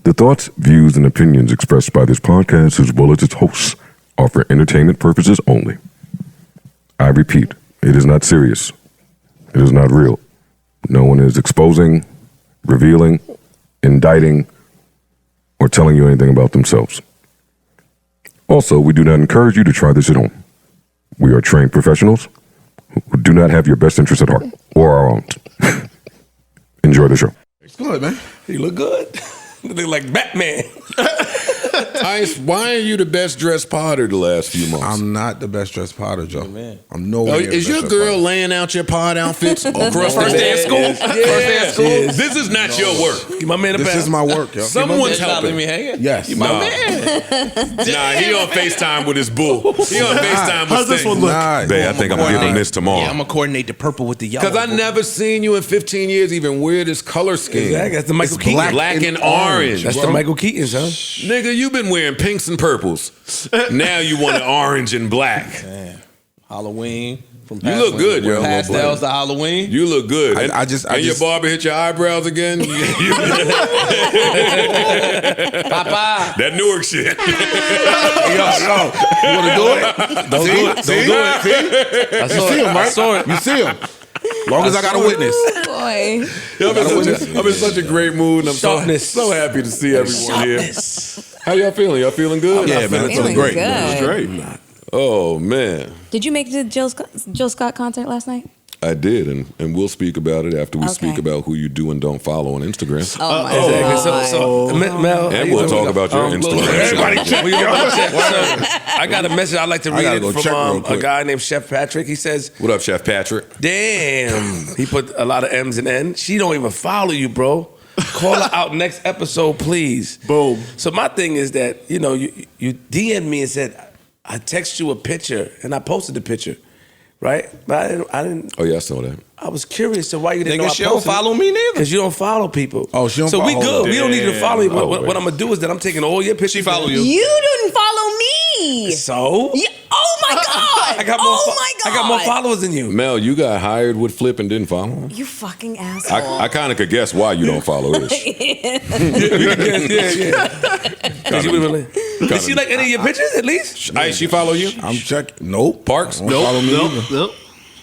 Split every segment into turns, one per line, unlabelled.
The thoughts, views, and opinions expressed by this podcast, as well as its hosts, are for entertainment purposes only. I repeat, it is not serious. It is not real. No one is exposing, revealing, indicting, or telling you anything about themselves. Also, we do not encourage you to try this at home. We are trained professionals who do not have your best interests at heart, or our own. Enjoy the show.
It's good, man.
You look good. You look like Batman.
Ice, why are you the best dressed potter the last few months?
I'm not the best dressed potter, Joe.
Man.
I'm nowhere near
Is
the
your
best
girl
dressed
laying out your pod outfits across the
First day of school? First day of school?
This is not your work.
Give my man a
potter. This
pass.
is my work, yo.
Someone's
Not
helping.
let me hang it.
Yes.
You my
Nah.
man.
Nah, he on FaceTime with his bull. He on FaceTime with
How's this
Sting.
one look?
Nah,
Babe, I think I'm gonna give him this tomorrow.
Yeah, I'm gonna coordinate the purple with the yellow.
Because I never seen you in 15 years even wear this color scheme.
Exactly. That's the Michael Keaton.
Black and orange.
That's
bro.
the Michael Keaton, son.
Nigga, you been wearing pinks and purples. Now you want an orange and black.
Man, Halloween. From
You look good, yo.
Pastels to Halloween.
You look good.
I just-
your barber hit your eyebrows again?
Papa.
That Newark shit.
yo, you want to do it?
Don't do it. Don't do it.
See?
I
You
saw
see
it.
him,
I
right?
saw it.
You see him. Long as I got a witness.
Boy.
I'm in such a great mood, and I'm
Sharpness.
so happy to see everyone here. How y'all feeling? Y'all feeling good?
Yeah, man. It's
Feeling
great.
good.
It's great.
Oh, man.
Did you make the Jill Scott concert last night?
I did, and we'll speak about it after we
Okay.
speak about who you do and don't follow on Instagram.
Oh my
Exactly.
God.
So, Mel,
And we'll talk about your Instagram.
Everybody check. I got a message. I'd like to read
gotta
it
go
from
check real
a
quick.
guy named Chef Patrick. He says,
What up, Chef Patrick?
damn. He put a lot of M's and N's. She don't even follow you, bro. Call her out next episode, please.
Boom.
So my thing is that, you DM'd me and said, I text you a picture, and I posted the picture, right? But I didn't.
Oh, yeah, I saw that.
I was curious to why you didn't know I
Nigga, she don't
posted it.
follow me neither.
Because you don't follow people.
Oh, she don't
So we
follow-
good. We don't need you to follow me.
Oh,
What I'm going to do is that I'm taking all your pictures.
She follow you.
You didn't follow me.
So?
Yeah. Oh my God.
I got more
my God.
I got more followers than you.
Mel, you got hired with Flip and didn't follow him?
You fucking asshole.
I kind of could guess why you don't follow Ish.
Yeah. Did you really? Did she like any of your pictures at least?
Ice, she follow you?
I'm checking. Nope.
Parks?
Don't follow me either.
Nope.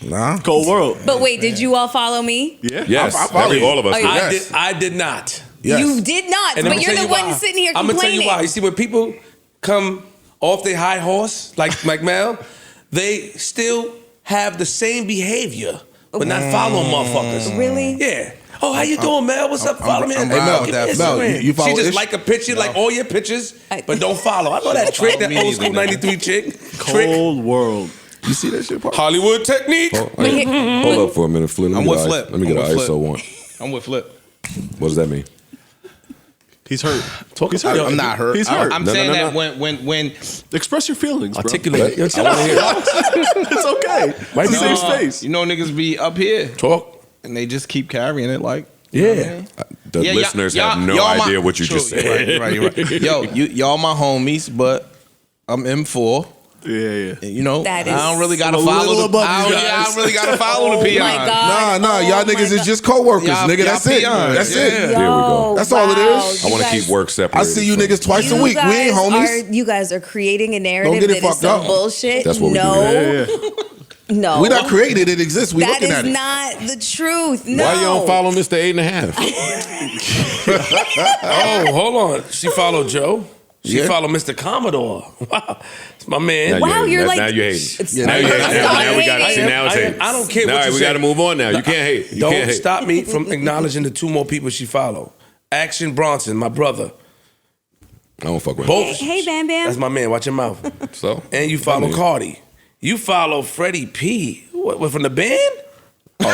Nah.
Cold world.
But wait, did you all follow me?
Yeah.
Yes,
I follow you.
all of us.
Oh,
did.
yeah.
Yes.
I did not.
Yes.
You did not.
And
But
I'ma
you're
tell
the
you
one
why.
sitting here
I'm
complaining.
gonna tell you why. You see, when people come off their high horse, like Mel, they still have the same behavior, but not following motherfuckers.
Really?
Yeah. Oh, how you doing, Mel? What's up? Follow me.
I'm
Hey,
riding
Mel,
with
give me
that. Mel,
Instagram.
you follow
She just
Ish?
like a picture, like all your pictures,
I-
but don't follow. I know that trick, that
me
old school
either, nigga.
93 chick. Trick.
Cold world.
You see that shit, Parks?
Hollywood technique.
Hold up for a minute, Flip. Let
I'm
me
with
get
Flip.
Let me get
I'm
an
with
ISO one.
I'm with Flip.
What does that mean?
He's hurt.
Talk about
I'm not hurt.
He's
hurt.
hurt.
I'm
No,
saying
no, no,
that when
Express your feelings, bro.
Articulate. Yo, chill out.
It's okay.
Might be
Safe
no.
space.
you know niggas be up here
Talk.
and they just keep carrying it like.
Yeah.
The
Yeah,
listeners
y'all-
have no
y'all my-
idea what you
True,
just said.
You're right, you're right. Yo, y'all my homies, but I'm M4.
Yeah.
And, you know,
That is
I don't really gotta
a
follow
little
the.
above
I
you
don't,
guys.
I don't really gotta follow the peon.
Oh my God.
Nah, y'all
Oh my
niggas is
God.
just co-workers,
Y'all-
nigga. That's
y'all
it.
peons.
That's
Yeah.
it.
There we go.
That's all it is.
I want to keep work separate.
I see you niggas twice a week. We ain't homies.
You guys are creating a narrative
get it
that is
fucked
some
up.
bullshit.
That's what we do.
No. No.
We're not created. It exists. We
That
looking
is
at it.
not the truth. No.
Why you don't follow Mr. 8.5?
Oh, hold on. She followed Joe. She
Yeah.
followed Mr. Commodore. Wow. It's my man.
Now
Wow,
you
you're
hating.
like.
Now you hating.
It's-
Now you hating.
Stop
Now we got it.
hating.
See, now it's hating.
I don't care
Now,
what
all right,
you
we
say.
got to move on now. You can't hate. You
Don't
can't hate.
stop me from acknowledging the two more people she followed. Action Bronson, my brother.
I don't fuck with him.
Both.
Hey, Bam Bam.
That's my man. Watch your mouth.
So?
And you follow Cardi. You follow Freddie P. What, from the band?
I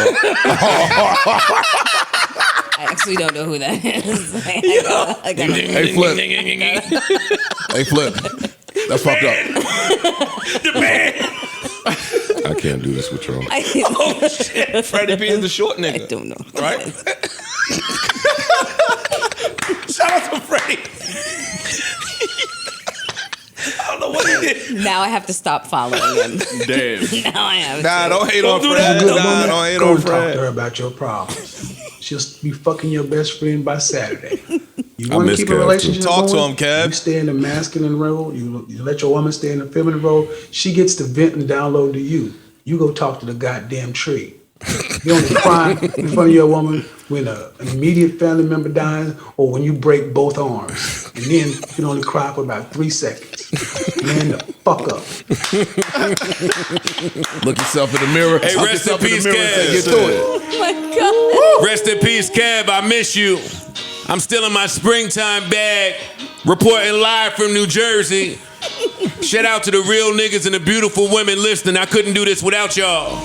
actually don't know who that is. I got
Hey, Flip. Hey, Flip. That's fucked up.
The band.
I can't do this with y'all.
Oh, shit.
Freddie P is the short
I
nigga.
don't know.
Right?
Shout out to Freddie. I don't know what he did.
Now I have to stop following him.
Damn.
Now I have
Nah,
to.
don't hate on
do
Fred.
that.
Nah, don't hate
Go
on
talk to
Fred.
her about your problems. She'll be fucking your best friend by Saturday.
You
I
want to
miss
keep a
Kev,
relationship
too. Talk to
going,
him, Kev.
You stay in the masculine role. You let your woman stay in the feminine role. She gets to vent and download to you. You go talk to the goddamn tree. You only cry in front of your woman when an immediate family member dies or when you break both arms. And then you can only cry for about 3 seconds. Man, the fuck up.
Look yourself in the mirror.
Hey,
Look
rest in
yourself in the
peace,
mirror and say,
Kev.
get through it.
Oh my God.
Rest in peace, Kev. I miss you. I'm still in my springtime bag, reporting live from New Jersey. Shout out to the real niggas and the beautiful women listening. I couldn't do this without y'all.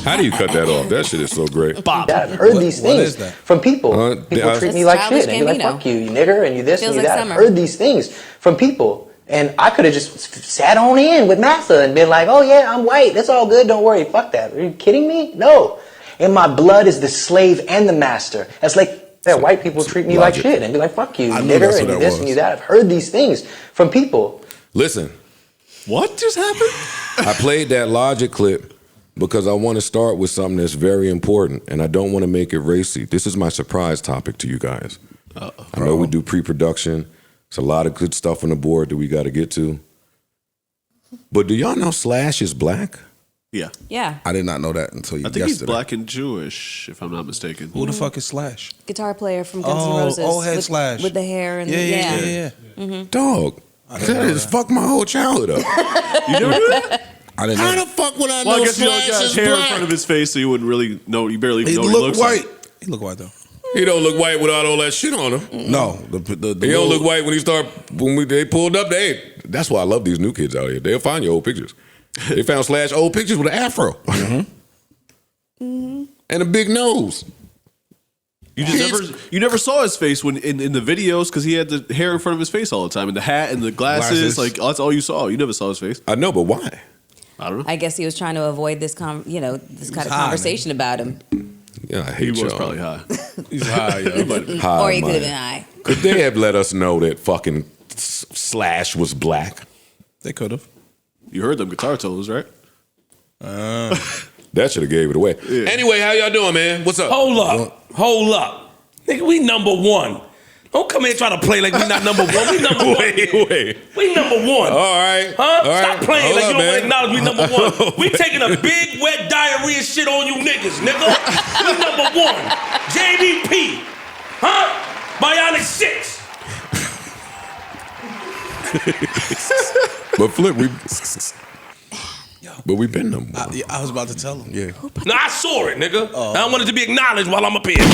How do you cut that off? That shit is so great.
I've heard these
What
things
is that?
from people. People treat me like
Childish
shit and be like,
Gambino.
fuck you, you nigger, and you this
Feels
and you
like
that.
summer.
I've heard these things from people. And I could have just sat on in with Massa and been like, oh yeah, I'm white. That's all good. Don't worry. Fuck that. Are you kidding me? No. In my blood is the slave and the master. That's like, yeah, white people treat me like shit and be like, fuck you, you
I knew
nigger,
that's
and
what
you
that
this
was.
and you that. I've heard these things from people.
Listen,
What just happened?
I played that Logic clip because I want to start with something that's very important, and I don't want to make it racy. This is my surprise topic to you guys. I know we do pre-production. There's a lot of good stuff on the board that we got to get to. But do y'all know Slash is black?
Yeah.
Yeah.
I did not know that until
I think he's
yesterday.
black and Jewish, if I'm not mistaken.
Who the fuck is Slash?
Guitar player from Guns N'
Oh,
Roses.
old head
with,
Slash.
With the hair and
Yeah.
Dog, that has fucked my whole childhood up.
You never knew that?
I didn't
How
know.
the fuck would I
Well, I
know
guess you don't
Slash
got
is
hair in
black?
front of his face, so you wouldn't really know. You barely
He
know what he
look
looks
white.
like.
He look white though.
He don't look white without all that shit on him.
No, the
He don't look white when they pulled up. That's why I love these new kids out here. They'll find your old pictures. They found Slash old pictures with an afro and a big nose.
You never saw his face when in the videos because he had the hair in front of his face all the time and the hat and the glasses. Like that's all you saw. You never saw his face.
I know, but why?
I don't know.
I guess he was trying to avoid this kind of conversation about him.
Yeah, I
He
hate
was
y'all.
probably high.
He's high, yo.
Hi,
Or he could have
man.
been high.
Could they have let us know that fucking Slash was black?
They could have.
You heard them guitar tones, right?
That should have gave it away. Anyway, how y'all doing, man? What's up?
Hold up. Nigga, we number one. Don't come here trying to play like we not number one. We number one.
Wait.
We number one.
All right.
Huh?
All
Stop
right.
playing
Hold
like
up,
you don't
man.
acknowledge we number one. We taking a big wet diarrhea shit on you niggas, nigga. We number one. JBP. Huh? Bionic 6.
But Flip, we been number one.
I was about to tell him. Yeah.
No, I saw it, nigga. I don't want it to be acknowledged while I'm up here.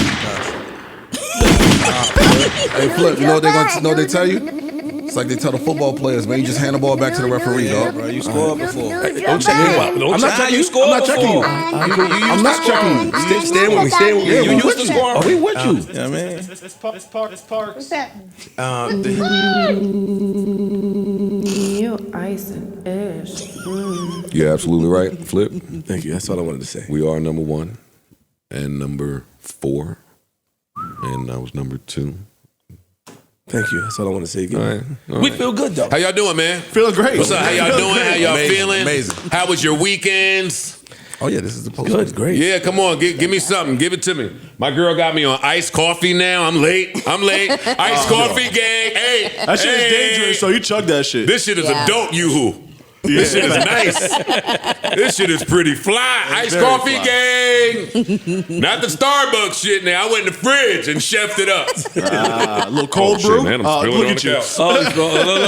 Hey, Flip, you know what they gonna know? They tell you. It's like they tell the football players, man. You just hand the ball back to the referee, dog.
Bro, you scored before.
Don't check me out. Don't
I'm not
check
checking you. I'm not checking you. I'm not checking you.
Stand with me. Stand with me.
Yeah,
You
we
used
with
to
you.
score.
Are we with you?
Yeah, man.
What's that?
You ice and ish.
You're absolutely right, Flip.
Thank you. That's all I wanted to say.
We are number one and number 4. And I was number 2.
Thank you. That's all I want to say again.
All right. All
We
right.
feel good though.
How y'all doing, man?
Feeling great.
What's up? How y'all doing? How y'all
Amazing,
feeling?
amazing.
How was your weekends?
Oh yeah, this is the post.
Good, great.
Yeah, come on, give me something. Give it to me. My girl got me on iced coffee now. I'm late. Iced coffee gang. Hey,
That shit is dangerous, so you chug that shit.
This shit is
Yeah.
adult yoo-hoo. This shit is nice. This shit is pretty fly. Iced
very
coffee
fly.
gang. Not the Starbucks shit now. I went in the fridge and chefed it up.
A little cold
shit,
brew.
man, I'm spilling
Look
on
at
the
you.
couch.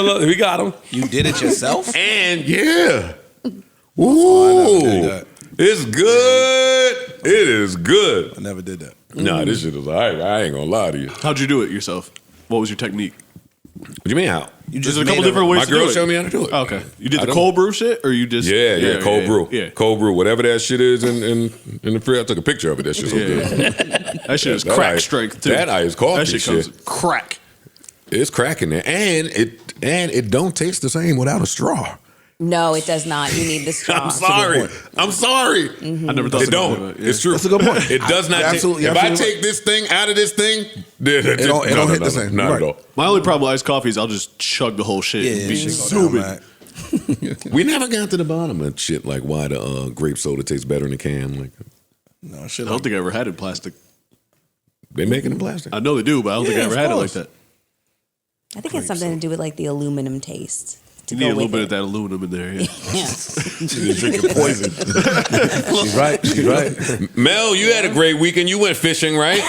Look, we got him.
You did it yourself?
And yeah. Ooh.
did that.
It's good. It is good.
I never did that.
Nah, this shit is all right. I ain't gonna lie to you.
How'd you do it yourself? What was your technique?
What do you mean how?
You
There's a couple different ways
My
to do
girl
it.
showed me how to do it.
Oh, okay. You did
I
the
don't-
cold brew shit, or you just
Yeah, cold brew.
Yeah,
Cold brew, whatever that shit is in the fridge. I took a picture of it. That shit's so good.
that shit is
That
crack
ice-
strength too.
that iced coffee
That shit comes
shit.
crack.
It's cracking there, and it don't taste the same without a straw.
No, it does not. You need the straw.
I'm sorry. I'm sorry.
I never thought
It
about
don't.
it. Yeah.
It's true.
That's a good point.
It does not.
Absolutely,
If I
absolutely.
take this thing out of this thing, it
don't hit the same.
Not
Right.
at all.
My only problem with iced coffee is I'll just chug the whole shit. and be zooming.
We never got to the bottom of shit like why the grape soda tastes better in a can. Like
No shit.
I don't think I ever had it in plastic.
they make it in plastic.
I know they do, but I don't think I
Yeah,
ever
of
had it like
course.
that.
I think it's something to do with like the aluminum taste.
You need a little bit of that aluminum in there. Yeah.
She's drinking poison. She's right. She's right.
Mel, you had a great weekend. You went fishing, right?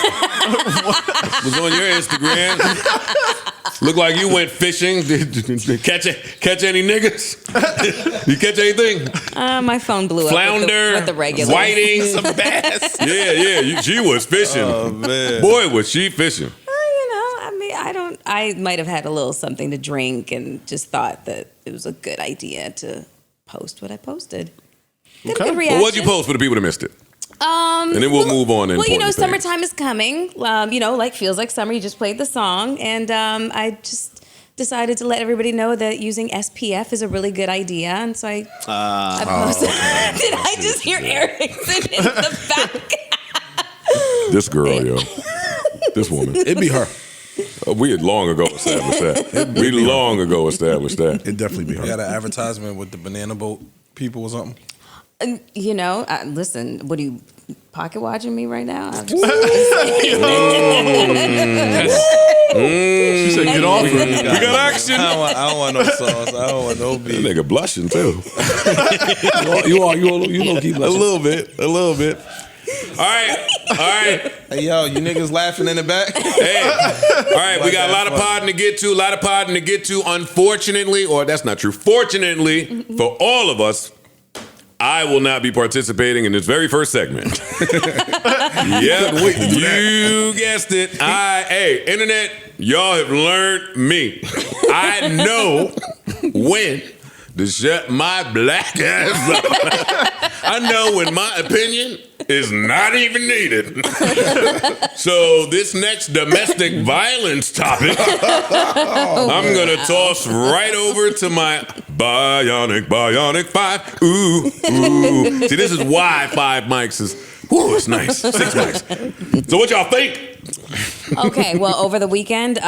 Was on your Instagram. Looked like you went fishing. Did catch any niggas? You catch anything?
My phone blew up.
Flounder,
with the regular
whiting,
Some bass.
Yeah. She was fishing.
Oh, man.
Boy, was she fishing.
I might have had a little something to drink and just thought that it was a good idea to post what I posted. Got a good reaction.
Well, what'd you post for the people that missed it? And then we'll move on.
Well, summertime is coming. Like feels like summer. You just played the song, and I just decided to let everybody know that using SPF is a really good idea, and so I posted. Did I just hear Erickson in the back?
This girl, yo. This woman.
It'd be her.
We had long ago established that.
It'd definitely be her. You got an advertisement with the banana boat people or something?
Listen, what are you pocket watching me right now?
She said, "Get off of me."
We got action.
I don't want no sauce. I don't want no beef.
That nigga blushing too.
You know, keep
A little bit. All right.
Hey, yo, you niggas laughing in the back?
Hey, all right, we got a lot of podding to get to. Unfortunately, or that's not true. Fortunately for all of us, I will not be participating in this very first segment. Yep, you guessed it. Hey, internet, y'all have learned me. I know when to shut my black ass up. I know when my opinion is not even needed. So this next domestic violence topic, I'm gonna toss right over to my bionic 5. Ooh. See, this is why 5 mics is. Ooh, it's nice. 6 mics. So what y'all think?
Okay, well, over the weekend,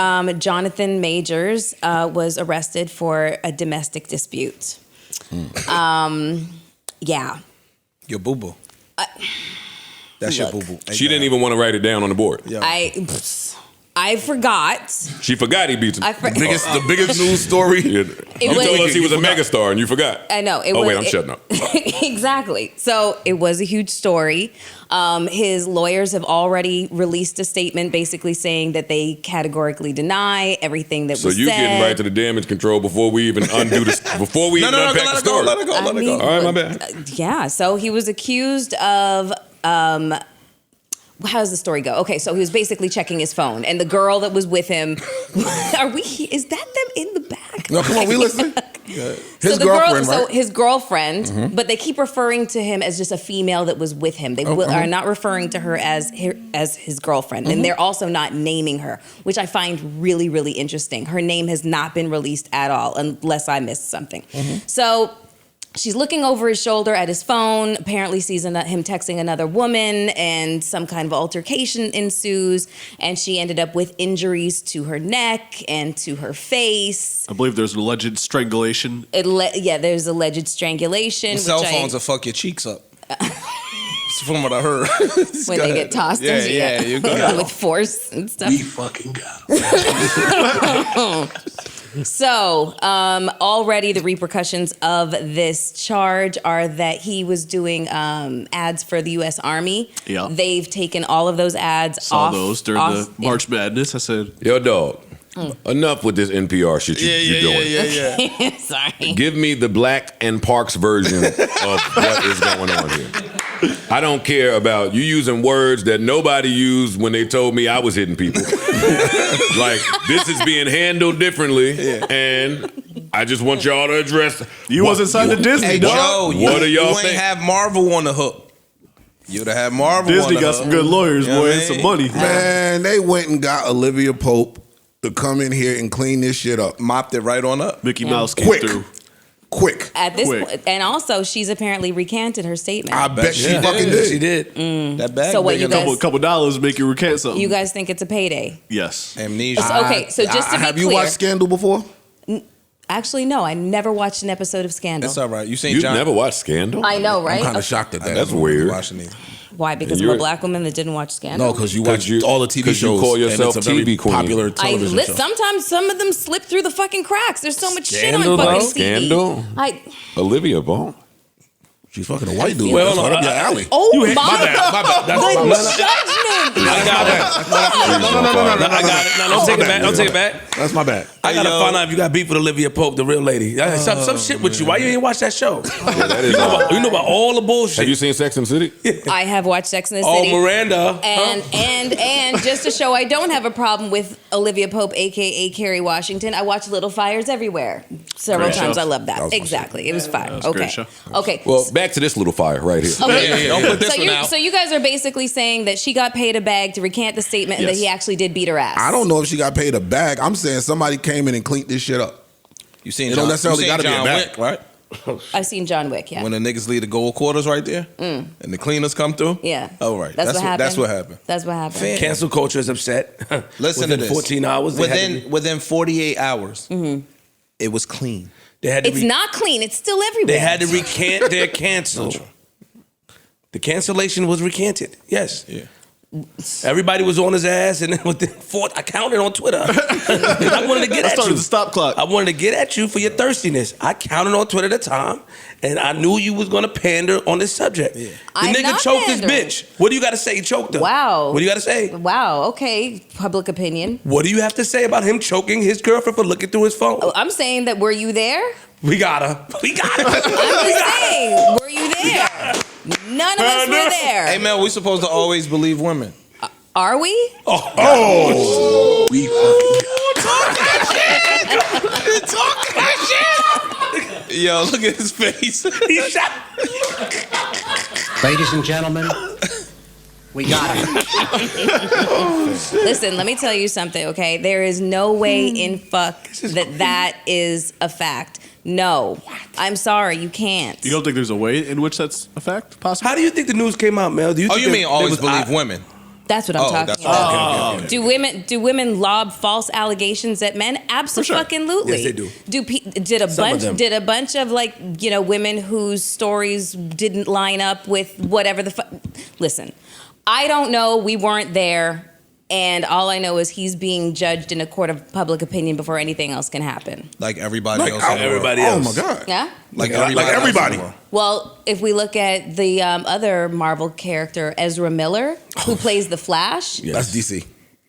Jonathan Majors was arrested for a domestic dispute. Yeah.
Your boo-boo. That's
look,
your boo-boo.
She didn't even want to write it down on the board.
Yeah.
I forgot.
She forgot he beat him.
The biggest news story.
You told us he was a megastar and you forgot.
I know.
I'm shutting up.
Exactly. So it was a huge story. His lawyers have already released a statement basically saying that they categorically deny everything that was said.
So you getting right to the damage control before we even undo this, before we even unpack the story.
Let it go.
All right, my bad.
Yeah. So he was accused of. How does the story go? Okay, so he was basically checking his phone, and the girl that was with him. Is that them in the back?
No, come on, we listen.
His girlfriend, right? So his girlfriend, but they keep referring to him as just a female that was with him. They are not referring to her as his girlfriend, and they're also not naming her, which I find really, really interesting. Her name has not been released at all, unless I missed something. So she's looking over his shoulder at his phone, apparently sees him texting another woman, and some kind of altercation ensues, and she ended up with injuries to her neck and to her face.
I believe there's an alleged strangulation.
There's alleged strangulation.
Cell phones will fuck your cheeks up. From what I heard.
When they get tossed
you go.
with force and stuff.
We fucking got them.
So, already the repercussions of this charge are that he was doing ads for the U.S. Army.
Yeah.
They've taken all of those ads off.
Saw those during the March Madness. I said,
yo, dog, enough with this NPR shit you're doing.
Yeah. Sorry.
Give me the Black and Parks version of what is going on here. I don't care about you using words that nobody used when they told me I was hitting people. Like, this is being handled differently, and I just want y'all to address.
You wasn't signed to Disney,
Hey,
dog.
Joe,
What do y'all
you
think?
ain't have Marvel on the hook. You'd have had Marvel
Disney
on the
got
hook.
some good lawyers,
You know
boy,
what I
and some
mean?
money.
Man, they went and got Olivia Pope to come in here and clean this shit up.
Mopped it right on up.
Mickey Mouse came
Quick.
through.
Quick.
At this
Quick.
point, and also she's apparently recanted her statement.
I bet she fucking did.
She did. That bag.
So what,
big
you
enough.
guys-
Couple dollars make you recant something.
You guys think it's a payday?
Yes.
Amnesia.
Okay, so just to be
Have
clear,
you watched Scandal before?
Actually, no. I never watched an episode of Scandal.
It's all right. You seen
You've
John?
never watched Scandal?
I know, right?
I'm kind of shocked at that.
That's weird.
Watching these.
Why? Because I'm a black woman that didn't watch Scandal?
No, because you watch all the TV shows.
You call yourself
and it's a very
TV queen.
popular television show.
Sometimes some of them slip through the fucking cracks. There's so much
Scandal,
shit on fucking
though?
TV.
Scandal? Olivia Ball.
She's fucking a white dude.
Well,
That's
hold
right
on.
up your alley.
Oh
You hit-
my
my bad.
God. The judgment.
I got it. No, I got it. No, don't take it back. Don't take it back.
That's my bad.
I gotta find out if you got beef with Olivia Pope, the real lady. Some shit with you. Why you ain't watch that show?
That is
You know about all the bullshit.
Have you seen Sex and the City?
I have watched Sex and the
Oh,
City.
Miranda.
And just to show I don't have a problem with Olivia Pope, aka Kerry Washington, I watch Little Fires Everywhere several
Great
times.
show.
I love that.
That was my
Exactly. It was fire.
was a great
Okay.
show.
Okay.
Well, back to this little fire right here.
Okay.
Don't put this one out.
So you guys are basically saying that she got paid a bag to recant the statement and that he actually did beat her ass.
I don't know if she got paid a bag. I'm saying somebody came in and cleaned this shit up.
You seen
It don't necessarily gotta be a
John
bag.
Wick, right?
I've seen John Wick, yeah.
When the niggas leave the gold quarters right there, and the cleaners come through.
Yeah.
Oh right.
That's what happened.
That's what happened.
That's what happened.
Fair.
Cancel culture is upset.
Listen
Within
to this.
14 hours. they had to be-
Within 48 hours, it was clean.
They had to
It's
be-
not clean. It's still everywhere.
They had to recant their cancel. The cancellation was recanted. Yes.
Yeah.
Everybody was on his ass, and then within I counted on Twitter. I wanted to get
I
at
started
you.
the stop clock.
I wanted to get at you for your thirstiness. I counted on Twitter at the time, and I knew you was going to pander on this subject. The
I'm
nigga
not
choked
pandering.
his bitch. What do you got to say? He choked her.
Wow.
What do you got to say?
Wow. Okay. Public opinion.
What do you have to say about him choking his girlfriend for looking through his phone?
Oh, I'm saying that were you there?
We got her. We got her.
I'm just saying, were you there? None of us were there.
Hey Mel, we supposed to always believe women.
Are we?
Oh.
We
Talk that shit. Yo, look at his face.
He shot.
Ladies and gentlemen, we got it.
Listen, let me tell you something, okay? There is no way in fuck that is a fact. No. I'm sorry, you can't.
You don't think there's a way in which that's a fact? Possible?
How do you think the news came out, Mel? Do you
Oh,
think
you mean
there
always
was-
believe women?
That's what I'm talking
that's
about.
okay.
Do women lob false allegations at men? Absolutely.
Yes, they do.
Did
Some of them.
a bunch of like women whose stories didn't line up with whatever Listen, I don't know. We weren't there. And all I know is he's being judged in a court of public opinion before anything else can happen.
Like everybody else.
Like everybody else.
Oh my God.
Yeah?
Like
Like everybody.
Well, if we look at the other Marvel character, Ezra Miller, who plays the Flash.
That's DC.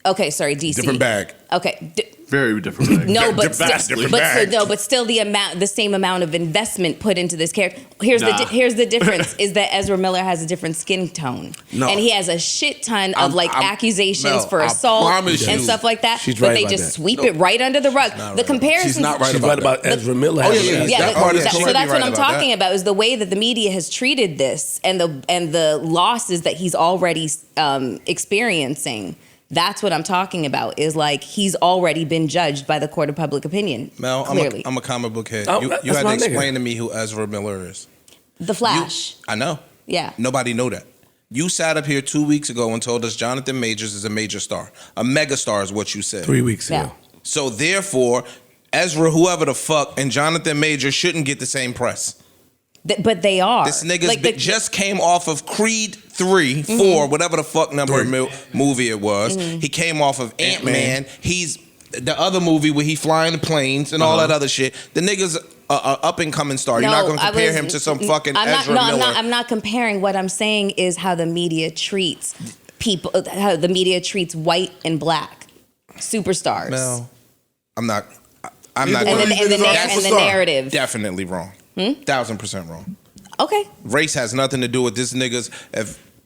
Okay, sorry, DC.
Different bag.
Okay.
Very different. Bag.
No, but
Different bag.
still the same amount of investment put into this character. Here's
Nah.
here's the difference: is that Ezra Miller has a different skin tone,
No.
and he has a shit ton of accusations
Mel,
for
I
assault
promise
and
you.
stuff like that.
She's
but
right
they
about
just
that.
sweep it right under the rug. The comparison.
She's not right
She's
about
right
that.
about Ezra Miller.
Oh, yeah,
having
yeah,
that.
Yeah,
That part is
so
correct.
that's what
Right
I'm
about
talking
that.
about is the way that the media has treated this and the losses that he's already experiencing. That's what I'm talking about. Is like he's already been judged by the court of public opinion.
Mel,
clearly,
I'm a comic book head.
Oh,
You
that's
had
my
to
nigga.
explain to me who Ezra Miller is.
the Flash.
I know.
Yeah.
Nobody know that. You sat up here 2 weeks ago and told us Jonathan Majors is a major star. A mega star is what you said.
3 weeks ago.
Yeah.
So therefore, Ezra, whoever the fuck, and Jonathan Majors shouldn't get the same press.
But they are.
This nigga
Like
just came off of Creed 3, 4, whatever the fuck number movie it was. He came off of Ant-Man. He's the other movie where he flying the planes and all that other shit. The nigga's a up and coming star. You're not going to compare him to some fucking Ezra Miller.
I'm not comparing. What I'm saying is how the media treats people, how the media treats white and black superstars.
No, I'm not. I'm
Neither
not.
one of
gonna-
these niggas are
and the
superstar.
narrative.
Definitely wrong. 1000% wrong.
Okay.
Race has nothing to do with this nigga's,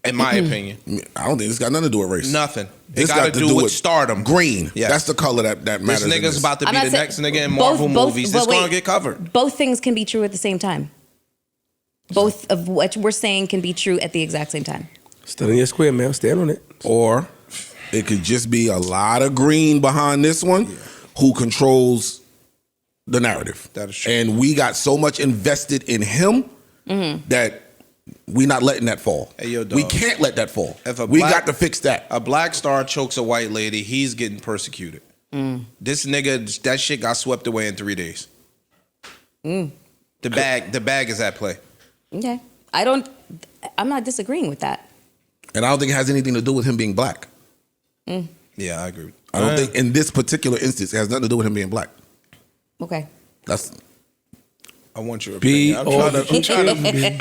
in my opinion.
I don't think it's got nothing to do with race.
Nothing.
This
It got to do with stardom.
Green.
Yes.
That's the color that
This
matters. in
nigga's about to
I'm
be
not
the
saying-
next nigga in Marvel movies.
but
It's going to
wait.
get covered.
Both things can be true at the same time. Both of what we're saying can be true at the exact same time.
Still in your square, man. Stand on it.
Or it could just be a lot of green behind this one who controls the narrative.
That is true.
And we got so much invested in him that we not letting that fall.
Hey, yo, dog.
We can't let that fall.
If a
We
black-
got to fix that.
A black star chokes a white lady, he's getting persecuted. This nigga, that shit got swept away in 3 days. The bag is at play.
Okay. I'm not disagreeing with that.
And I don't think it has anything to do with him being black.
Yeah, I agree.
I don't think in this particular instance it has nothing to do with him being black.
Okay.
I want your opinion. I'm trying to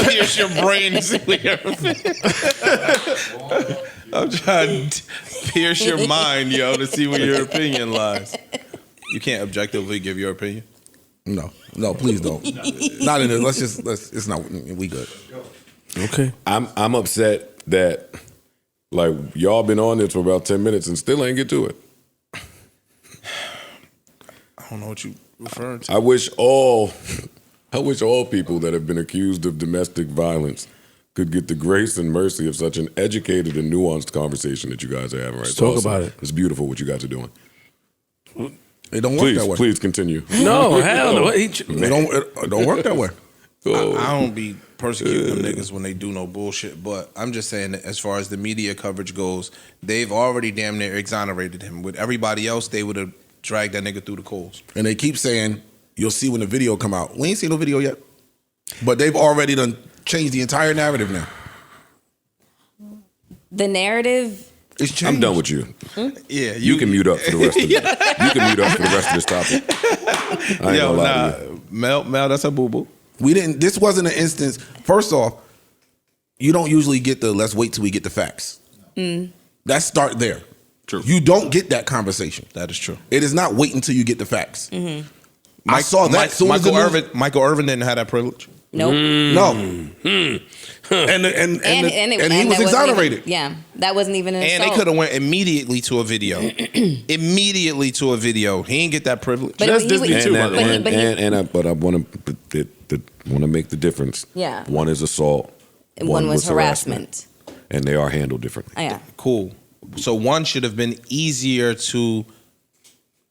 pierce your brain to see what your I'm trying to pierce your mind, yo, to see where your opinion lies. You can't objectively give your opinion.
No, please don't. Not in it. It's not. We good.
Okay. I'm upset that like y'all been on this for about 10 minutes and still ain't get to it.
I don't know what you referring to.
I wish all people that have been accused of domestic violence could get the grace and mercy of such an educated and nuanced conversation that you guys are having right now.
Let's talk about it.
It's beautiful what you guys are doing.
It don't work that way.
Please continue.
No, hell no.
It don't work that way.
I don't be persecuting them niggas when they do no bullshit, but I'm just saying that as far as the media coverage goes, they've already damn near exonerated him. With everybody else, they would have dragged that nigga through the coals.
And they keep saying, you'll see when the video come out. We ain't seen no video yet. But they've already done changed the entire narrative now.
The narrative...
It's changed.
I'm done with you.
Yeah,
you can mute up for the rest of it. You can mute up for the rest of this topic. I ain't gonna lie to you.
Mel, that's a boo-boo.
This wasn't an instance. First off, you don't usually get the let's wait till we get the facts. Let's start there.
True.
You don't get that conversation.
That is true.
It is not wait until you get the facts. I saw that soon as
Michael Irvin didn't have that privilege.
Nope.
No. And he was exonerated.
That wasn't even an assault.
And they could have went immediately to a video. Immediately to a video. He didn't get that privilege.
But
that's Disney too, by the way.
But I want to make the difference.
Yeah.
One is assault.
And one was harassment.
And they are handled differently.
Yeah.
Cool. So one should have been easier to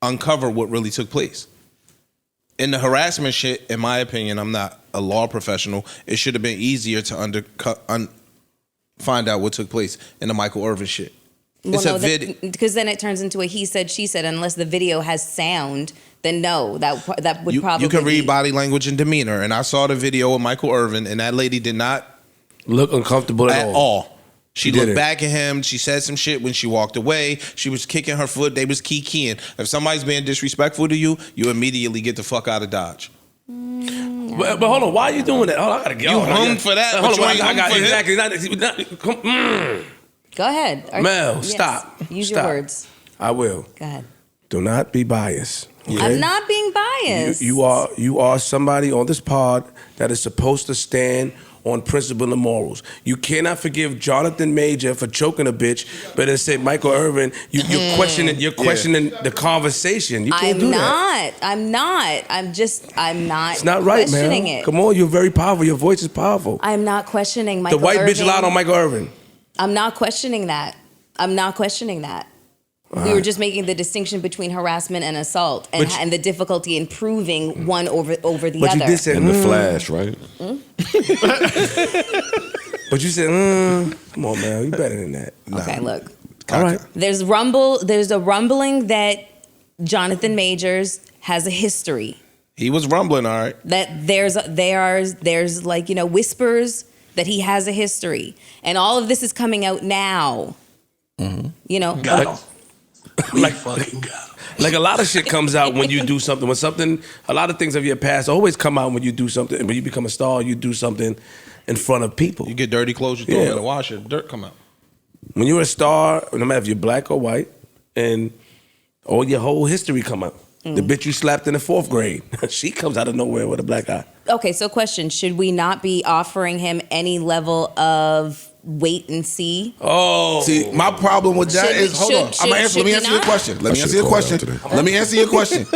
uncover what really took place. In the harassment shit, in my opinion, I'm not a law professional. It should have been easier to find out what took place in the Michael Irvin shit.
Because then it turns into a he said, she said. Unless the video has sound, then no, that would probably.
You can read body language and demeanor, and I saw the video of Michael Irvin, and that lady did not
look uncomfortable at all.
She looked back at him. She said some shit when she walked away. She was kicking her foot. They was kikiing. If somebody's being disrespectful to you, you immediately get the fuck out of Dodge.
But hold on, why are you doing that? Hold on, I gotta get.
You hung for that.
Hold on, I got
Go ahead.
Mel, stop.
Use your words.
I will.
Go ahead.
Do not be biased. Okay?
I'm not being biased.
You are somebody on this pod that is supposed to stand on principle and morals. You cannot forgive Jonathan Major for choking a bitch, but then say Michael Irvin, you're questioning the conversation. You can't do that.
I'm not.
It's not right,
questioning
man.
it.
Come on, you're very powerful. Your voice is powerful.
I'm not questioning Michael
The white
Irvin.
bitch lied on Michael Irvin.
I'm not questioning that. We were just making the distinction between harassment and assault, and the difficulty in proving one over the other.
But you did say
in the flash, right?
But you said, come on, man, you better than that.
Okay, look.
All right.
There's a rumbling that Jonathan Majors has a history.
He was rumbling, all right.
That there's like, whispers that he has a history, and all of this is coming out now.
Like a lot of shit comes out when you do something. A lot of things of your past always come out when you do something. When you become a star, you do something in front of people.
You get dirty clothes, you throw them in the washer, dirt come out.
When you're a star, no matter if you're black or white, and all your whole history come out. The bitch you slapped in the 4th grade, she comes out of nowhere with a black eye.
Okay, so question, should we not be offering him any level of wait and see?
Oh.
See, my problem with that is, hold on. Let me answer your question. Let me answer your question.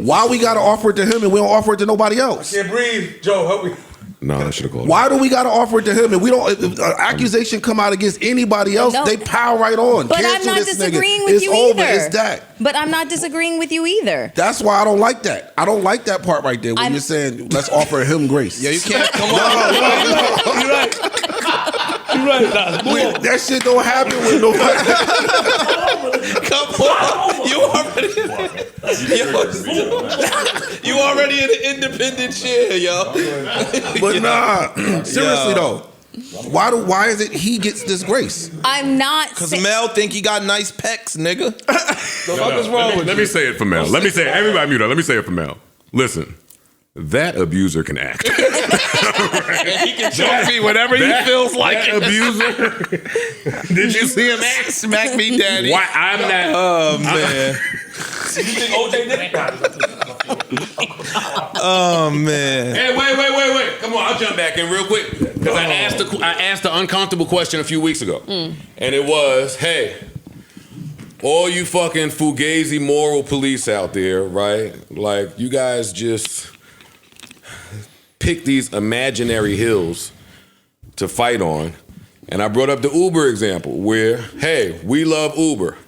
Why we got to offer it to him and we don't offer it to nobody else?
I can't breathe. Joe, help me.
No, I should have called.
Why do we got to offer it to him and we don't? If an accusation come out against anybody else, they power right on.
But
Cancel
I'm not
this
disagreeing
nigga.
with you
It's over.
either.
It's that.
But I'm not disagreeing with you either.
That's why I don't like that. I don't like that part right there when you're saying let's offer him grace.
Yeah, you can't come on.
You're right. You're right. Nah,
that shit don't happen with nobody.
Come on. You already. You already in an independent chair, yo.
But nah, seriously though. Why is it he gets this grace?
I'm not.
Because Mel think he got nice pecs, nigga. The fuck is wrong with
Let me say it for Mel. Let me say it. Everybody mute up. Let me say it for Mel. Listen, that abuser can act.
And he can choke me whenever he feels like
that
it.
Abuser. Did you see him act?
Smack me, daddy.
Why I'm not?
Oh man.
You think OJ did it?
Oh man.
Hey, wait. Come on, I'll jump back in real quick. Because I asked the uncomfortable question a few weeks ago. And it was, hey, all you fucking fugazi moral police out there, right? Like, you guys just pick these imaginary hills to fight on. And I brought up the Uber example where, hey, we love Uber.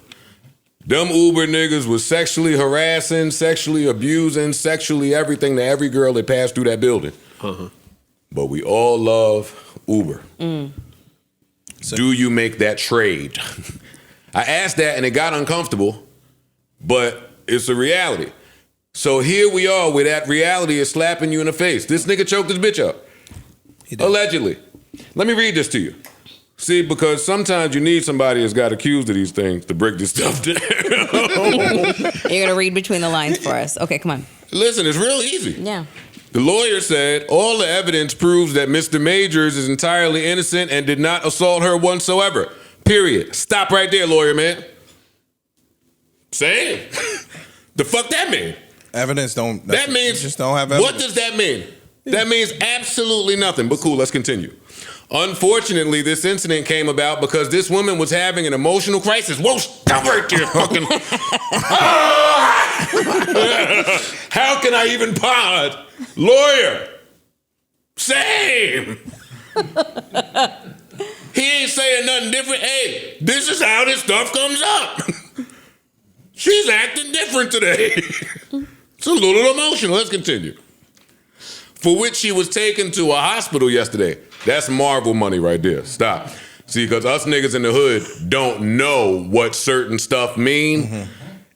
Them Uber niggas was sexually harassing, sexually abusing, sexually everything to every girl that passed through that building. But we all love Uber. So, do you make that trade? I asked that and it got uncomfortable, but it's a reality. So here we are where that reality is slapping you in the face. This nigga choked his bitch up. Allegedly. Let me read this to you. See, because sometimes you need somebody that's got accused of these things to break this stuff down.
You're gonna read between the lines for us. Okay, come on.
Listen, it's real easy.
Yeah.
The lawyer said, all the evidence proves that Mr. Majors is entirely innocent and did not assault her whatsoever. Period. Stop right there, lawyer man. Same. The fuck that mean?
Evidence don't.
That means
just don't have evidence.
What does that mean? That means absolutely nothing. But cool, let's continue. Unfortunately, this incident came about because this woman was having an emotional crisis. Whoa, stop right there, fucking. How can I even pod? Lawyer. Same. He ain't saying nothing different. Hey, this is how this stuff comes up. She's acting different today. It's a little emotional. Let's continue. For which she was taken to a hospital yesterday. That's Marvel money right there. Stop. See, because us niggas in the hood don't know what certain stuff mean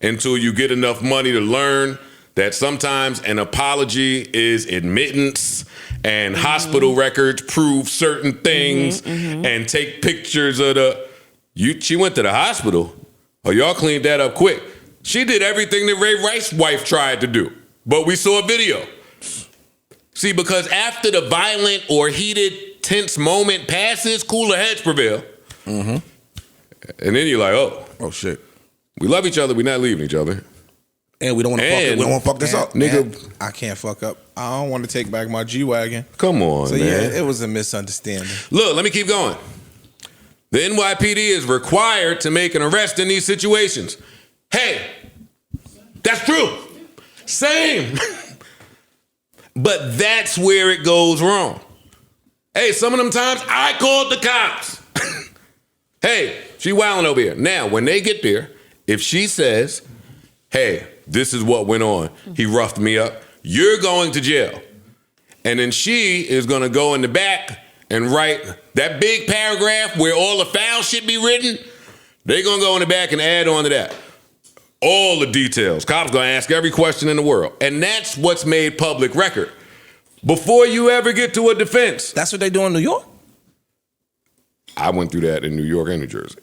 until you get enough money to learn that sometimes an apology is admittance and hospital records prove certain things and take pictures of the... She went to the hospital. Oh, y'all cleaned that up quick. She did everything that Ray Rice's wife tried to do. But we saw a video. See, because after the violent or heated, tense moment passes, cooler heads prevail. And then you're like, oh shit. We love each other, we're not leaving each other.
And we don't want to fuck it. We don't want to fuck this up.
Nigga, I can't fuck up. I don't want to take back my G-Wagon.
Come on,
so,
man.
Yeah, it was a misunderstanding.
Look, let me keep going. The NYPD is required to make an arrest in these situations. Hey, that's true. Same. But that's where it goes wrong. Hey, some of them times I called the cops. Hey, she wilding over here. Now, when they get there, if she says, hey, this is what went on, he roughed me up, you're going to jail. And then she is going to go in the back and write that big paragraph where all the foul shit be written. They're going to go in the back and add on to that. All the details. Cops going to ask every question in the world. And that's what's made public record. Before you ever get to a defense.
That's what they do in New York?
I went through that in New York and New Jersey.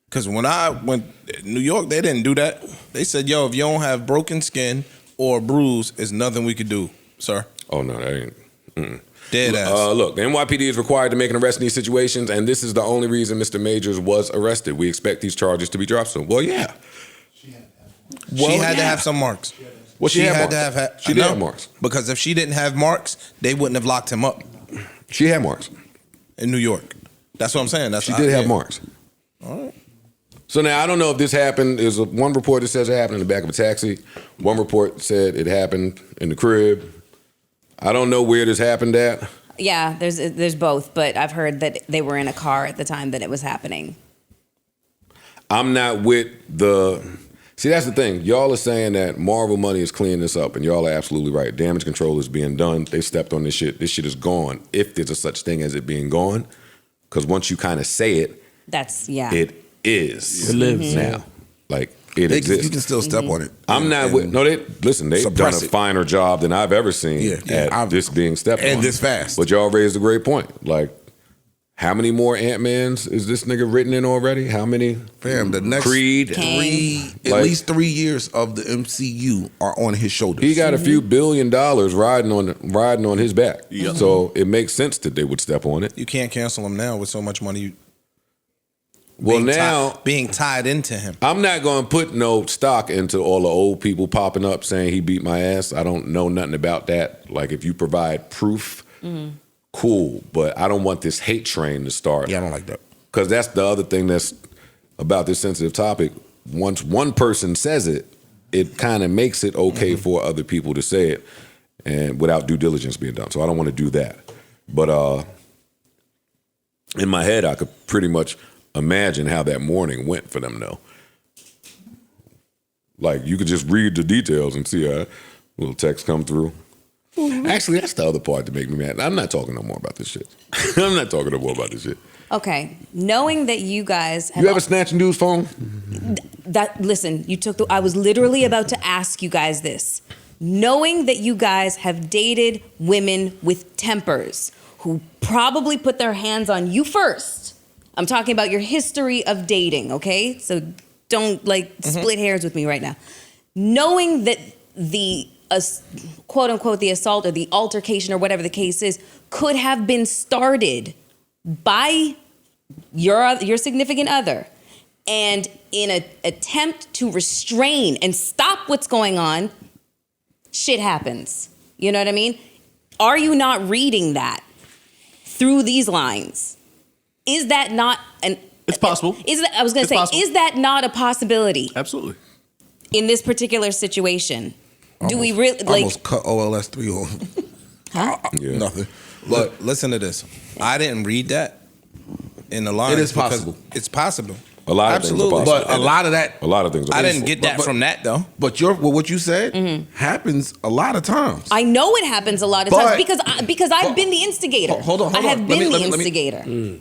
Because when I went New York, they didn't do that. They said, yo, if you don't have broken skin or bruise, there's nothing we could do, sir.
Oh, no, that ain't.
Dead ass.
Look, the NYPD is required to make an arrest in these situations, and this is the only reason Mr. Majors was arrested. We expect these charges to be dropped soon. Well, yeah.
She had to have some marks.
Well, she had
to
marks.
have.
She did have marks.
Because if she didn't have marks, they wouldn't have locked him up.
She had marks.
In New York. That's what I'm saying.
She did have marks.
All right.
So now, I don't know if this happened. There's one report that says it happened in the back of a taxi. One report said it happened in the crib. I don't know where this happened at.
Yeah, there's both, but I've heard that they were in a car at the time that it was happening.
I'm not with the... See, that's the thing. Y'all are saying that Marvel money is cleaning this up, and y'all are absolutely right. Damage control is being done. They stepped on this shit. This shit is gone, if there's a such thing as it being gone. Because once you kind of say it,
that's, yeah.
it is.
It lives
now. Like, it exists.
You can still step on it.
I'm not with they've done a finer job than I've ever seen at this being stepped on.
And this fast.
But y'all raised a great point. Like, how many more Ant-Mans is this nigga written in already? How many?
Fam, the next
Creed?
at least 3 years of the MCU are on his shoulders.
He got a few $1 billion riding on his back. Yep. So it makes sense that they would step on it.
You can't cancel him now with so much money. Being tied into him.
I'm not going to put no stock into all the old people popping up saying he beat my ass. I don't know nothing about that. Like, if you provide proof, cool. But I don't want this hate train to start.
Yeah, I don't like that.
Because that's the other thing that's about this sensitive topic. Once one person says it, it kind of makes it okay for other people to say it, and without due diligence being done. So I don't want to do that. But in my head, I could pretty much imagine how that morning went for them, though. Like, you could just read the details and see a little text come through. Actually, that's the other part that make me mad. I'm not talking no more about this shit. I'm not talking no more about this shit.
Okay, knowing that you guys have...
You ever snatch a dude's phone?
Listen, I was literally about to ask you guys this. Knowing that you guys have dated women with tempers who probably put their hands on you first. I'm talking about your history of dating, okay? So don't split hairs with me right now. Knowing that the quote unquote the assault or the altercation or whatever the case is could have been started by your significant other, and in an attempt to restrain and stop what's going on, shit happens. You know what I mean? Are you not reading that through these lines? Is that not
It's possible.
Is that not a possibility?
Absolutely.
In this particular situation, do we really
almost cut OLS 3 on?
Huh?
Yeah. Nothing.
But listen to this. I didn't read that in the line.
It is possible.
It's possible.
A lot of things are possible.
But a lot of things are
I
possible.
didn't get that from that, though.
But what you said happens a lot of times.
I know it happens a lot of times because I've been the instigator.
Hold on.
I have been the instigator.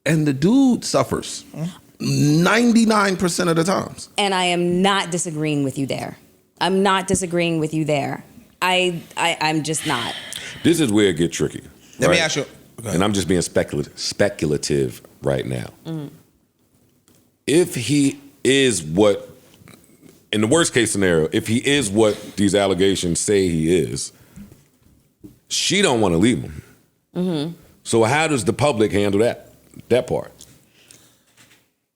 And the dude suffers 99% of the times.
And I am not disagreeing with you there. I'm not disagreeing with you there. I'm just not.
This is where it gets tricky.
Let me ask you.
And I'm just being speculative right now. If he is what, in the worst case scenario, if he is what these allegations say he is, she don't want to leave him. So how does the public handle that part?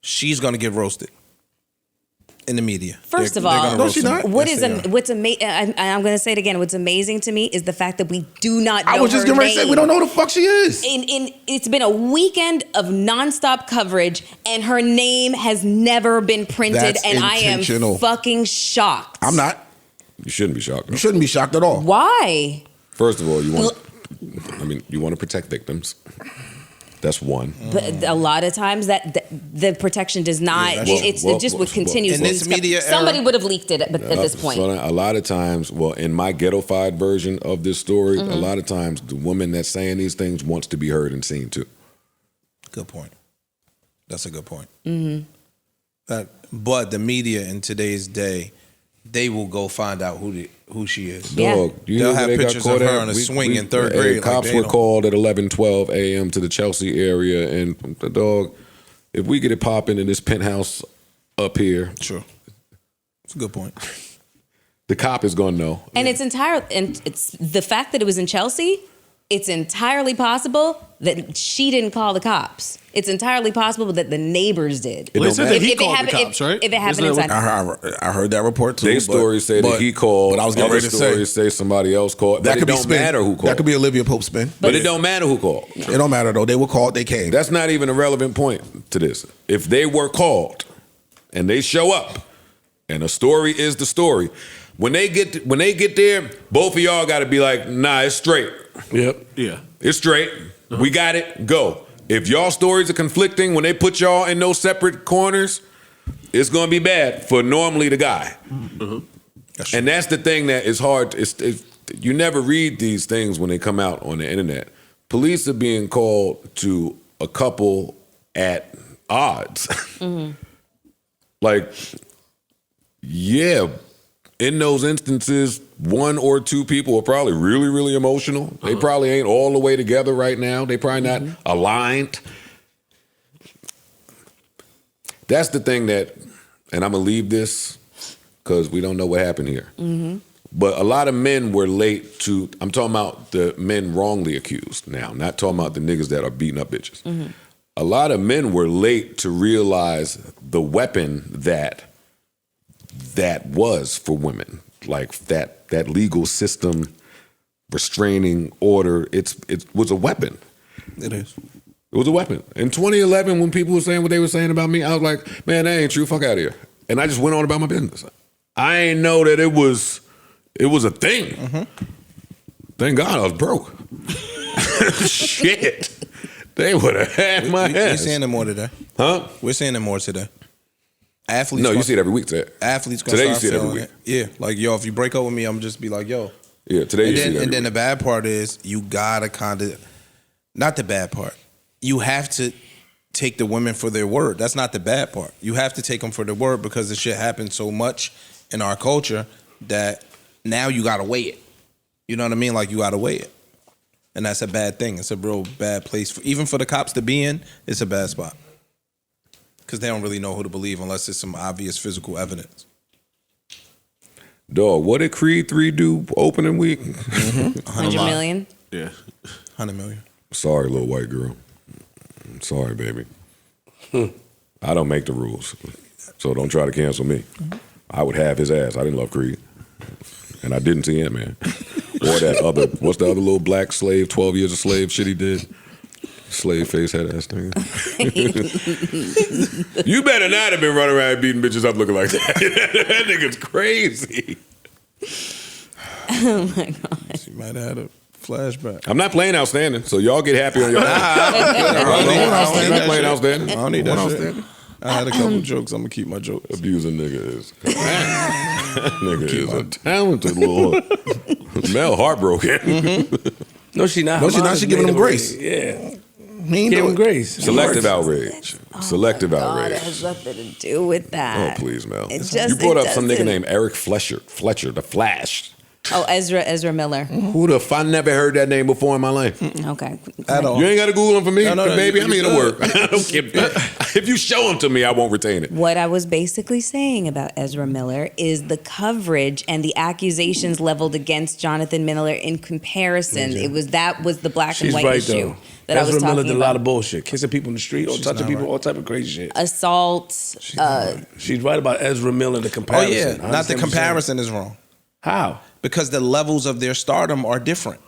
She's going to get roasted in the media.
First of all,
no, she's not.
What's amazing? I'm going to say it again. What's amazing to me is the fact that we do not know
I was just
her
going to
name.
say we don't know who the fuck she is.
It's been a weekend of nonstop coverage, and her name has never been printed,
That's
and
intentional.
I am fucking shocked.
I'm not.
You shouldn't be shocked.
You shouldn't be shocked at all.
Why?
First of all, you want to protect victims. That's one.
But a lot of times that the protection does not. It just would continue.
In this media
somebody
era,
would have leaked it at this point.
So a lot of times, in my ghetto-fied version of this story, a lot of times the woman that's saying these things wants to be heard and seen too.
Good point. That's a good point. But the media in today's day, they will go find out who she is.
Dog,
they'll have pictures of her on a swing in third grade.
Cops were called at 11:12 a.m. to the Chelsea area, and the dog. If we get it popping in this penthouse up here,
sure, it's a good point.
The cop is gonna know,
and it's the fact that it was in Chelsea. It's entirely possible that she didn't call the cops. It's entirely possible that the neighbors did.
Well, they said that he called the cops, right?
If it happened inside.
I heard that report too.
Their stories say that he called.
But I was getting ready to
say somebody else called.
That
but
could
it don't matter who called.
That could be Olivia Pope spin.
But it don't matter who called.
It don't matter though. They were called. They came.
That's not even a relevant point to this. If they were called and they show up, and a story is the story, when they get there, both of y'all got to be like, nah, it's straight.
Yep. Yeah.
It's straight. We got it. Go. If y'all stories are conflicting, when they put y'all in those separate corners, it's going to be bad for normally the guy. And that's the thing that is hard. You never read these things when they come out on the internet. Police are being called to a couple at odds. Like, Yeah, in those instances, one or two people are probably really, really emotional. They probably ain't all the way together right now. They probably not aligned. That's the thing that, and I'm going to leave this because we don't know what happened here. But a lot of men were late to, I'm talking about the men wrongly accused now, not talking about the niggas that are beating up bitches. A lot of men were late to realize the weapon that was for women, like that legal system, restraining order. It was a weapon.
It is.
It was a weapon. In 2011, when people were saying what they were saying about me, I was like, man, that ain't true. Fuck out of here. And I just went on about my business. I ain't know that it was a thing. Thank God I was broke. Shit. They would have had my ass.
We're seeing it more today.
Huh?
We're seeing it more today. Athletes.
No, you see it every week today.
Athletes gonna
today you
start
see it every
feeling
week.
Yeah, like yo, if you break up with me, I'm just be like, yo.
Yeah, today you see it every
And then
week.
the bad part is you gotta kind of, not the bad part. You have to take the women for their word. That's not the bad part. You have to take them for their word because this shit happens so much in our culture that now you gotta weigh it. You know what I mean? Like you gotta weigh it. And that's a bad thing. It's a real bad place. Even for the cops to be in, it's a bad spot. Because they don't really know who to believe unless it's some obvious physical evidence.
Dog, what did Creed 3 do opening week?
100 million?
Yeah.
100 million.
Sorry, little white girl. I'm sorry, baby. I don't make the rules. So don't try to cancel me. I would have his ass. I didn't love Creed. And I didn't see Ant-Man. Or that other, what's the other little black slave, 12 years a slave shit he did? Slave face head ass nigga. You better not have been running around beating bitches up looking like that. That nigga's crazy.
Oh my God.
She might have had a flashback.
I'm not playing outstanding, so y'all get happy on your own. I'm not playing outstanding.
I don't need that shit. I had a couple jokes. I'm gonna keep my jokes.
Abusing nigga is. That nigga is a talented little Mel heartbroken.
No, she not.
No, she not. She giving him grace.
Yeah.
He ain't
Give him
doing
grace.
Selective outrage. Selective
God,
outrage.
it has nothing to do with that.
Oh, please, Mel.
It just-
You brought
it
up some nigga
doesn't.
named Eric Fletcher, the Flash.
Oh, Ezra Miller.
Who the f? I never heard that name before in my life.
Okay.
At all.
You ain't got to Google him for me,
No,
baby. I'm
you
here to
good.
work. I don't care. If you show him to me, I won't retain it.
What I was basically saying about Ezra Miller is the coverage and the accusations leveled against Jonathan Miller in comparison. It was the black
She's
and white
right
issue
though.
that I was
Ezra
talking
Miller did a
about.
lot of bullshit, kissing people in the street, or touching people, all type of crazy shit.
Assault.
She's right about Ezra Miller. The
Oh
comparison.
yeah,
I
not the
understand what you're
comparison is wrong.
saying. How?
Because the levels of their stardom are different.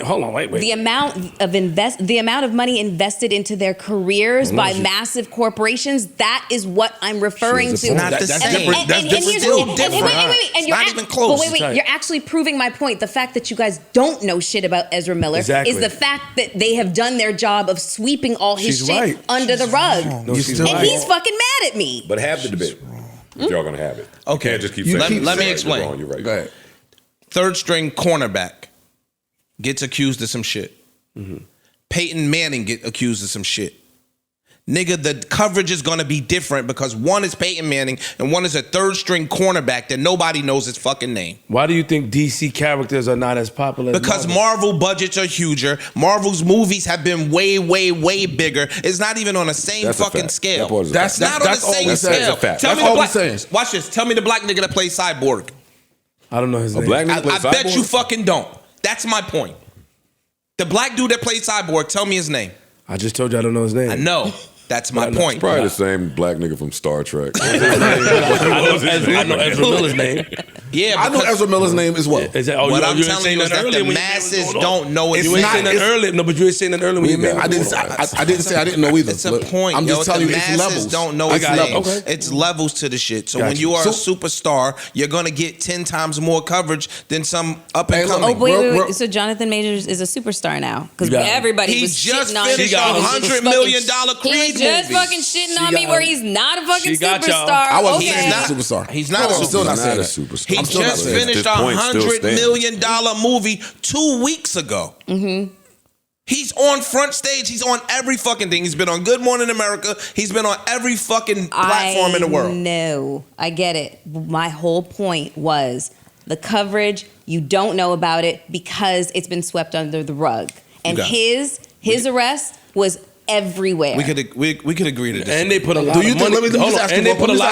Hold on, wait.
The amount of money invested into their careers by massive corporations, that is what I'm referring to.
Not the same.
And here's
Still
the-
different.
wait, and
It's
you're
not even close.
But wait, you're actually proving my point. The fact that you guys don't know shit about Ezra Miller
Exactly.
is the fact that they have done their job of sweeping all his
She's
shit
right.
under the rug.
No, she's
And
right.
he's fucking mad at me.
But have the debate. If y'all gonna have it.
Okay.
You can't just keep
You
saying
keep- let me
you're
explain.
wrong, you're right.
Go ahead.
Third string cornerback gets accused of some shit. Peyton Manning get accused of some shit. Nigga, the coverage is gonna be different because one is Peyton Manning and one is a third string cornerback that nobody knows his fucking name.
Why do you think DC characters are not as popular? as
Because
Marvel?
Marvel budgets are huger. Marvel's movies have been way, way, way bigger. It's not even on the same
That's a
fucking
fact.
scale.
That part is a
That's
fact.
not on
That's
the
all
same
we say.
scale.
That's a fact.
Tell
That's
me the
all we
black.
saying.
Watch this. Tell me the black nigga that plays Cyborg.
I don't know his name.
Black nigga
I
plays
bet
Cyborg?
you fucking don't. That's my point. The black dude that plays Cyborg, tell me his name.
I just told you I don't know his name.
I know. That's my
It's
point.
Probably the same black nigga from Star Trek.
I know Ezra Miller's name.
Yeah,
I know
because
Ezra Miller's name as well.
Is that, oh,
what
you,
I'm
you ain't
telling
saying
you is
that
that
earlier
the
when you
masses
hold on.
don't know
You
it's
ain't
not-
saying that
it's-
earlier. No, but you ain't saying that earlier when you got
I didn't say I didn't know either.
It's a
but
point.
I'm just
yo.
telling
The
you it's
masses
levels.
don't know
I
it's
got it.
levels.
Okay.
It's levels to the shit. So
Got
when
you.
you are a
So-
superstar, you're gonna get 10 times more coverage than some up and
Hey, look,
coming.
Oh, wait.
Real-
So Jonathan Majors is a superstar now because
You got it.
everybody
He
was
just
shitting on
finished
him.
a
$100 million Creed
He was just
movie.
fucking shitting on
She
me
got
where
him.
he's not a fucking
She got y'all.
superstar.
I wasn't
okay.
saying he's a superstar.
He's not a
I'm still not
He's
saying
not a
that.
superstar.
He
I'm still not
just
saying that.
finished
This
a
point still
$100
stands.
million movie 2 weeks ago. He's on front stage. He's on every fucking thing. He's been on Good Morning America. He's been on every fucking platform in the world.
No, I get it. My whole point was the coverage. You don't know about it because it's been swept under the rug. And his arrest was everywhere.
We could agree to this.
And they put a lot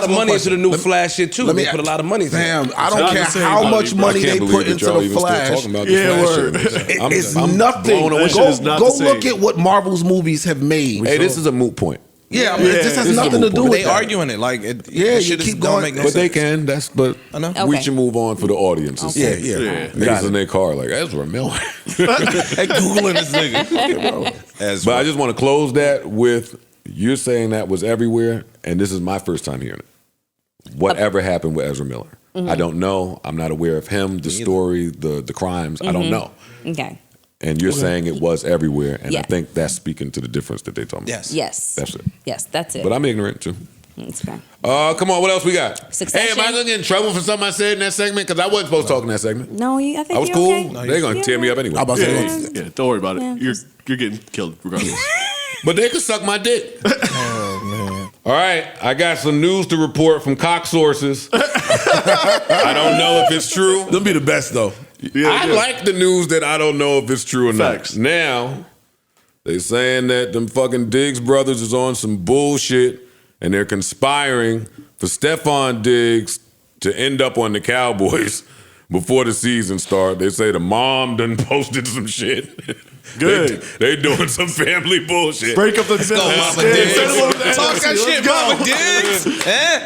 of money into the new Flash shit too. They put a lot of money.
Damn, I don't care how much money they put into the Flash. It's nothing. Go look at what Marvel's movies have made.
Hey, this is a moot point.
Yeah, this has nothing to do with
They
that.
arguing it like it.
Yeah,
shit
you keep
don't
going.
make no
But
sense.
they can. We should move on for the audiences.
Yeah.
Niggas in their car like, Ezra Miller.
Hey, Googling this nigga.
But I just want to close that with, you're saying that was everywhere, and this is my first time hearing it. Whatever happened with Ezra Miller? I don't know. I'm not aware of him, the story, the crimes. I don't know.
Okay.
And you're saying it was everywhere, and I think that's speaking to the difference that they're talking about.
Yes.
That's it.
Yes, that's it.
But I'm ignorant too.
That's okay.
Come on, what else we got?
Succession.
Hey, am I gonna get in trouble for something I said in that segment? Because I wasn't supposed to talk in that segment.
No, I think
I was
you're
cool.
okay.
They're gonna tear me up anyway.
I'm about to say,
Yeah, don't worry about it. You're getting killed regardless.
But they could suck my dick. All right, I got some news to report from cock sources. I don't know if it's true.
They'll be the best though.
I like the news that I don't know if it's true or not. Now, they saying that them fucking Diggs brothers is on some bullshit and they're conspiring for Stephon Diggs to end up on the Cowboys before the season starts. They say the mom done posted some shit.
Good.
They doing some family bullshit.
Break up the
Mama Diggs. Talk that shit, Mama Diggs.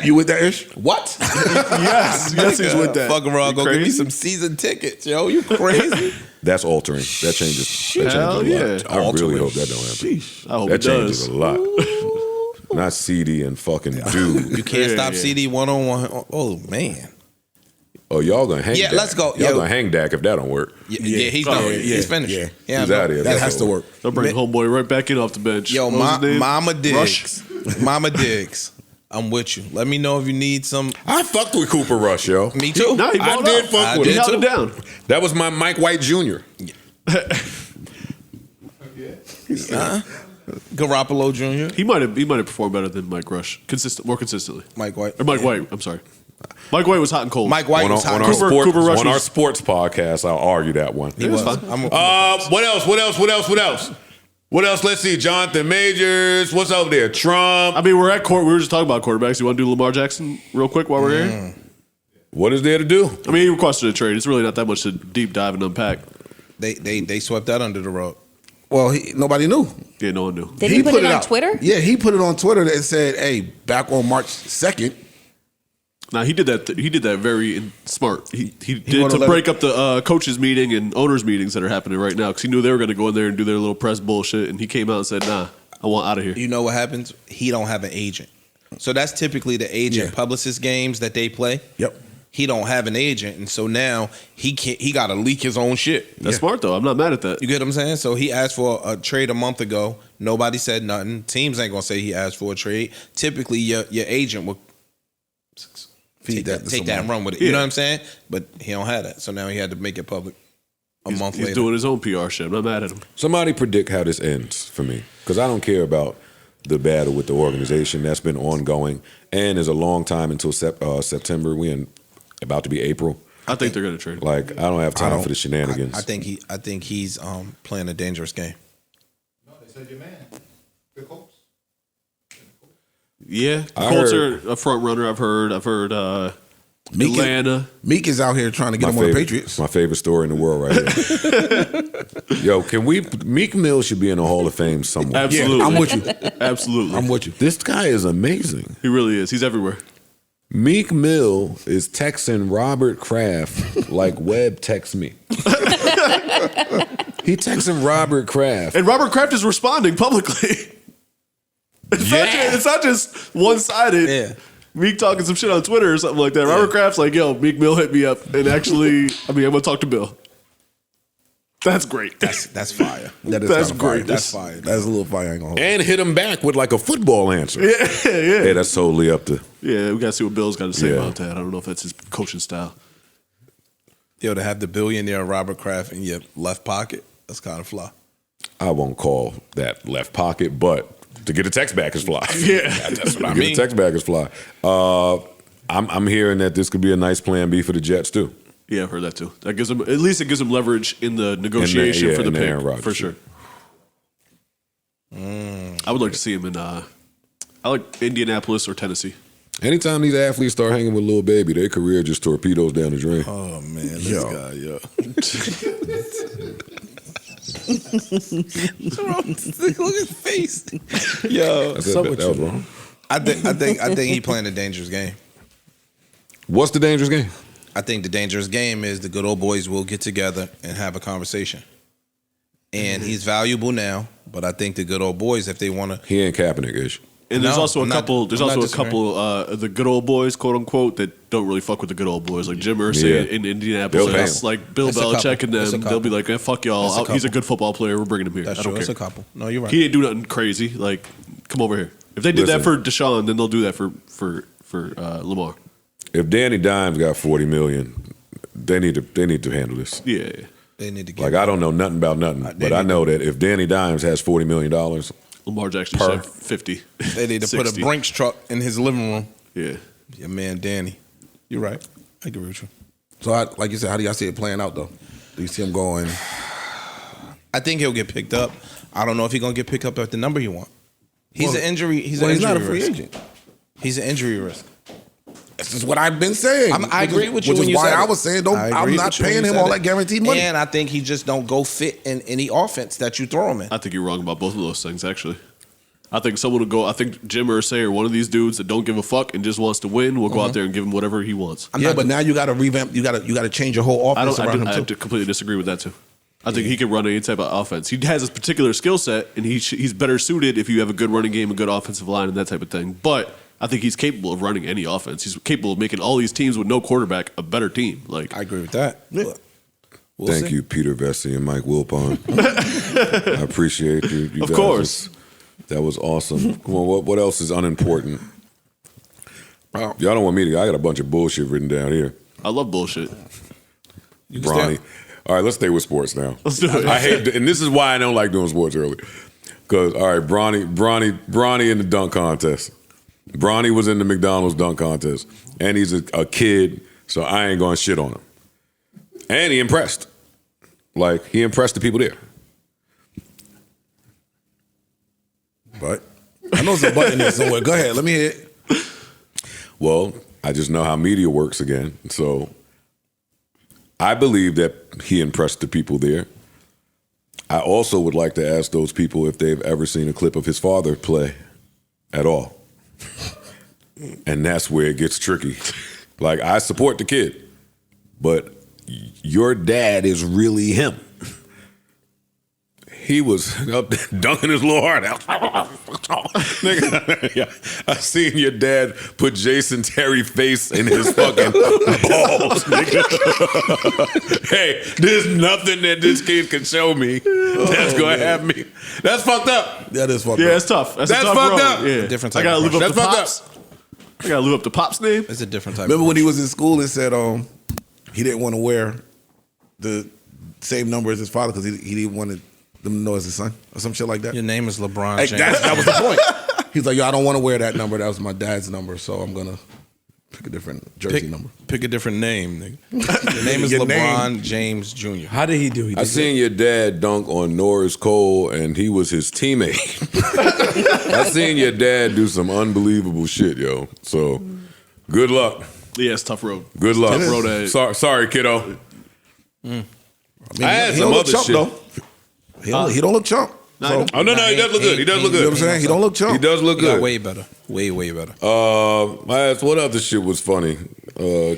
You with that ish?
What?
Yes, he's with that.
Fucking wrong. Go
crazy?
give me some season tickets, yo. You crazy?
That's altering. That changes. That
Hell
changes a lot.
yeah.
I really hope that don't happen.
I hope
That
it
changes
does.
a lot. Not CD and fucking dude.
You can't stop CD 1-on-1. Oh man.
Oh, y'all gonna hang?
Yeah,
Dak.
let's go.
Y'all
Yo.
gonna hang Dak if that don't work.
Yeah, he's done. He's finished.
Yeah.
He's out of here.
That has to work.
They'll bring homeboy right back in off the bench.
Yo,
What was his name?
Mama
Rush?
Diggs. Mama Diggs. I'm with you. Let me know if you need some.
I fucked with Cooper Rush, yo.
Me too.
No, he
I
balled
did
out.
fuck with
He
him.
held it down.
That was my Mike White Jr.
Garoppolo Jr.
He might have performed better than Mike Rush. More consistently.
Mike White.
Or Mike White. I'm sorry. Mike White was hot and cold.
Mike White
On
was hot.
our
Cooper Rush
on our
was-
sports podcast, I'll argue that one.
He was.
fine.
What else? Let's see. Jonathan Majors. What's over there? Trump.
I mean, we're at court. We were just talking about quarterbacks. You want to do Lamar Jackson real quick while we're here?
What is there to do?
I mean, he requested a trade. It's really not that much to deep dive and unpack.
They swept that under the rug.
Well, nobody knew.
Yeah, no one knew.
Did he put it on
out.
Twitter?
Yeah, he put it on Twitter and said, "Hey, back on March 2nd."
Now he did that. He did that very smart. He did
wanna
to
let
break up the coaches meeting and owners meetings that are happening right now because he knew they were going to go in there and do their little press bullshit. And he came out and said, "Nah, I want out of here."
You know what happens? He don't have an agent. So that's typically the agent publicist games that they play.
Yep.
He don't have an agent, and so now he got to leak his own shit.
That's smart though. I'm not mad at that.
You get what I'm saying? So he asked for a trade a month ago. Nobody said nothing. Teams ain't gonna say he asked for a trade. Typically, your agent will take that and run with it. You know what I'm saying? But he don't have that. So now he had to make it public a month later.
He's doing his own PR shit. I'm not mad at him.
Somebody predict how this ends for me, because I don't care about the battle with the organization that's been ongoing, and there's a long time until September. We in about to be April.
I think they're going to trade him.
Like, I don't have time for the shenanigans.
I think he's playing a dangerous game.
No, they said your man. The Colts.
Yeah, the
I
Colts
heard-
are a front runner. I've heard Atlanta.
Meek is out here trying to get him on the Patriots.
My favorite story in the world right here. Yo, Meek Mill should be in the Hall of Fame somewhere.
Absolutely.
I'm with you.
Absolutely.
I'm with you.
This guy is amazing.
He really is. He's everywhere.
Meek Mill is texting Robert Kraft like Webb texts me. He texting Robert Kraft.
And Robert Kraft is responding publicly. It's not just one-sided.
Yeah.
Meek talking some shit on Twitter or something like that. Robert Kraft's like, yo, Meek Mill hit me up. And actually, I'm going to talk to Bill. That's great.
That's fire.
That's great.
That's fire.
That's a little fire. I ain't gonna hold.
And hit him back with like a football answer.
Yeah.
Hey, that's totally up to.
Yeah, we got to see what Bill's got to say
Yeah.
about that. I don't know if that's his coaching style.
Yo, to have the billionaire Robert Kraft in your left pocket, that's kind of fly.
I won't call that left pocket, but to get a text back is fly.
Yeah.
That's what I
To
mean.
get a text back is fly. I'm hearing that this could be a nice plan B for the Jets too.
Yeah, I've heard that too. That gives them, at least it gives them leverage in the negotiation for the pick,
Aaron Rodgers,
for sure. I would like to see him in, I like Indianapolis or Tennessee.
Anytime these athletes start hanging with Lil Baby, their career just torpedoes down the drain.
Oh man, this guy, yo. What's wrong? Look at his face. Yo,
That was wrong.
I think he playing a dangerous game.
What's the dangerous game?
I think the dangerous game is the good old boys will get together and have a conversation. And he's valuable now, but I think the good old boys, if they want to,
He ain't Kaepernick-ish.
And there's
No,
also a
I'm not-
couple. There's
I'm not
also a
disagreeing.
couple of the good old boys, quote unquote, that don't really fuck with the good old boys, like Jim Irsay
Yeah.
in
They'll
Indianapolis.
pay
That's
him.
like Bill
It's a
Belichick
couple.
and
It's a
them.
couple.
They'll be like, "Eh, fuck y'all.
It's a
He's a
couple.
good football player. We're bringing him here.
that's
I don't
true. It's
care."
a couple. No, you're right.
He didn't do nothing crazy. Like, come over here. If they did that for
Listen.
Deshaun, then they'll do that for Lamar.
If Danny Dimes got $40 million, they need to handle this.
Yeah.
They need to get
Like, I don't know nothing about nothing, but I know that if Danny Dimes has $40 million,
Lamar Jackson
Per.
said 50.
They need to put a
60.
Brinks truck in his living room.
Yeah.
Your man Danny. You're right. I agree with you.
So, like you said, how do y'all see it playing out though? Do you see him going?
I think he'll get picked up. I don't know if he's gonna get picked up at the number you want. He's an injury. He's
Well,
an
he's
injury
not a free
risk.
agent.
He's an injury risk.
This is what I've been saying.
I agree with you.
Which
when
is
you
why
said
I
it.
was saying,
I
I'm
agree
not
with you when
paying
you
him
said
all
it.
that guaranteed money.
And I think he just don't go fit in any offense that you throw him in.
I think you're wrong about both of those things, actually. I think someone will go. I think Jim Irsay or one of these dudes that don't give a fuck and just wants to win will go out there and give him whatever he wants.
But now you got to revamp. You got to change your whole offense around him
I
too.
completely disagree with that too. I think he can run any type of offense. He has his particular skill set, and he's better suited if you have a good running game, a good offensive line, and that type of thing. But I think he's capable of running any offense. He's capable of making all these teams with no quarterback a better team. Like,
I agree with that.
Yeah.
But we'll
thank
see.
you, Peter Vesey and Mike Wilpon. I appreciate you.
Of
guys.
course.
That was awesome. Come on, what else is unimportant? Y'all don't want me to. I got a bunch of bullshit written down here.
I love bullshit.
Bronny. All right, let's stay with sports now.
Let's do it.
I hate, and this is why I don't like doing sports early. Because all right, Bronny in the dunk contest. Bronny was in the McDonald's dunk contest, and he's a kid, so I ain't gonna shit on him. And he impressed. Like, he impressed the people there.
But I know there's a button there somewhere. Go ahead, let me hear it.
Well, I just know how media works again. So I believe that he impressed the people there. I also would like to ask those people if they've ever seen a clip of his father play at all. And that's where it gets tricky. Like, I support the kid, but your dad is really him. He was up there dunking his little heart out. Nigga, yeah, I seen your dad put Jason Terry face in his fucking balls, nigga. Hey, there's nothing that this kid can show me that's gonna have me. That's fucked up.
That is fucked
Yeah,
up.
it's tough. That's a
That's
tough
fucked
road.
up.
Yeah.
Different
I
type
gotta
of
live up to
That's fucked
Pops. I gotta live up to Pop's name.
It's a different type.
Remember when he was in school and said he didn't want to wear the same number as his father because he didn't want them to know as his son or some shit like that.
Your name is LeBron
Hey,
James.
that was the point. He's like, yo, I don't want to wear that number. That was my dad's number, so I'm gonna pick a different jersey number.
Pick a different name, nigga. Your name is
Your
LeBron
name.
James Jr.
How did he do?
I seen your dad dunk on Norris Cole, and he was his teammate. I seen your dad do some unbelievable shit, yo. So, good luck.
Yeah, it's a tough road.
Good luck.
Tough road ahead.
Sorry, kiddo.
I
had
he
some
don't look
other
chump
shit.
though. He don't look chump.
No,
Oh, no, he does look good. He does look
You know what I'm
good.
saying? He don't look chump.
He does look
He got
good.
way better. Way better.
I asked what other shit was funny.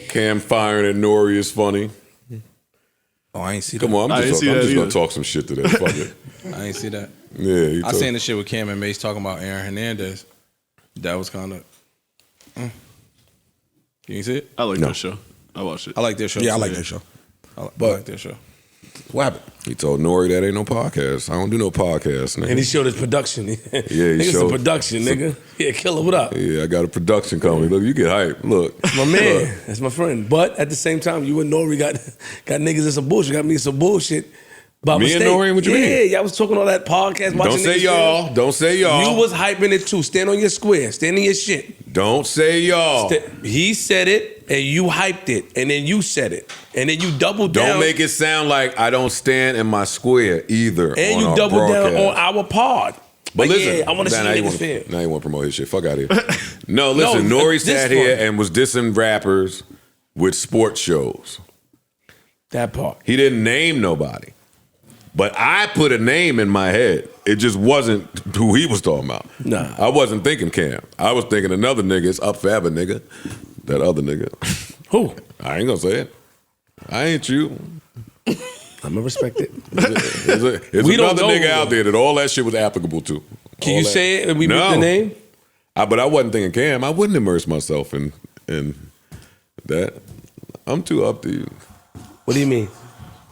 Cam firing at Nori is funny.
Oh, I ain't see that.
Come on,
I
I'm
ain't
just
see
gonna
that either.
talk some shit today. Fuck it.
I ain't see that.
Yeah, he
I
told-
seen the shit with Cam and Mace talking about Aaron Hernandez. That was kind of. You ain't see it?
I like that show. I watched it.
I like their show.
Yeah, I
too.
like that show.
I
But-
like their show.
What happened?
He told Nori that ain't no podcast. I don't do no podcast, nigga.
And he showed his production.
he
Nigga's
showed-
a production, nigga. Yeah, killer, what up?
Yeah, I got a production company. Look, you get hype. Look.
My man, that's my friend. But at the same time, you and Nori got niggas in some bullshit. Got me in some bullshit.
By
Me
mistake.
and Norian, what you mean?
Yeah, y'all was talking all that podcast.
Don't say y'all. Don't say y'all.
You was hyping it too. Stand on your square. Stand in your shit.
Don't say y'all.
He said it, and you hyped it, and then you said it, and then you doubled down.
Don't make it sound like I don't stand in my square either.
And
on
you doubled
broadcast.
down on our pod.
But
Like,
listen,
yeah, I want to see niggas fair.
now you want to promote his shit. Fuck out of here. No, listen, Nori sat here and was dissing rappers with sports shows.
That part.
He didn't name nobody. But I put a name in my head. It just wasn't who he was talking about.
Nah.
I wasn't thinking Cam. I was thinking another nigga. It's up forever, nigga. That other nigga.
Who?
I ain't gonna say it. I ain't you.
I'm gonna respect it.
It's
We don't
another
know,
nigga out there that all that shit was applicable to.
Can
All
you
that.
say it and we
No.
make the name?
But I wasn't thinking Cam. I wouldn't immerse myself in that. I'm too up to you.
What do you mean?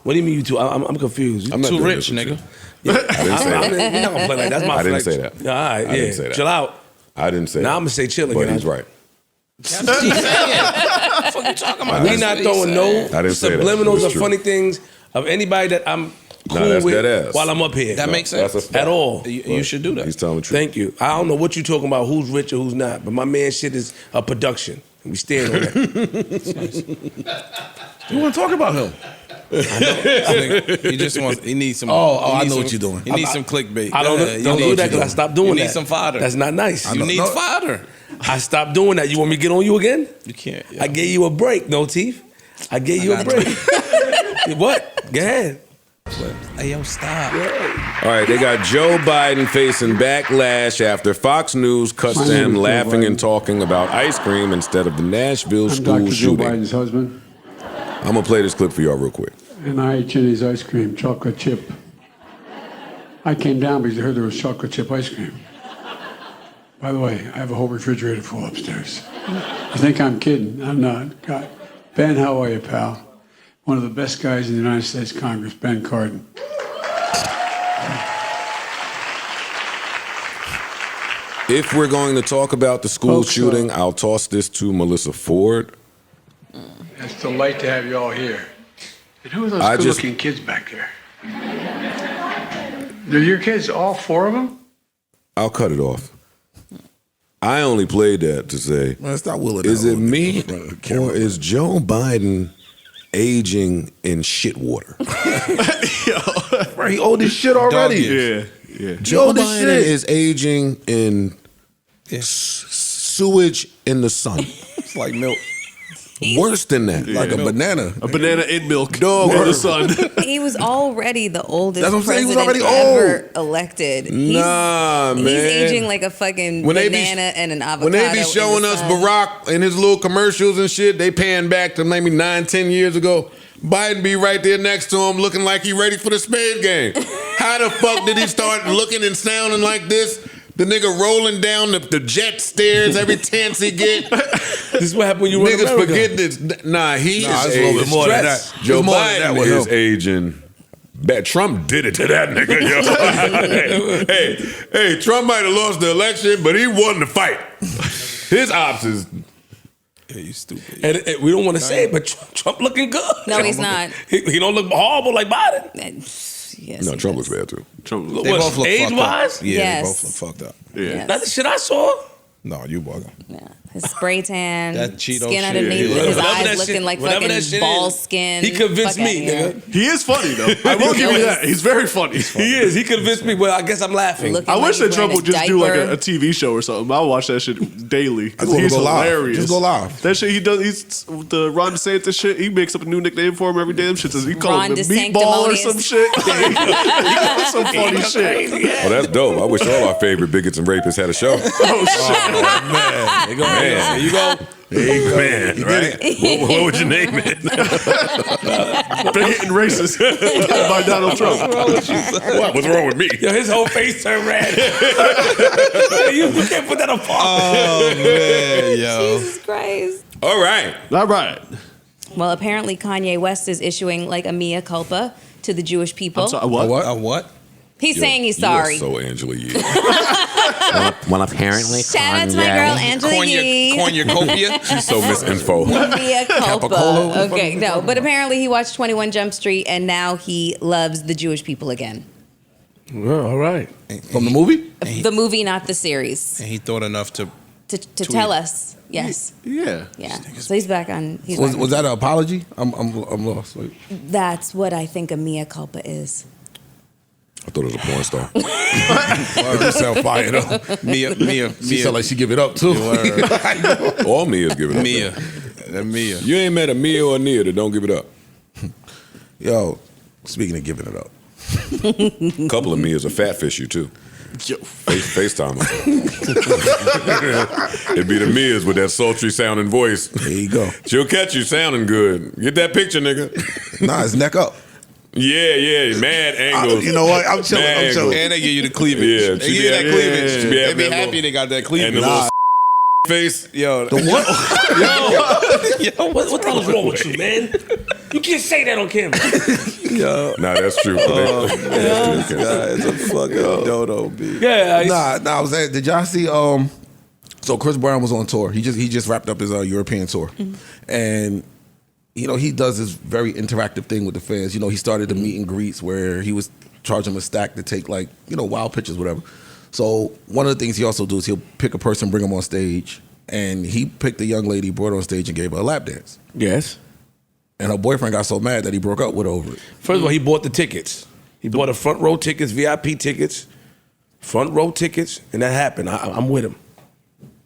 What do you mean you too? I'm confused.
I'm not
Too
doing
rich,
this with
nigga.
you. I didn't say that.
We're not gonna play like that. That's my
I didn't
flex.
say that.
All right,
I
yeah.
didn't say that.
Chill out.
I didn't say
Now
that.
I'm gonna say chill
But
again.
he's right.
That's what he's saying. What the fuck you talking about?
We
That's
not
what he's
throwing
saying.
no
I didn't say that.
subliminals
It's
or
true.
funny things of anybody that I'm cool
that's
with
dead ass.
while I'm up here.
That makes sense.
That's a fact.
At all.
You should do that.
He's telling the truth.
Thank you. I don't know what you're talking about, who's rich or who's not, but my man shit is a production. We stand on that.
You want to talk about him?
He just wants. He needs some.
I know what you're doing.
He needs some clickbait.
I don't,
Yeah,
don't
you
do
need-
that because I stopped doing that.
You need some fodder.
That's not nice.
You need fodder.
I stopped doing that. You want me to get on you again?
You can't.
I gave you a break, no teeth. I gave you a break. What? Go ahead.
Hey, yo, stop.
All right, they got Joe Biden facing backlash after Fox News cuts to him laughing and talking about ice cream instead of the Nashville school
Dr. Joe
shooting.
Biden's husband,
I'm gonna play this clip for y'all real quick.
and I ate Jenny's ice cream, chocolate chip. I came down because I heard there was chocolate chip ice cream. By the way, I have a whole refrigerator full upstairs. You think I'm kidding? I'm not. God. Ben, how are you, pal? One of the best guys in the United States Congress, Ben Cardin.
If we're going to talk about the school
Folks,
shooting, I'll toss this to Melissa Ford.
It's a delight to have you all here. And who are those
I just-
good-looking kids back there? Are your kids, all four of them?
I'll cut it off. I only played that to say,
Man, stop willing.
is it me or is Joe Biden aging in shit water?
Right, he old as shit already.
Yeah.
Joe
old as
Biden
shit.
is aging in sewage in the sun.
It's like milk.
Worse than that.
Like a banana.
A banana in milk.
Dog.
In the sun.
He was already the oldest
That's what I'm saying, he was
president
already
ever elected.
Nah,
He's
man.
aging like a fucking banana and an avocado.
When they be
in
showing
the
us
sun.
Barack in his little commercials and shit, they pan back to maybe 9-10 years ago. Biden be right there next to him looking like he ready for the spade game. How the fuck did he start looking and sounding like this? The nigga rolling down the jet stairs every chance he get.
This is what happened when you were in
Niggas
America.
forget this. Nah, he
Nah,
is
it's a little bit more than that.
stressed. Joe
It's more than that
Biden
with
is
him.
aging. Bad. Trump did it to that nigga, yo. hey, Trump might have lost the election, but he won the fight. His ops is.
Yeah, you stupid.
And we don't want to say it, but Trump looking good.
No, he's not.
He don't look horrible like Biden.
Yes,
No,
he
Trump
does.
looks bad too.
Trump.
They
What,
both look fucked
age-wise?
up. Yeah,
Yes.
they both look fucked up.
Yeah.
That's the shit I saw.
No, you bugging.
Yeah. His spray tan,
That Cheeto
skin
shit,
underneath,
yeah.
his
Whatever
eyes
that
looking
shit-
like
whatever
fucking
that shit
ball
is,
skin.
he convinced
Fuck
me,
outta here.
nigga.
He is funny though. I will give you that. He's very funny.
He is. He convinced me, but I guess I'm laughing.
Looking
I
like
wish
he's
that Trump
wearing
would just do like
diaper.
a TV show or something. I'll watch that shit daily.
I wanna
He's
go live.
hilarious.
Just go live.
That shit he does. He's the Ron DeSantis shit. He makes up a new nickname for him every day. Them shit says he calls
Ron
him the meatball or some
DeSanctimonious.
shit. He does some funny shit.
Oh, that's dope. I wish all our favorite bigots and rapists had a show.
Oh shit.
Man, there you go. Man, right? What would you name it?
Bigot and racist by Donald Trump.
What's wrong with me?
Yo, his whole face turned red. you can't put that on pause.
Oh man, yo.
Jesus Christ.
All right.
All right.
Well, apparently Kanye West is issuing like a mea culpa to the Jewish people.
I'm sorry, what?
A what?
He's saying he's sorry.
You are so Angela Yee.
Well, apparently,
Shout out to my girl Angela Yee.
Cornucopia.
She's so misinfo.
Mea culpa. Okay, no, but apparently he watched 21 Jump Street and now he loves the Jewish people again.
Well, all right.
From the movie?
The movie, not the series.
And he thought enough to
tell us. Yes.
Yeah.
So he's back on.
Was that an apology? I'm lost. Wait.
That's what I think a mea culpa is.
I thought it was a porn star.
You sound fired up.
Mia.
She sound like she give it up too.
All Mia's giving it up.
Mia.
You ain't met a Mia or a Nia that don't give it up.
Yo, speaking of giving it up.
A couple of Mia's will fatfish you too. FaceTime. It'd be the Mia's with that sultry sounding voice.
There you go.
She'll catch you sounding good. Get that picture, nigga.
Nah, it's neck up.
Yeah, mad angles.
You know what? I'm chilling.
And they give you the cleavage.
Yeah,
They give you that cleavage.
She
They be
having that
happy they got that cleavage.
And the little face.
Yo,
The what?
What the hell is wrong with you, man? You can't say that on camera.
Nah, that's true.
it's a fucking dodo, B.
Yeah.
Nah, I was at, did y'all see so Chris Brown was on tour. He just wrapped up his European tour. And he does this very interactive thing with the fans. He started the meet and greets where he was charging them a stack to take wild pictures, whatever. So one of the things he also does, he'll pick a person, bring them on stage, and he picked a young lady, brought her on stage, and gave her a lap dance.
Yes.
And her boyfriend got so mad that he broke up with her over it.
First of all, he bought the tickets. He bought the front row tickets, VIP tickets, front row tickets, and that happened. I'm with him.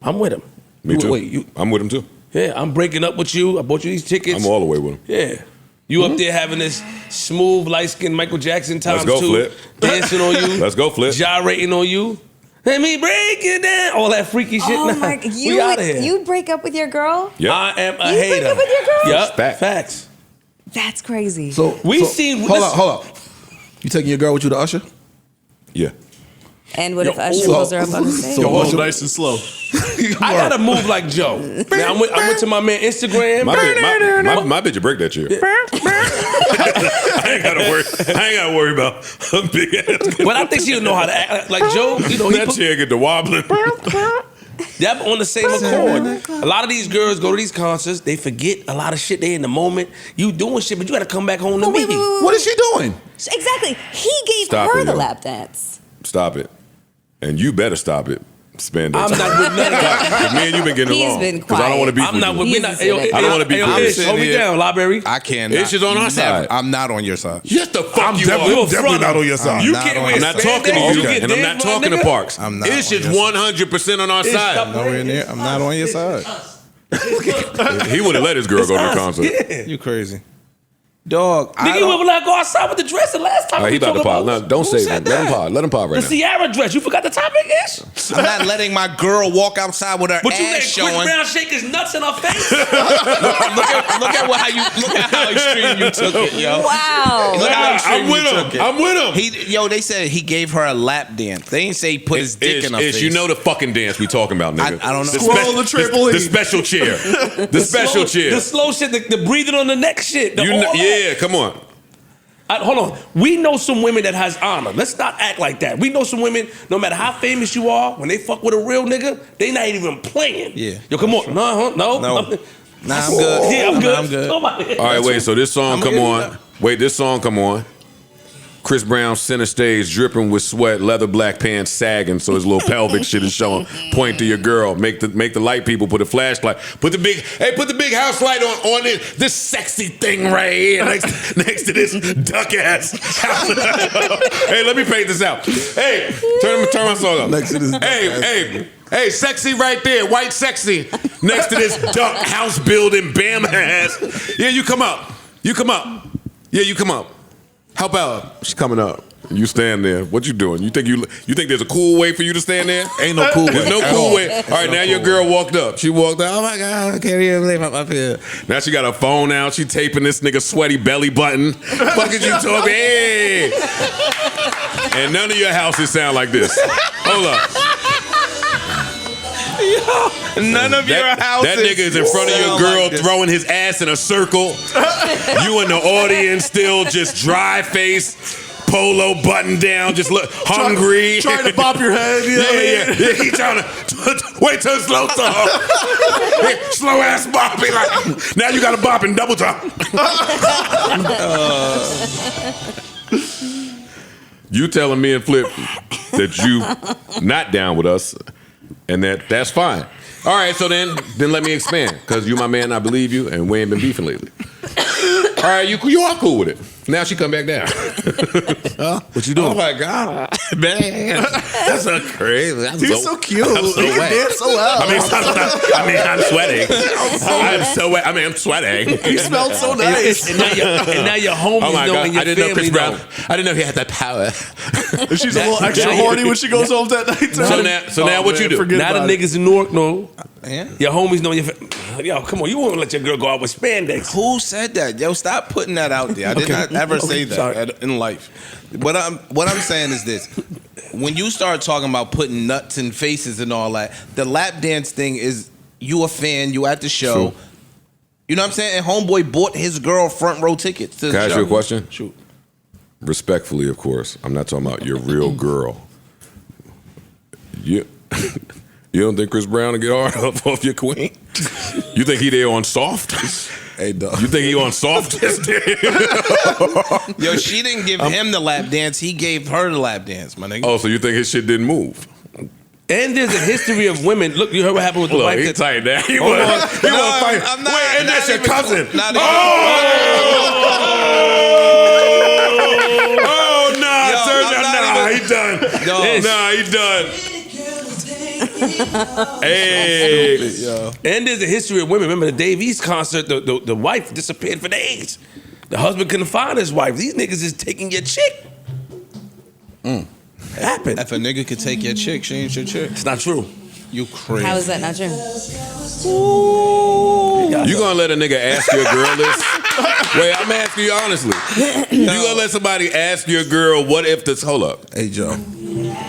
I'm with him.
Me too.
Wait,
I'm with him too.
Yeah, I'm breaking up with you. I bought you these tickets.
I'm all the way with him.
Yeah. You up there having this smooth, light-skinned Michael Jackson times
Let's go,
two.
Flip.
Dancing on you.
Let's go, Flip.
Gyrating on you. Let me break it down. All that freaky shit.
Oh
Nah,
my!
we out of here.
You break up with your girl?
Yep.
I am a
You
hater.
break up with your girl?
Yep. Facts.
That's crazy.
So hold up. You taking your girl with you to Usher?
Yeah.
And what if Usher pulls her up on the stage?
Usher, nice and slow.
I gotta move like Joe. Now, I went to my man Instagram.
My bitch will break that chair. I ain't gotta worry about a big ass.
But I think she'll know how to act like Joe.
That chair get to wobbling.
Yep, on the same accord. A lot of these girls go to these concerts, they forget a lot of shit. They in the moment. You doing shit, but you gotta come back home to me.
What is she doing?
Exactly. He gave
Stop
her
it,
the
yo.
lap dance.
Stop it. And you better stop it. Spandex.
I'm not with none of that.
Me and you been getting
He's
along.
been
Because I don't want to be.
I'm not with.
He's
I
don't wanna be
Ish, hold me down, Library.
I cannot.
Ish is on our side.
I'm not on your side.
Yes, the fuck
I'm
you
definitely
are.
not on your side.
You
not
can't
on
wear
I'm not
spandex,
talking to
you
you,
get
and I'm
dance,
not
my
talking to
nigga.
Parks.
I'm not
Ish
on
is
your side.
100% on our
Ish,
side.
stop
Nowhere near. I'm not on your side.
He would have let his girl go to the concert.
You crazy. Dog,
Nigga, you would not go outside with the dress the last time.
He
we
about to
talked
pause.
about
No, don't
Who
say
said
that. Let him pause. Let him pause right
The
now.
Ciara dress. You forgot the topic, Ish?
I'm not letting my girl walk outside with her
But you
ass
let Chris
showing.
Brown shake his nuts in her face?
Look at how extreme you took it, yo.
Wow.
Look how extreme
I'm with
you
him.
took it.
I'm with him.
They said he gave her a lap dance. They didn't say he put his dick in her face.
You know the fucking dance we talking about, nigga.
I don't know.
Scroll the trampoline.
The special chair. The special chair.
The slow shit, the breathing on the neck shit.
Yeah, come on.
Hold on. We know some women that has honor. Let's not act like that. We know some women, no matter how famous you are, when they fuck with a real nigga, they not even playing.
Yeah.
Yo, come on. No.
Nah, I'm good.
Yeah, I'm good.
I'm good.
All right, wait. So this song come on. Wait, this song come on. Chris Brown center stage, dripping with sweat, leather black pants sagging, so his little pelvic shit is showing. Point to your girl. Make the light people put a flashlight. Put the big house light on this sexy thing right here next to this duck ass house. Hey, let me paint this out. Hey, turn my song up.
Next to this duck ass.
Hey, sexy right there, white sexy, next to this duck house building bam ass. Yeah, you come up. Yeah, you come up. Help out. She's coming up. You stand there. What you doing? You think there's a cool way for you to stand there?
Ain't no cool way.
There's no cool way. All right, now your girl walked up. She walked out. Oh my God, I can't even believe I'm up here. Now she got her phone out. She taping this nigga sweaty belly button. Fuck is you talking? Hey. And none of your houses sound like this. Hold up.
None of your houses.
That nigga is in front of your girl
like
throwing his ass in a circle. You in the audience still just dry face, polo button down, just look hungry.
Trying to bop your head. You know
Yeah. He trying to wait till it's slow song. Slow ass bop. Be like, now you got to bop in double time. You telling me and Flip that you not down with us, and that's fine. All right, so then let me expand, because you my man, I believe you, and we ain't been beefing lately. All right, you are cool with it. Now she come back down. What you doing?
Oh my God,
man, that's so crazy.
He's so cute.
I'm so
He
wet.
dance so well.
I'm sweating. I'm sweating.
He smelled so nice.
And now your homies
Oh my
know
God,
and your
I didn't know
family
Chris Brown.
know.
I didn't know he had that power.
And she's a little extra horny when she goes home that night.
So now what you do?
Now the niggas in Newark know.
Yeah.
Your homies know your. Yo, come on, you won't let your girl go out with spandex.
Who said that? Yo, stop putting that out there. I did not ever say that in life. What I'm saying is this: when you start talking about putting nuts in faces and all that, the lap dance thing is you a fan, you at the show.
True.
You know what I'm saying? And homeboy bought his girl front row tickets to the
Can I ask
show.
you a question?
Shoot.
Respectfully, of course. I'm not talking about your real girl. You don't think Chris Brown will get hard up off your queen? You think he there on soft?
Hey, dog.
You think he on soft?
Yo, she didn't give him the lap dance. He gave her the lap dance, my nigga.
Oh, so you think his shit didn't move?
And there's a history of women. Look, you heard what happened with the
Look,
wife.
he
that,
tight now. He
Hold
was
on.
fighting.
I'm not.
Wait, and that's your cousin.
Not
Oh, nah,
Yo,
sir,
I'm not
nah,
even-
he done.
No.
Nah, he done. Hey.
And there's a history of women. Remember the Dave East concert? The wife disappeared for days. The husband couldn't find his wife. These niggas is taking your chick. It happened.
If a nigga could take your chick, she ain't your chick.
It's not true.
You crazy.
How is that not true?
You gonna let a nigga ask your girl this? Wait, I'm asking you honestly. You gonna let somebody ask your girl what if this? Hold up.
Hey, Joe.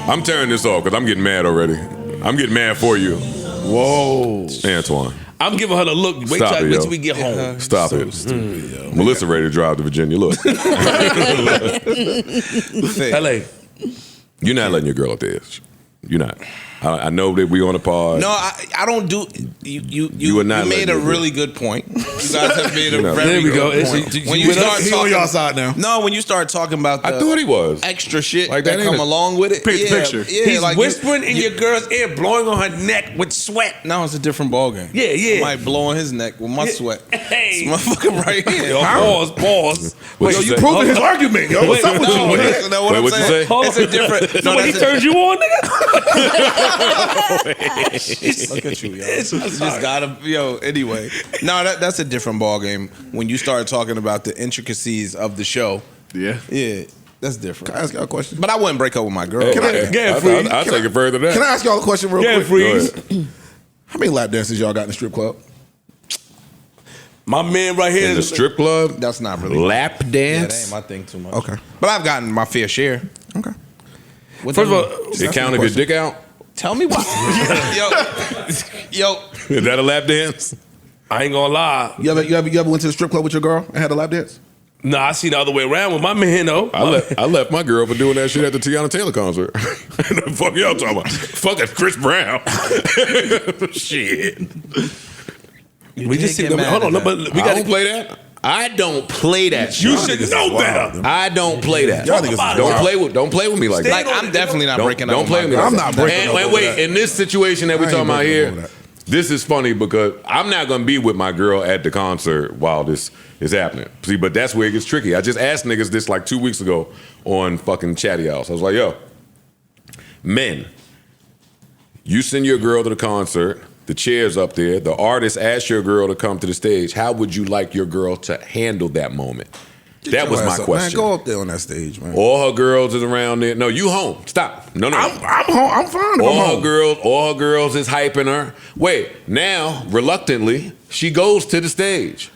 I'm turning this off because I'm getting mad already. I'm getting mad for you. Whoa. Antoine.
I'm giving her the look. Wait
Stop it, yo.
till we get home.
Stop it. Stupid, Melissa ready to drive to Virginia. Look.
LA.
You're not letting your girl up there. You're not. I know that we on the pod.
No, I don't do. You
are not
made a
letting it
really good point. You guys have made a
You're not.
very
There we go.
good point. When you start
He on
talking,
y'all side now.
no, when you start talking about the
I thought he was.
extra shit
Like,
that
that
come
ain't a-
along with it.
Paint the
yeah,
picture.
Yeah,
He's
like
whispering in your girl's ear, blowing on her neck with sweat.
now it's a different ballgame.
Yeah, yeah.
I might blow on his neck with my sweat.
Hey.
This motherfucker right here.
Yo, pause.
What
Yo,
you
you
say?
proving his argument, yo. What's up with you?
No,
man?
listen, no, what
Wait,
I'm
what'd you
saying?
say?
It's a different.
So when he turned you on, nigga?
Look at you, yo. Just gotta, yo. Anyway, no, that's a different ballgame. When you start talking about the intricacies of the show,
Yeah.
yeah, that's different.
Can I ask y'all a question?
But I wouldn't break up with my girl.
Hey,
Freeze.
I'll take it further than that.
Can I ask y'all a question real
Yeah,
quick?
Freeze.
How many lap dances y'all got in the strip club?
My man right here
In the
is
strip club,
That's not really
lap
Yeah, that
dance.
ain't my thing too much.
Okay.
But I've gotten my fair share.
Okay.
What
First of
the-
all,
It counted your dick out.
tell me why. yo,
Is that a lap dance?
I ain't gonna lie.
You ever went to the strip club with your girl and had a lap dance?
Nah, I see the other way around with my man though.
I left my girl for doing that shit at the Tiana Taylor concert. The fuck y'all talking about? Fucking Chris Brown. Shit.
We just see.
get mad
Hold on,
at
but
that.
we
I
got
don't play that. I don't play that shit.
You should know better.
I don't play that.
Y'all niggas is wild.
Don't play with me like
like
that.
I'm definitely not breaking up.
Don't play with me.
I'm
like
not
that.
breaking up
And
over
wait,
that.
in this situation that we're
I ain't
talking about
breaking up
here,
over that.
this is funny because I'm not gonna be with my girl at the concert while this is happening. See, but that's where it gets tricky. I just asked niggas this like 2 weeks ago on fucking Chatty House. I was like, yo, men, you send your girl to the concert, the chair's up there, the artist asks your girl to come to the stage. How would you like your girl to handle that moment? That was my question.
Man, go up there on that stage, man.
All her girls is around there. No, you home. Stop. No.
I'm home. I'm fine if I'm home.
All her girls is hyping her. Wait, now, reluctantly, she goes to the stage.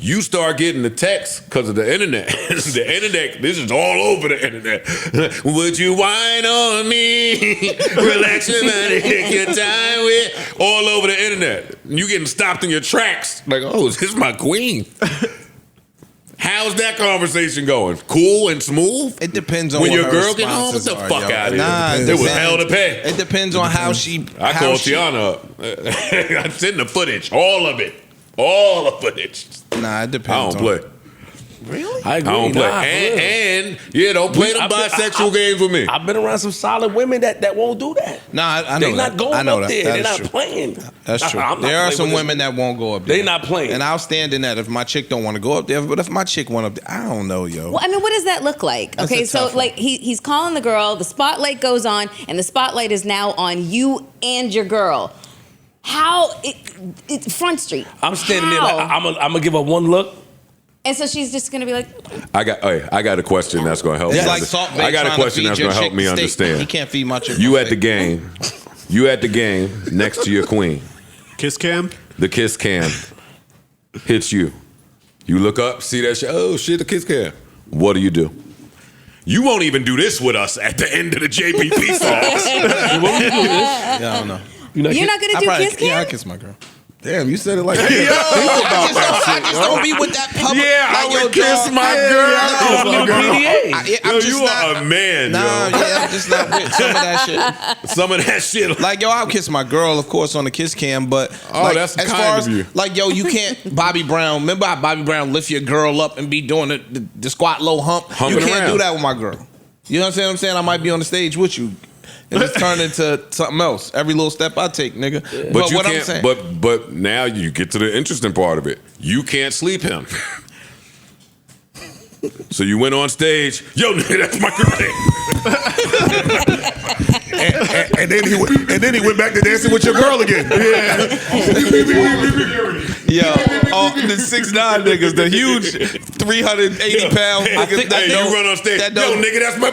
You start getting the text because of the internet. The internet, this is all over the internet. Would you whine on me? Relax your body, take your time with. All over the internet. You getting stopped in your tracks. Like, oh, is this my queen? How's that conversation going? Cool and smooth?
It depends on
when
what
your
her
girl get home. What
responses
the
are,
fuck
yo.
out of
Nah,
here?
it
There was
depends.
hell to pay.
It depends on how she.
I
how
called
she-
Tiana up. I sent the footage, all of it, all the footage.
Nah, it
I
depends.
don't play.
Really?
I agree.
I don't play.
Nah, for real.
And yeah, don't play them bisexual games with me.
I've been around some solid women that won't do that.
Nah, I know
They're not
that.
going
I know
up
that.
there.
That
They're
is
not
true.
playing.
That's true.
I'm not
There are
playing
some
with
women that won't go up there.
They not playing.
And I'll stand in that if my chick don't want to go up there. But if my chick want up there, I don't know, yo.
Well, I mean, what does that look like?
That's
Okay,
a
so
tough one.
like he's calling the girl, the spotlight goes on, and the spotlight is now on you and your girl. How it's Front Street.
I'm standing there.
How?
Like, I'm gonna give her one look.
And so she's just gonna be like,
I got a question that's going to help.
It's
me
like
understand.
Salt Bae
I got a
trying to
question
feed
that's
your
going to help
chick
me
steak.
understand.
He can't feed my chick
You
no
at the
steak.
game. You at the game next to your queen.
Kiss cam.
The kiss cam hits you. You look up, see that shit. Oh shit, the kiss cam. What do? You won't even do this with us at the end of the JPP songs.
You want me to do this?
Yeah, I don't know.
you're not gonna do kiss cam?
Yeah, I kiss my girl.
Damn, you said it like
I just don't be with that public.
Yeah, I
like, yo,
would kiss
dog,
my
yeah,
girl.
yeah,
Little PDA.
I'm
Yo,
just
you
not,
are a man,
Nah,
yo.
yeah, I'm just not with some of that shit.
Some of that shit.
Like, yo, I'll kiss my girl, of course, on the kiss cam, but
Oh,
like,
that's
as
kind
far
of
as
you.
like, yo, you can't Bobby Brown. Remember how Bobby Brown lift your girl up and be doing the squat low hump?
Humping
You can't
around.
do that with my girl. You know what I'm saying? I might be on the stage with you. And it's turned into something else. Every little step I take, nigga.
But you
what I'm
can't.
saying,
But now you get to the interesting part of it. You can't sleep him. So you went on stage. Yo, nigga, that's my girl.
and then he went back to dancing with your girl again.
yo, the 6'9" niggas, the huge 380-pound niggas that
Hey,
don't
you run on stage.
that
Yo,
don't-
nigga, that's my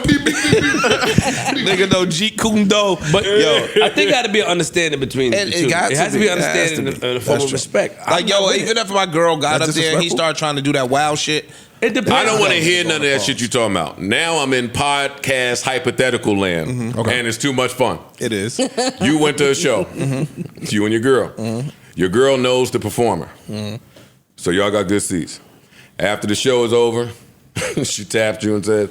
nigga no Jeet Kune Do.
But
Yo,
I think got to be an understanding between the two. It has to be understanding in a form of respect.
like, yo, even if my girl got
That's
up there and he
disrespectful.
started trying to do that wild shit,
It depends.
I don't want to
though.
hear none of that shit you talking about. Now I'm in podcast hypothetical land, and it's too much fun.
it is.
You went to a show. It's you and your girl. Your girl knows the performer. So y'all got good seats. After the show is over, she tapped you and said,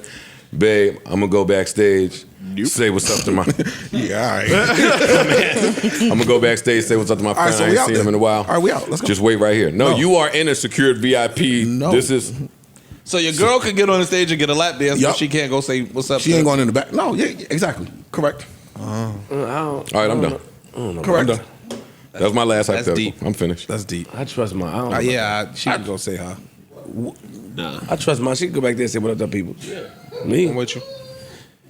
babe, I'm going to go backstage. Say what's up to my...
Yeah, all right.
I'm going to go backstage, say what's up to my
All right,
friend.
so
I
we
ain't
out
seen
then.
him in a while.
All right, we out. Let's go.
Just wait right here. No, you are in a secured VIP.
No.
This is...
So your girl could get on the stage and get a lap dance,
Yup.
but she can't go say what's up.
She
to
ain't
her.
going in the back. No, yeah, exactly. Correct.
All right, I'm done.
Correct.
I'm done. That was my last
That's
hypothetical.
deep.
I'm finished.
That's deep.
I trust my. I don't know.
Yeah, she can go say hi.
Nah.
I trust my. She can go back there and say what up to people. Me.
I'm with you.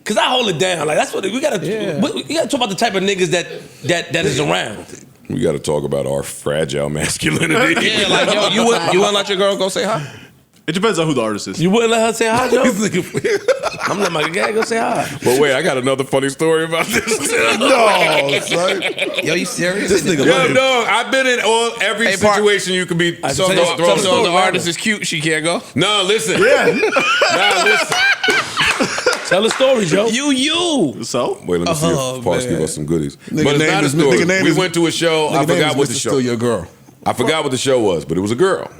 Cause I hold it down. Like that's what we gotta.
Yeah.
We gotta talk about the type of niggas that is around.
We got to talk about our fragile masculinity.
Yeah, like, yo, you wouldn't let your girl go say hi?
It depends on who the artist is.
You wouldn't let her say hi, Joe? I'm letting my guy go say hi.
But wait, I got another funny story about this.
No, son.
Yo, you serious?
This nigga
Yo,
lying.
dog, I've been in every
Hey, Park.
situation you could be.
So
the artist is cute. She can't go.
No, listen. Nah, listen.
Tell the story, Joe.
You.
So?
Wait, let me see
Oh,
if Parks
man.
give us some goodies.
Nigga
But it's
name
not a
is-
story.
nigga name
We
is-
went to a show. I
Nigga name
forgot
is
what the
Mr.
show.
Still your girl.
I forgot what the show was, but it was a girl.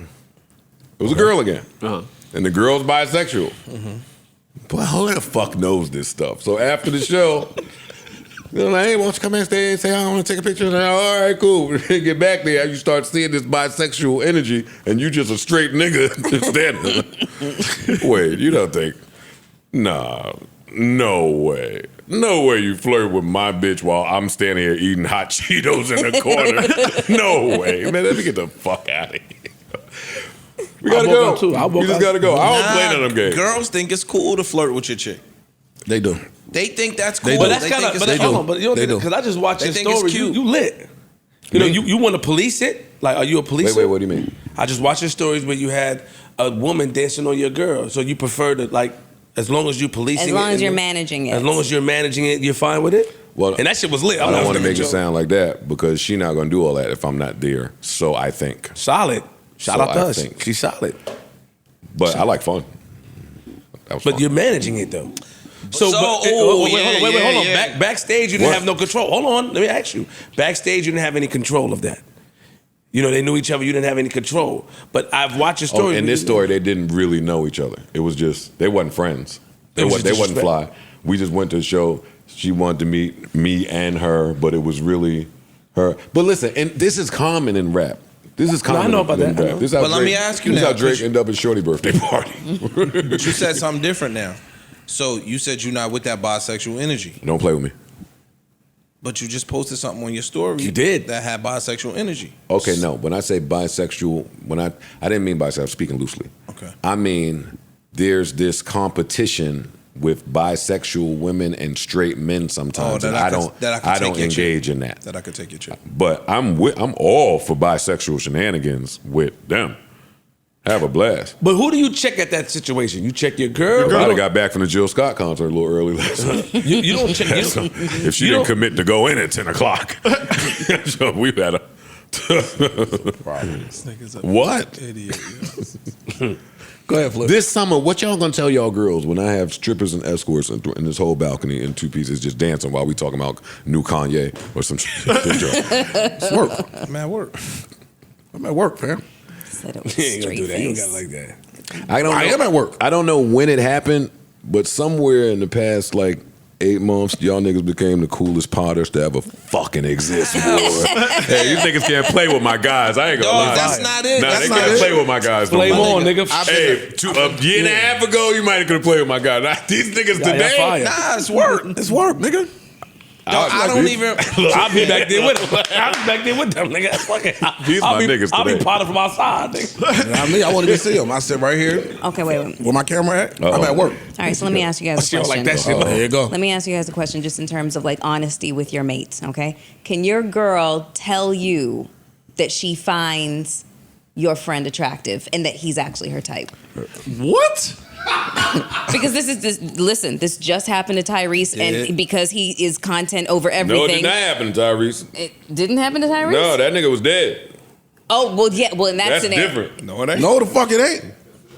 It was a girl again, and the girl's bisexual. But who the fuck knows this stuff? So after the show, you know, like, hey, why don't you come in stage and say, I want to take a picture? And all right, cool. Get back there, you start seeing this bisexual energy, and you just a straight nigga standing. Wait, you don't think? Nah, no way. No way you flirt with my bitch while I'm standing here eating hot Cheetos in the corner. No way. Man, let me get the fuck out of here. We gotta
I'll walk
go.
out too. I'll walk
You just
out.
gotta go. I don't play none of them games.
Girls think it's cool to flirt with your chick.
They do.
They think that's cool.
But that's
They
kind
think
of.
it's-
But hold on. But you
They
know,
do.
because I just watched
They
your
think it's
story.
cute.
You lit. You know, you want to police it? Like, are you a police?
Wait, what do you mean?
I just watched your stories where you had a woman dancing on your girl. So you prefer to, like, as long as you policing it.
As long as
and
you're
the-
managing it.
As long as you're managing it, you're fine with it?
Well,
and that shit was lit.
I don't want to make it
joke.
sound like that because she's not gonna do all that if I'm not there. So I think.
Solid. Shout
So
out to
I
us.
think.
She's solid.
But I like fun. That was
But
fun.
you're managing it though. So,
So,
but,
oh,
wait,
yeah,
hold on.
yeah,
Hold on.
yeah.
Backstage, you didn't
What?
have no control. Hold on. Let me ask you. Backstage, you didn't have any control of that. You know, they knew each other. You didn't have any control. But I've watched your story.
In this story, they didn't really know each other. It was just they wasn't friends. They wasn't fly. We just went to the show. She wanted to meet me and her, but it was really her. But listen, and this is common in rap. This is common.
I know about
in
that.
rap. This is how
But let
Drake,
me ask you
this
now,
is how Drake
'cause
ended up at Shorty birthday party.
But you said something different now. So you said you're not with that bisexual energy.
Don't play with me.
But you just posted something on your story.
You did.
That had bisexual energy.
Okay, no. When I say bisexual, I didn't mean bisexual. I'm speaking loosely.
Okay.
I mean there's this competition with bisexual women and straight men sometimes. and I don't engage in that.
That I could take your chick.
But I'm all for bisexual shenanigans with them. Have a blast.
But who do you check at that situation? You check your girl?
I got back from the Jill Scott concert a little early last night.
You don't check your
So, if she didn't commit to go in at 10 o'clock, so we've had a... What?
Go ahead, Flip.
This summer, what y'all gonna tell y'all girls when I have strippers and escorts in this whole balcony in two pieces just dancing while we talking about new Kanye or some shit?
It's work. I'm at work. I'm at work, fam.
You ain't gonna do that. You ain't got like that.
I am at work. I don't know when it happened, but somewhere in the past, like 8 months, y'all niggas became the coolest potters to ever fucking exist. Boy. Hey, you niggas can't play with my guys. I ain't gonna lie.
That's not it.
Nah,
That's
they
not
can't
it.
play with my guys.
Play
no more.
more, nigga.
Hey, a year and a half ago, you might have could have played with my guys. Nah, these niggas today.
Nah, it's work.
It's work, nigga.
I don't even.
I'll be back there with them. I'll be back there with them, nigga. Fuck it.
These my niggas
I'll be
today.
potted from outside, nigga.
I wanted to see him. I sit right here.
Okay, wait.
Where my camera at? I'm at work.
All right, so let me ask you guys a
She don't
question.
like that shit.
There you go.
Let me ask you guys a question just in terms of like honesty with your mates, okay? Can your girl tell you that she finds your friend attractive and that he's actually her type?
What?
Because this just happened to Tyrese, and because he is content over everything.
No, it did not happen to Tyrese.
It didn't happen to Tyrese?
No, that nigga was dead.
Oh, well, yeah, well, in that
That's
scenario.
different.
No, it ain't. No, the fuck it ain't.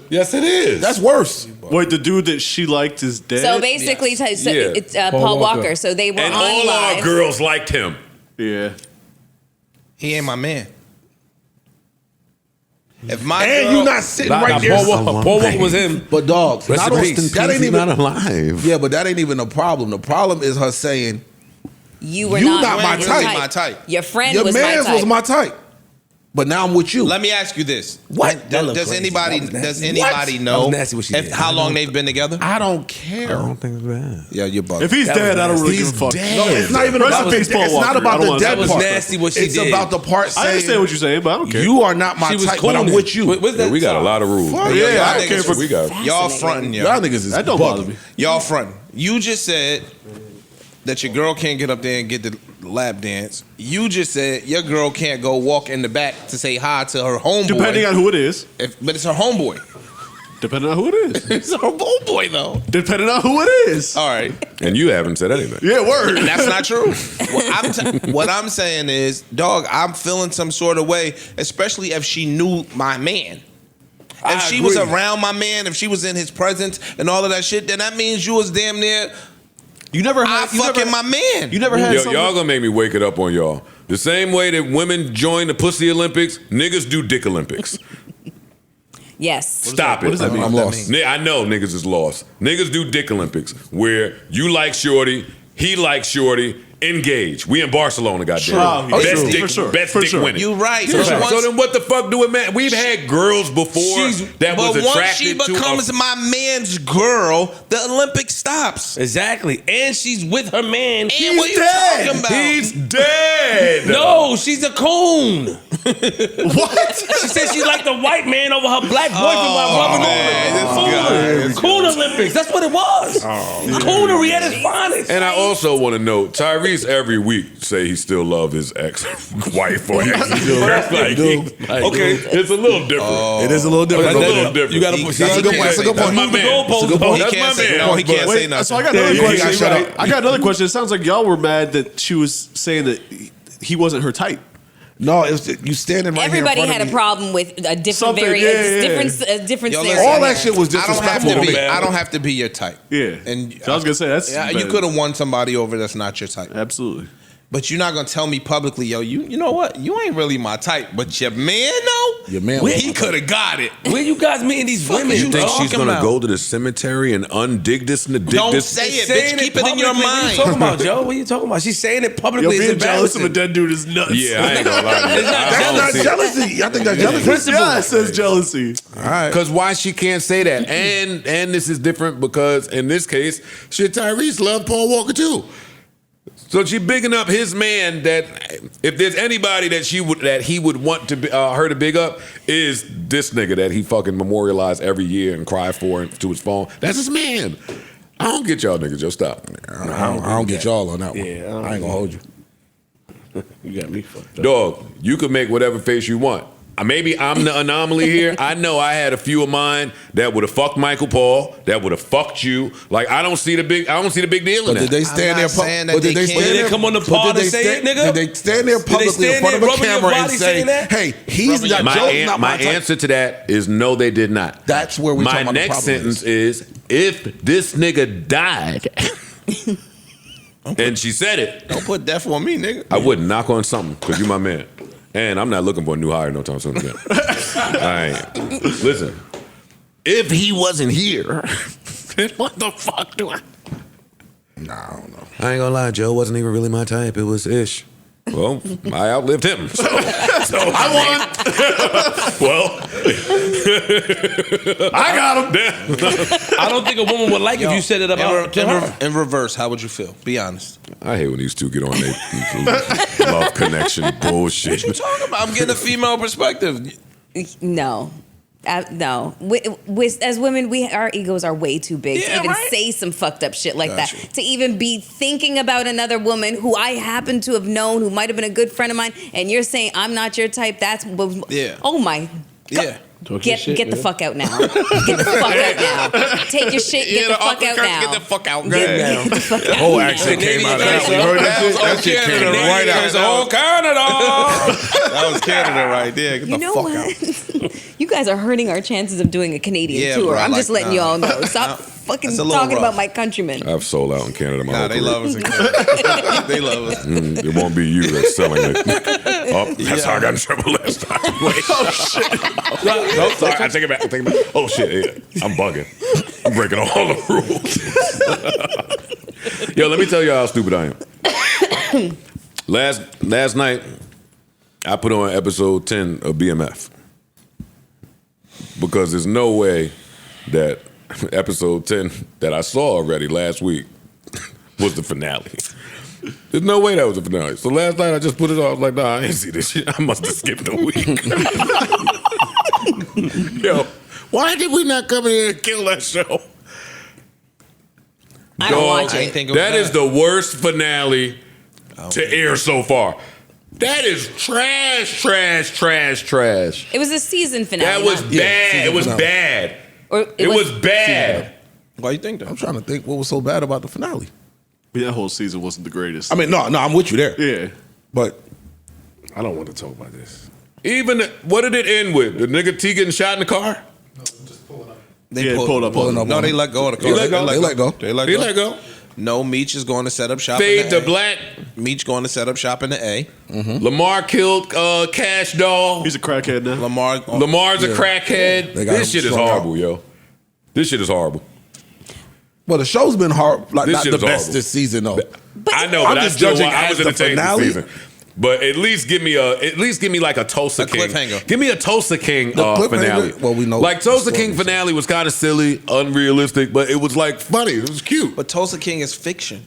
Yes, it is.
That's worse.
Wait, the dude that she liked is dead?
So basically, it's Paul Walker. So they were
and
on
all
live.
our girls liked him.
Yeah.
He ain't my man. If my
And
girl,
you not sitting right there.
Paul Walker was him.
But dogs,
Rest
not
in
on-
peace.
that ain't
He's
even
not alive.
Yeah, but that ain't even the problem. The problem is her saying
You were
You
not,
not my
your
type.
My type.
Your friend
your
was my
man's
type.
was my type. But now I'm with you.
Let me ask you this:
What?
Does anybody know
nasty what she did.
how long they've been together?
I don't care.
think it's bad.
Yeah, you're bugging.
If he's dead, I don't really give a
He's
fuck.
dead. No, it's not even
Rest
about
in
the
peace, Paul
It's not
Walker.
about
I don't
the
wanna-
dead
That was
part.
nasty what she
it's
did.
about the part saying
I understand what you're saying, but I don't care.
you are not my
She was
type, but I'm
cooning.
with you.
What's that
Yeah, we got a
song?
lot of rules.
Fuck
Yeah,
yeah,
y'all
I
niggas
care for
We got.
Y'all fronting,
y'all
y'all.
niggas is
That don't bother
bugging.
me.
Y'all fronting. You just said that your girl can't get up there and get the lap dance. You just said your girl can't go walk in the back to say hi to her homeboy.
Depending on who it is.
But it's her homeboy.
Depending on who it is.
It's her homeboy though.
Depending on who it is.
All right.
And you haven't said anything.
Yeah, word.
That's not true. What I'm saying is, dog, I'm feeling some sort of way, especially if she knew my man. If she was around my man, if she was in his presence and all of that shit, then that means you was damn near
You never had
fucking my man.
You never had
Yo,
something.
y'all gonna make me wake it up on y'all. The same way that women join the Pussy Olympics, niggas do Dick Olympics.
Yes.
Stop it.
What does that mean?
I'm lost.
I know niggas is lost. Niggas do Dick Olympics where you like Shorty, he likes Shorty, engage. We in Barcelona, goddamn.
True.
Best
True.
dick,
For sure.
best
For
dick
sure.
winning.
You right.
So,
So once-
then what the fuck do it matter? We've had girls before that was
but once she
attracted
becomes
to
my man's girl, the Olympics stops.
Exactly. And she's with her man.
And what you talking about?
He's dead.
No, she's a coon.
What?
She said she liked the white man over her black boyfriend while rubbing on her. Coon Olympics. That's what it was. Coonery at its finest.
And I also want to note, Tyrese every week say he still love his ex-wife or ex. Okay, it's a little different.
It is a little different.
It's a little different.
You gotta
That's a good point. That's a good
That's
point.
my man.
That's a good point.
That's
He
my
can't say
man.
no. He can't say
Wait,
nothing.
so I got another
you
question.
gotta shut up.
I got another question. It sounds like y'all were mad that she was saying that he wasn't her type.
No, it's you standing right
Everybody
here in front
had
of
a
me.
problem with a different
Something,
different
Yo,
scenario.
All that shit was
I don't have
disrespectful
to
to
be.
me.
I don't have to be your type.
Yeah.
And
So I was gonna say, that's
you
better.
could have won somebody over that's not your type.
Absolutely.
But you're not gonna tell me publicly, yo, you know what? You ain't really my type. But your man, though,
Your man,
he could have got it.
Where you guys meeting these women?
You think she's
talking
gonna
about?
go to the cemetery and undig this and dig
Don't
this?
say it,
Saying
bitch. Keep it in your
publicly. What are you talking
mind.
about, Joe? What are you talking about? She's saying it publicly.
Yo,
It's
being jealous of a
embarrassing.
dead dude is nuts.
Yeah, I ain't gonna lie to you.
That's not jealousy. I think that's jealousy.
principle.
Yeah, it says jealousy.
All right.
Because why she can't say that? And this is different because in this case, shit, Tyrese loved Paul Walker too. So she bigging up his man. That if there's anybody that he would want to her to big up is this nigga that he fucking memorialized every year and cry for to his phone. That's his man. I don't get y'all niggas. Just stop.
I don't get y'all on that one.
Yeah,
I ain't gonna hold you.
You got me fucked up.
Dog, you can make whatever face you want. Maybe I'm the anomaly here. I know I had a few of mine that would have fucked Michael Paul, that would have fucked you. Like I don't see the big deal in
But
that.
did they stand there?
saying that
But did
they
they
can't.
stand
Did
there?
they come on the
but
pod
did
and
they
say
stand-
it, nigga?
Did they stand there
Did they
publicly in
stand
front of
there
a
rubbing your
camera and
body
say,
saying that?
"Hey, he's not Joe's not
my
my type"?
answer to that is no, they did not.
That's where we
My
talking about the
next
problem
sentence is if this nigga died, and she said it,
Don't put death on me, nigga.
I wouldn't knock on something because you my man. And I'm not looking for a new hire no time soon again. All right. Listen, if he wasn't here, what the fuck do I?
Nah, I don't know.
I ain't gonna lie, Joe wasn't even really my type. It was Ish. Well, I outlived him. So I won. Well, I got him.
I don't think a woman would like if you said it about her.
In reverse, how would you feel? Be honest.
I hate when these two get on their love connection bullshit.
What you talking about? I'm getting a female perspective.
No. No. As women, our egos are way too big to even say some fucked up shit like that. To even be thinking about another woman who I happen to have known, who might have been a good friend of mine, and you're saying I'm not your type. That's oh my.
Yeah.
Get the fuck out now. Get the fuck out now. Take your shit. Get the fuck out now.
Get the fuck out.
Get the fuck out.
The whole accent came out of that. You heard that shit? That shit came right out.
Oh, Canada. That was Canada right there. Get
You
the
know
fuck
what?
out.
You guys are hurting our chances of doing a Canadian tour.
bro,
I'm just letting
nah.
y'all know. Stop fucking
That's a little
talking
rough.
about my countrymen.
I've sold out in Canada my whole
Nah, they
career.
love us in Canada. They love us.
It won't be you that's selling it. Oh, that's how I got in trouble last time. Wait. Oh shit. No, sorry. I take it back. Oh shit. Yeah. I'm bugging. I'm breaking all the rules. Yo, let me tell you how stupid I am. Last night, I put on episode 10 of BMF because there's no way that episode 10 that I saw already last week was the finale. There's no way that was the finale. So last night I just put it on. I was like, nah, I ain't see this shit. I must have skipped a week. Yo, why did we not come in here and kill that show?
I don't watch it.
That is the worst finale to air so far. That is trash.
It was a season finale.
That was bad. It was bad. It was bad.
Why you think that?
I'm trying to think what was so bad about the finale.
Yeah, that whole season wasn't the greatest.
I mean, no, I'm with you there.
Yeah.
But
I don't want to talk about this.
Even what did it end with? The nigga T getting shot in the car?
They
pulled up on him.
No, they let go of the car.
He let go?
They let go.
They let
He
go.
let go.
No, Meech is going to set up shop.
Fade
in the
to
A.
black.
Meech going to set up shop in the A.
Lamar killed Cash Doll.
He's a crackhead now.
Lamar's a crackhead.
They got
This
him
shit is
strung
horrible,
out.
yo. This shit is horrible.
well, the show's been hard. Like
This
not
shit
the
is
best
horrible.
this season though.
I know,
I'm
but I
just
still
judging
I was
as the
entertained this
finale.
season. But at least give me like a Tulsa King.
cliffhanger.
Give me a Tulsa King
cliffhanger,
finale.
well, we know
like
the
Tulsa
story.
King finale was kind of silly, unrealistic, but it was like funny. It was cute.
But Tulsa King is fiction.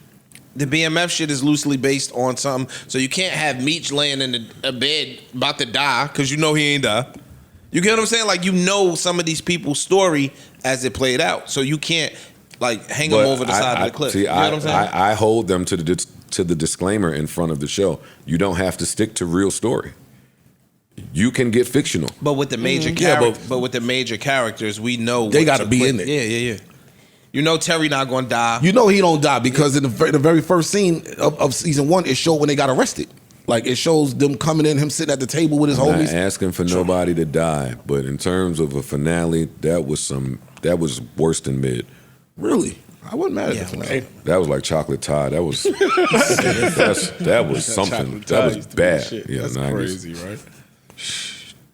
The BMF shit is loosely based on something, so you can't have Meech laying in a bed about to die because you know he ain't die. You get what I'm saying? Like you know some of these people's story as it played out, so you can't like hang them over the side of the cliff.
See,
you know what I'm saying?
I hold them to the disclaimer in front of the show. You don't have to stick to real story. You can get fictional.
But with the major but with the major characters, we know
They
what
gotta
took
be
place.
in it.
Yeah. You know Terry not gonna die.
You know he don't die because in the very first scene of season 1, it showed when they got arrested. Like it shows them coming in, him sitting at the table with his
I'm not
homies.
asking for nobody to die, but in terms of a finale, that was worse than mid.
Really? I wasn't mad at the finale.
That was like chocolate tie. That was that was something. That was bad. Yeah,
that's
90s.
crazy, right?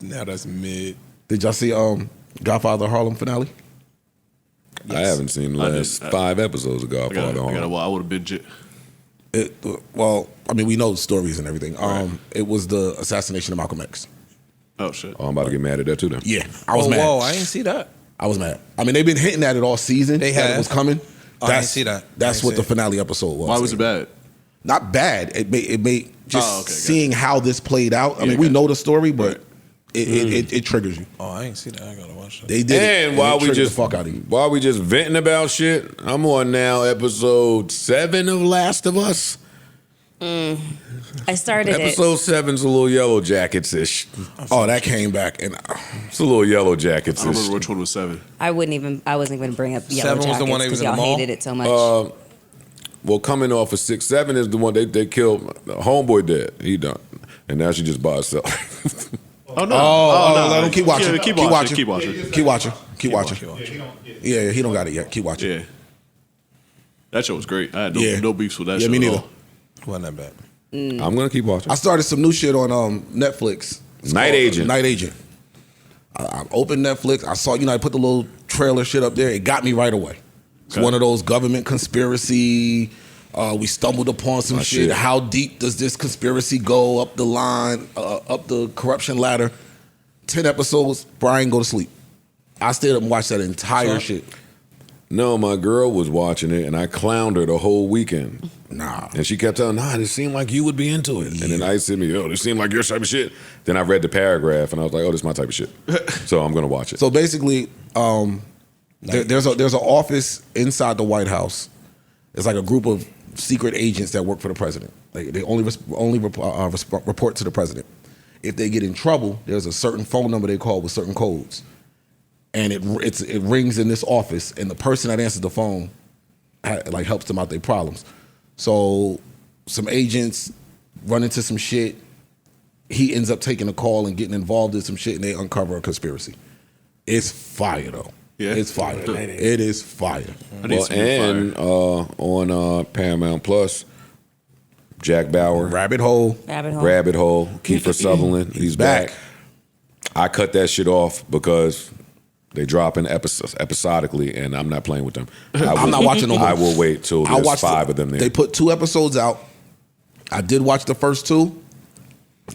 Now that's mid.
Did y'all see Godfather of Harlem finale?
I haven't seen the last 5 episodes of Godfather of Harlem.
I would have binge it.
Well, I mean, we know the stories and everything. It was the assassination of Malcolm X.
Oh shit!
Oh, I'm about to get mad at that too then.
Yeah, I was mad.
Whoa, I didn't see that.
I was mad. I mean, they've been hinting at it all season.
They
that
have.
it was coming.
I didn't see that.
That's what the finale episode was.
Why was it bad?
Not bad. It made just
okay,
seeing how this played out. I mean, we know the story, but it triggers you.
Oh, I ain't see that. I gotta watch that.
They did it.
And while
it
we
triggered
just
the fuck out of you.
while we just venting about shit, I'm on now episode 7 of Last of Us.
I started
Episode 7's a little Yellowjackets-ish.
Oh, that came back and
it's a little Yellowjackets-ish.
I don't remember which one was 7.
I wasn't even going to bring up Yellowjackets
7 was the one they was
because
in the
y'all
mall?
hated it so much.
Well, coming off of 6, 7 is the one they killed. Homeboy dead. He done, and now she just by herself.
Oh no!
Oh, let him keep watching.
Yeah, keep watching. Keep watching.
Keep watching. Keep watching. Yeah, he don't got it yet. Keep watching.
Yeah. That show was great. I had no beefs with that show.
Yeah, me
at
neither.
all.
Wasn't that bad.
I'm gonna keep watching.
I started some new shit on Netflix. It's
Night
called
Agent.
Night Agent. I opened Netflix. I saw, I put the little trailer shit up there. It got me right away. It's one of those government conspiracy. We stumbled upon some shit. How deep does this conspiracy go up the line, up the corruption ladder? 10 episodes. Brian, go to sleep. I stayed up and watched that entire shit.
No, my girl was watching it, and I clowned her the whole weekend.
Nah.
And she kept telling, it seemed like you would be into it. And then I said, this seemed like your type of shit. Then I read the paragraph, and I was like, this is my type of shit. So I'm going to watch it.
So basically, there's an office inside the White House. It's like a group of secret agents that work for the president. They only report to the president. If they get in trouble, there's a certain phone number they call with certain codes. And it rings in this office, and the person that answers the phone helps them out their problems. So some agents run into some shit. He ends up taking a call and getting involved in some shit, and they uncover a conspiracy. It's fire though. Yeah, it's fire. It is fire.
Well, and on Paramount Plus, Jack Bauer,
Rabbit Hole,
Kiefer Sutherland, he's back. I cut that shit off because they drop in episodically, and I'm not playing with them.
I'm not watching no more.
I will wait till there's 5 of them there.
They put 2 episodes out. I did watch the first 2.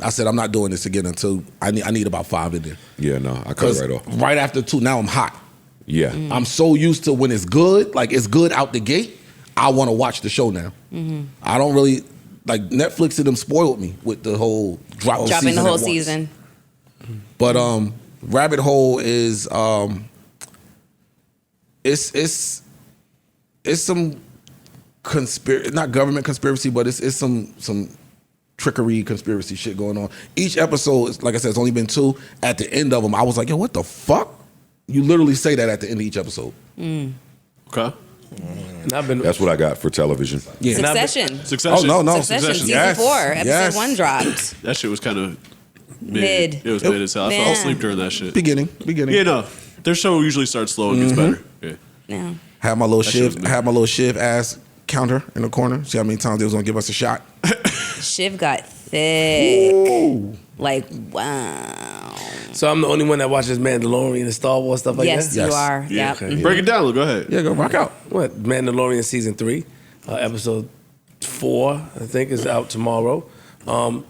I said I'm not doing this again until I need about 5 in there.
Yeah, no, I cut it right off.
Right after 2, now I'm hot.
Yeah.
I'm so used to when it's good, like it's good out the gate, I want to watch the show now. I don't really, Netflix and them spoiled me with the whole
dropping the whole season.
But Rabbit Hole is it's some not government conspiracy, but it's some trickery conspiracy shit going on. Each episode, like I said, it's only been 2. At the end of them, I was like, yo, what the fuck? You literally say that at the end of each episode.
Okay.
That's what I got for television.
Yeah.
Succession.
Oh, no.
Succession. Season 4, episode 1 dropped.
That shit was kind of
mid.
It was mid as hell. I fell asleep during that shit.
Beginning.
Yeah, no. Their show usually starts slow and gets better.
Yeah.
Had my little Shiv ass counter in the corner. See how many times they was gonna give us a shot.
Shiv got thick.
Ooh.
Wow.
So I'm the only one that watches Mandalorian and Star Wars stuff like that?
Yes, you are.
Yeah.
Yep.
Break it down. Go ahead.
Yeah, go rock out.
What? Mandalorian season 3, episode 4, I think, is out tomorrow. A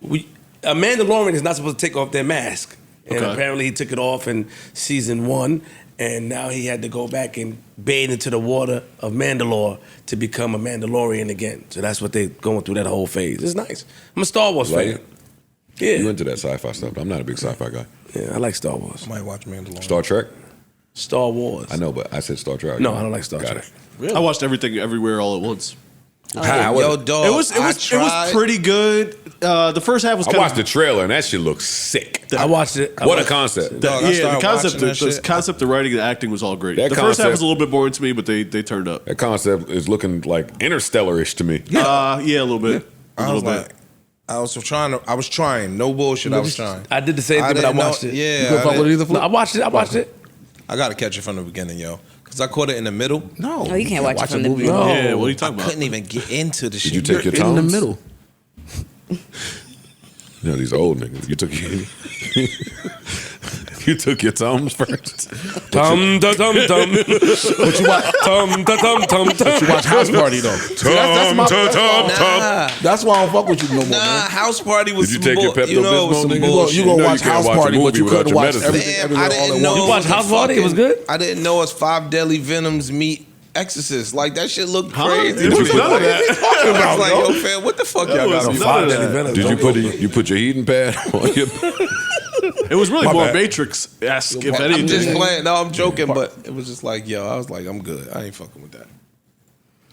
Mandalorian is not supposed to take off their mask. And apparently he took it off in season 1, and now he had to go back and bathe into the water of Mandalore to become a Mandalorian again. So that's what they're going through that whole phase. It's nice. I'm a Star Wars fan. Yeah.
You into that sci-fi stuff. I'm not a big sci-fi guy.
Yeah, I like Star Wars.
I might watch Mandalorian.
Star Trek?
Star Wars.
I know, but I said Star Trek.
No, I don't like Star Trek.
I watched everything everywhere all at once.
Yo, dog.
It was pretty good. The first half was
I
kind
watched the trailer, and that shit looks sick.
I watched it.
What a concept.
The concept, the writing, the acting was all great. The first half was a little bit boring to me, but they turned up.
That concept is looking like Interstellar-ish to me.
Yeah, a little bit.
I was trying. No bullshit. I was trying.
I did the same thing, but I watched it.
Yeah.
I watched it.
I gotta catch it from the beginning, yo. Cause I caught it in the middle.
No,
Oh, you can't watch it from the
movie.
beginning.
No.
Yeah, what are you talking
I
about?
couldn't even get into the shit.
Did you take your
In the
time?
middle.
You know, these old niggas. You took your thumbs first.
Tum tum tum tum.
But you watch,
Tum tum tum tum tum.
you watch House Party though. See, that's why I don't fuck with you no more.
Nah,
Man.
House Party was
Did you
some
take your
bull- you know, it was
Pepto-Bismol,
some
nigga?
bullshit.
You gonna
know
watch
you can't
House
watch a
Party, but
movie
you
without
couldn't
your
watch
medicine.
everything
Damn,
everywhere
I
all
didn't
at
know.
once.
You watch House Party? It was good?
I didn't know it's 5 deadly venoms meet Exorcist. Like that shit looked crazy.
It was
to me.
none of that.
I was like, yo, fam, what the fuck y'all got on?
None of that.
Did you put your heating pad on your?
It was really
My
more
bad.
Matrix-esque, if
I'm
anything.
just playing. No, I'm joking, but it was just like, yo, I was like, I'm good. I ain't fucking with that.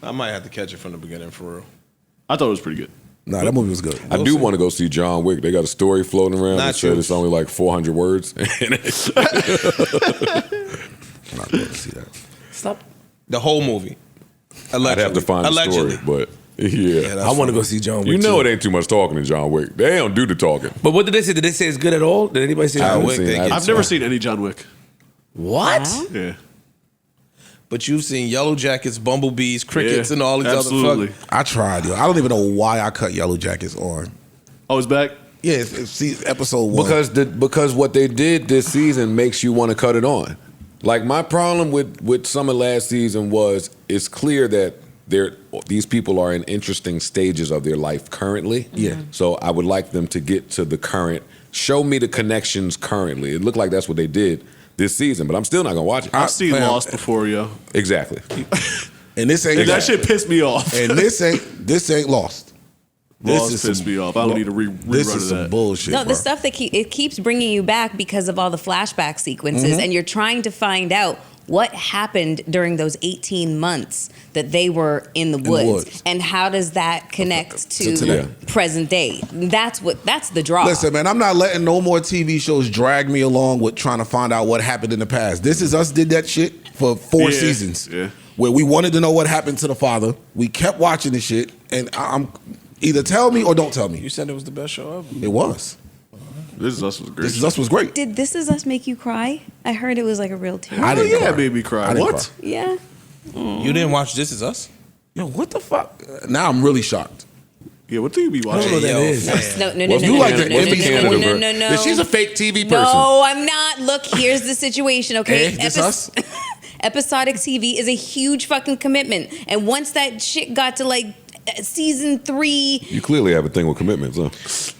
I might have to catch it from the beginning for real.
I thought it was pretty good.
Nah, that movie was good.
I do want to go see John Wick. They got a story floating around
Not
that said
you.
it's only like 400 words.
I'm not going to see that.
Stop.
The whole movie. Allegedly.
I'd have to find the
Allegedly.
story, but yeah.
I want to go see John Wick.
You know
too.
it ain't too much talking in John Wick. They don't do the talking.
But what did they say? Did they say it's good at all? Did anybody say
I
it's
haven't
good?
seen it.
I've never seen any John Wick.
What?
Yeah.
But you've seen Yellowjackets, Bumblebees, Crickets,
Yeah,
and all these
absolutely.
other fuck.
I tried, yo. I don't even know why I cut Yellowjackets on.
Oh, it's back?
Yeah, see, episode 1.
Because what they did this season makes you want to cut it on. Like my problem with some of last season was it's clear that these people are in interesting stages of their life currently.
Yeah.
So I would like them to get to the current. Show me the connections currently. It looked like that's what they did this season, but I'm still not gonna watch it.
I've seen
fam,
Lost before, yo.
Exactly.
And this ain't
That shit pissed me off.
And this ain't Lost.
Lost pissed me off. I don't need to rerun
This
of
is some
that.
bullshit.
No,
bro.
the stuff that it keeps bringing you back because of all the flashback sequences, and you're trying to find out what happened during those 18 months that they were in the woods, and how does that connect to
today.
present day? That's the draw.
Listen, man, I'm not letting no more TV shows drag me along with trying to find out what happened in the past. This Is Us did that shit for 4 seasons.
Yeah.
Where we wanted to know what happened to the father. We kept watching the shit, and I'm either tell me or don't tell me.
You said it was the best show ever.
It was.
This Is Us was great.
This Is Us was great.
Did This Is Us make you cry? I heard it was like a real tear.
I didn't
yeah,
cry.
it made me cry.
I didn't
What?
cry.
Yeah.
You didn't watch This Is Us?
Yo, what the fuck? Now I'm really shocked.
Yeah, what do you be watching?
know what that is.
No,
Well, you like the Emmy
no.
She's a fake TV person.
No, I'm not. Look, here's the situation, okay?
This Us?
Episodic TV is a huge fucking commitment. And once that shit got to like season 3,
You clearly have a thing with commitments, huh?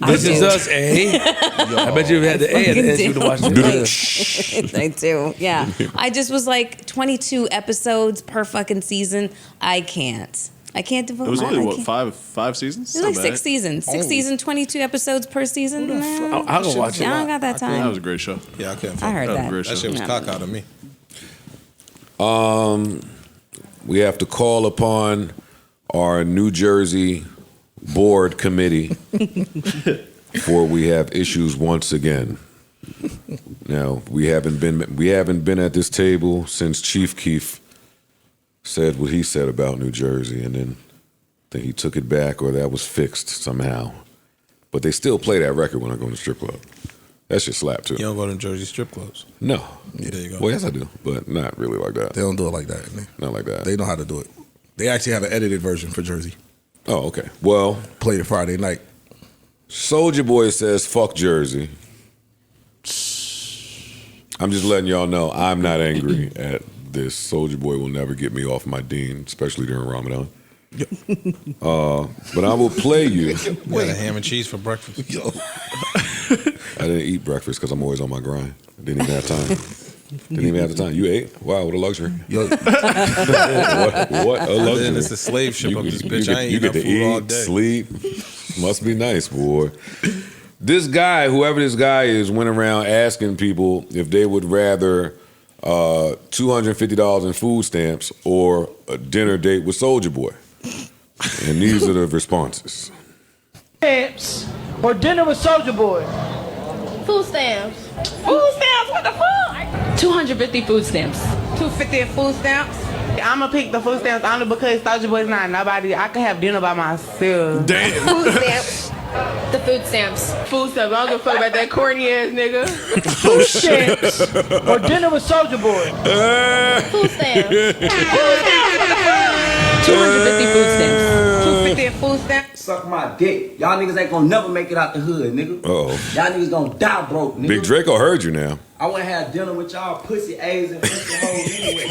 This Is Us, eh? I bet you had the A at the end. You would have watched it.
I do, yeah. I just was like 22 episodes per fucking season. I can't devote.
It was only,
I
what,
can't.
five seasons?
It was like
Not
6
bad.
seasons. 6 seasons, 22 episodes per season. Nah,
I'll go watch it.
I don't got that
That
time.
was a great show.
Yeah, I can't.
I heard
That was a
that.
great
That
show.
shit was
No.
cock out of me.
We have to call upon our New Jersey board committee for we have issues once again. Now we haven't been at this table since Chief Keef said what he said about New Jersey, and then I think he took it back or that was fixed somehow. But they still play that record when I go to the strip club. That shit slap too.
You don't go to Jersey strip clubs.
No.
Yeah, there you go.
Well, yes I do, but not really like that.
They don't do it like that.
Not like that.
They know how to do it. They actually have an edited version for Jersey.
Oh, okay. Well,
played it Friday night.
Soulja Boy says, fuck Jersey. I'm just letting y'all know I'm not angry at this. Soulja Boy will never get me off my Dean, especially during Ramadan. But I will play you.
You had a ham and cheese for breakfast.
I didn't eat breakfast because I'm always on my grind. Didn't even have time. Didn't even have the time. You ate? Wow, what a luxury.
Yo.
what a luxury.
Then it's a slave ship up this bitch. I ain't
you
eating
get to
food
eat,
all day.
sleep. Must be nice, boy. This guy, whoever this guy is, went around asking people if they would rather $250 in food stamps or a dinner date with Soulja Boy. And these are the responses.
Stamps or dinner with Soulja Boy?
Food stamps.
Food stamps? What the fuck?
250 food stamps.
250 food stamps? I'ma pick the food stamps only because Soulja Boy's not nobody. I can have dinner by myself.
Damn.
Food stamps.
The food stamps.
Food stamps. I don't give a fuck about that corny ass nigga. Food stamps or dinner with Soulja Boy.
Food stamps. 250 food stamps.
250 in food stamps.
Suck my dick. Y'all niggas ain't gonna never make it out the hood, nigga.
Uh-oh.
Y'all niggas gonna die broke, nigga.
Big Draco heard you now.
I wouldn't have dinner with y'all pussy A's and pussy hoes anyway.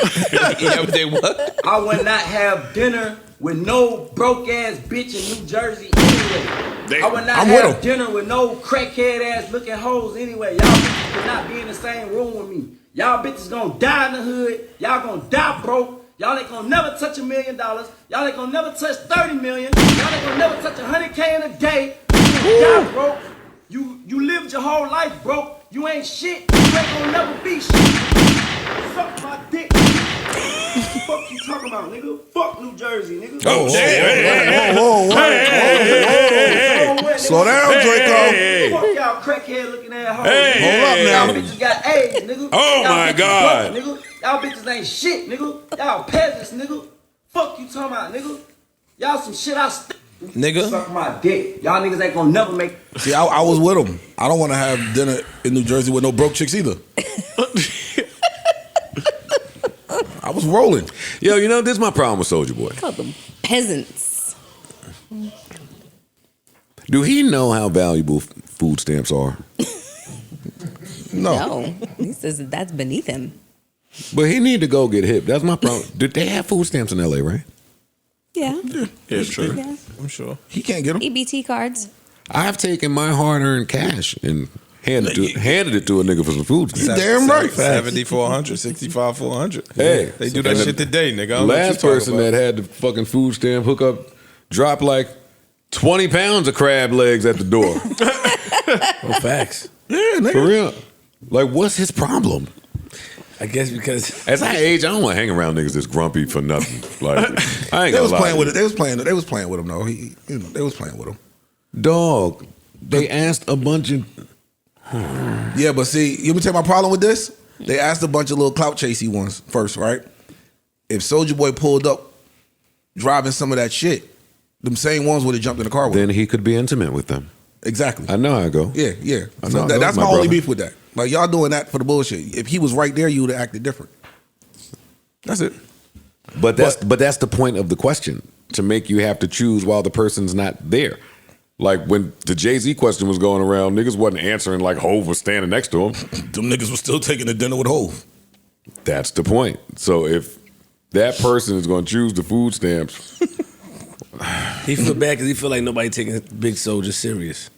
Yeah, but they what?
I would not have dinner with no broke ass bitch in New Jersey anyway. I would not have dinner with no crackhead ass looking hoes anyway. Y'all bitches could not be in the same room with me. Y'all bitches gonna die in the hood. Y'all gonna die broke. Y'all ain't gonna never touch $1 million. Y'all ain't gonna never touch 30 million. Y'all ain't gonna never touch 100K in a day. You gonna die broke. You lived your whole life broke. You ain't shit. You ain't gonna never be shit. Suck my dick. Fuck you talking about, nigga? Fuck New Jersey, nigga.
Oh, slow down, Draco.
Fuck y'all crackhead looking at hoes.
Hold up now.
Y'all bitches got AIDS, nigga.
Oh
Y'all
my
bitches
God.
broke, nigga. Y'all bitches ain't shit, nigga. Y'all peasants, nigga. Fuck you talking about, nigga. Y'all some shit
Nigga.
Suck my dick. Y'all niggas ain't gonna never make.
See, I was with him. I don't want to have dinner in New Jersey with no broke chicks either. I was rolling.
Yo, you know, this is my problem with Soulja Boy.
Call them peasants.
Do he know how valuable food stamps are?
No. He says that that's beneath him.
But he need to go get hip. That's my problem. Did they have food stamps in LA, right?
Yeah.
Yeah, sure.
Yeah.
I'm sure.
He can't get them.
EBT cards.
I've taken my hard-earned cash and handed it to a nigga for some food stamps.
Damn right.
70-400, 65-400.
Hey,
they do that shit today, nigga. I don't know what you
Last
talking
person
about.
that had the fucking food stamp hookup dropped like 20 pounds of crab legs at the door.
Oh, facts.
Yeah, nigga.
For real. Like, what's his problem?
I guess because
as I age, I don't want to hang around niggas that's grumpy for nothing. Like, I ain't
They
gonna
was
lie.
playing with it. They was playing with him though. They was playing with him.
Dog, they asked a bunch of.
Yeah, but see, you me tell you my problem with this? They asked a bunch of little clout chasey ones first, right? If Soulja Boy pulled up driving some of that shit, them same ones would have jumped in the car with him.
Then he could be intimate with them.
Exactly.
I know how I go.
Yeah.
I
So
know how it goes,
that's my
brother.
only beef with that. Like, y'all doing that for the bullshit. If he was right there, you would have acted different. That's it.
But that's the point of the question, to make you have to choose while the person's not there. Like when the Jay-Z question was going around, niggas wasn't answering like Hov was standing next to him.
Them niggas was still taking the dinner with Hov.
That's the point. So if that person is going to choose the food stamps,
he feel bad because he feel like nobody taking Big Soulja serious.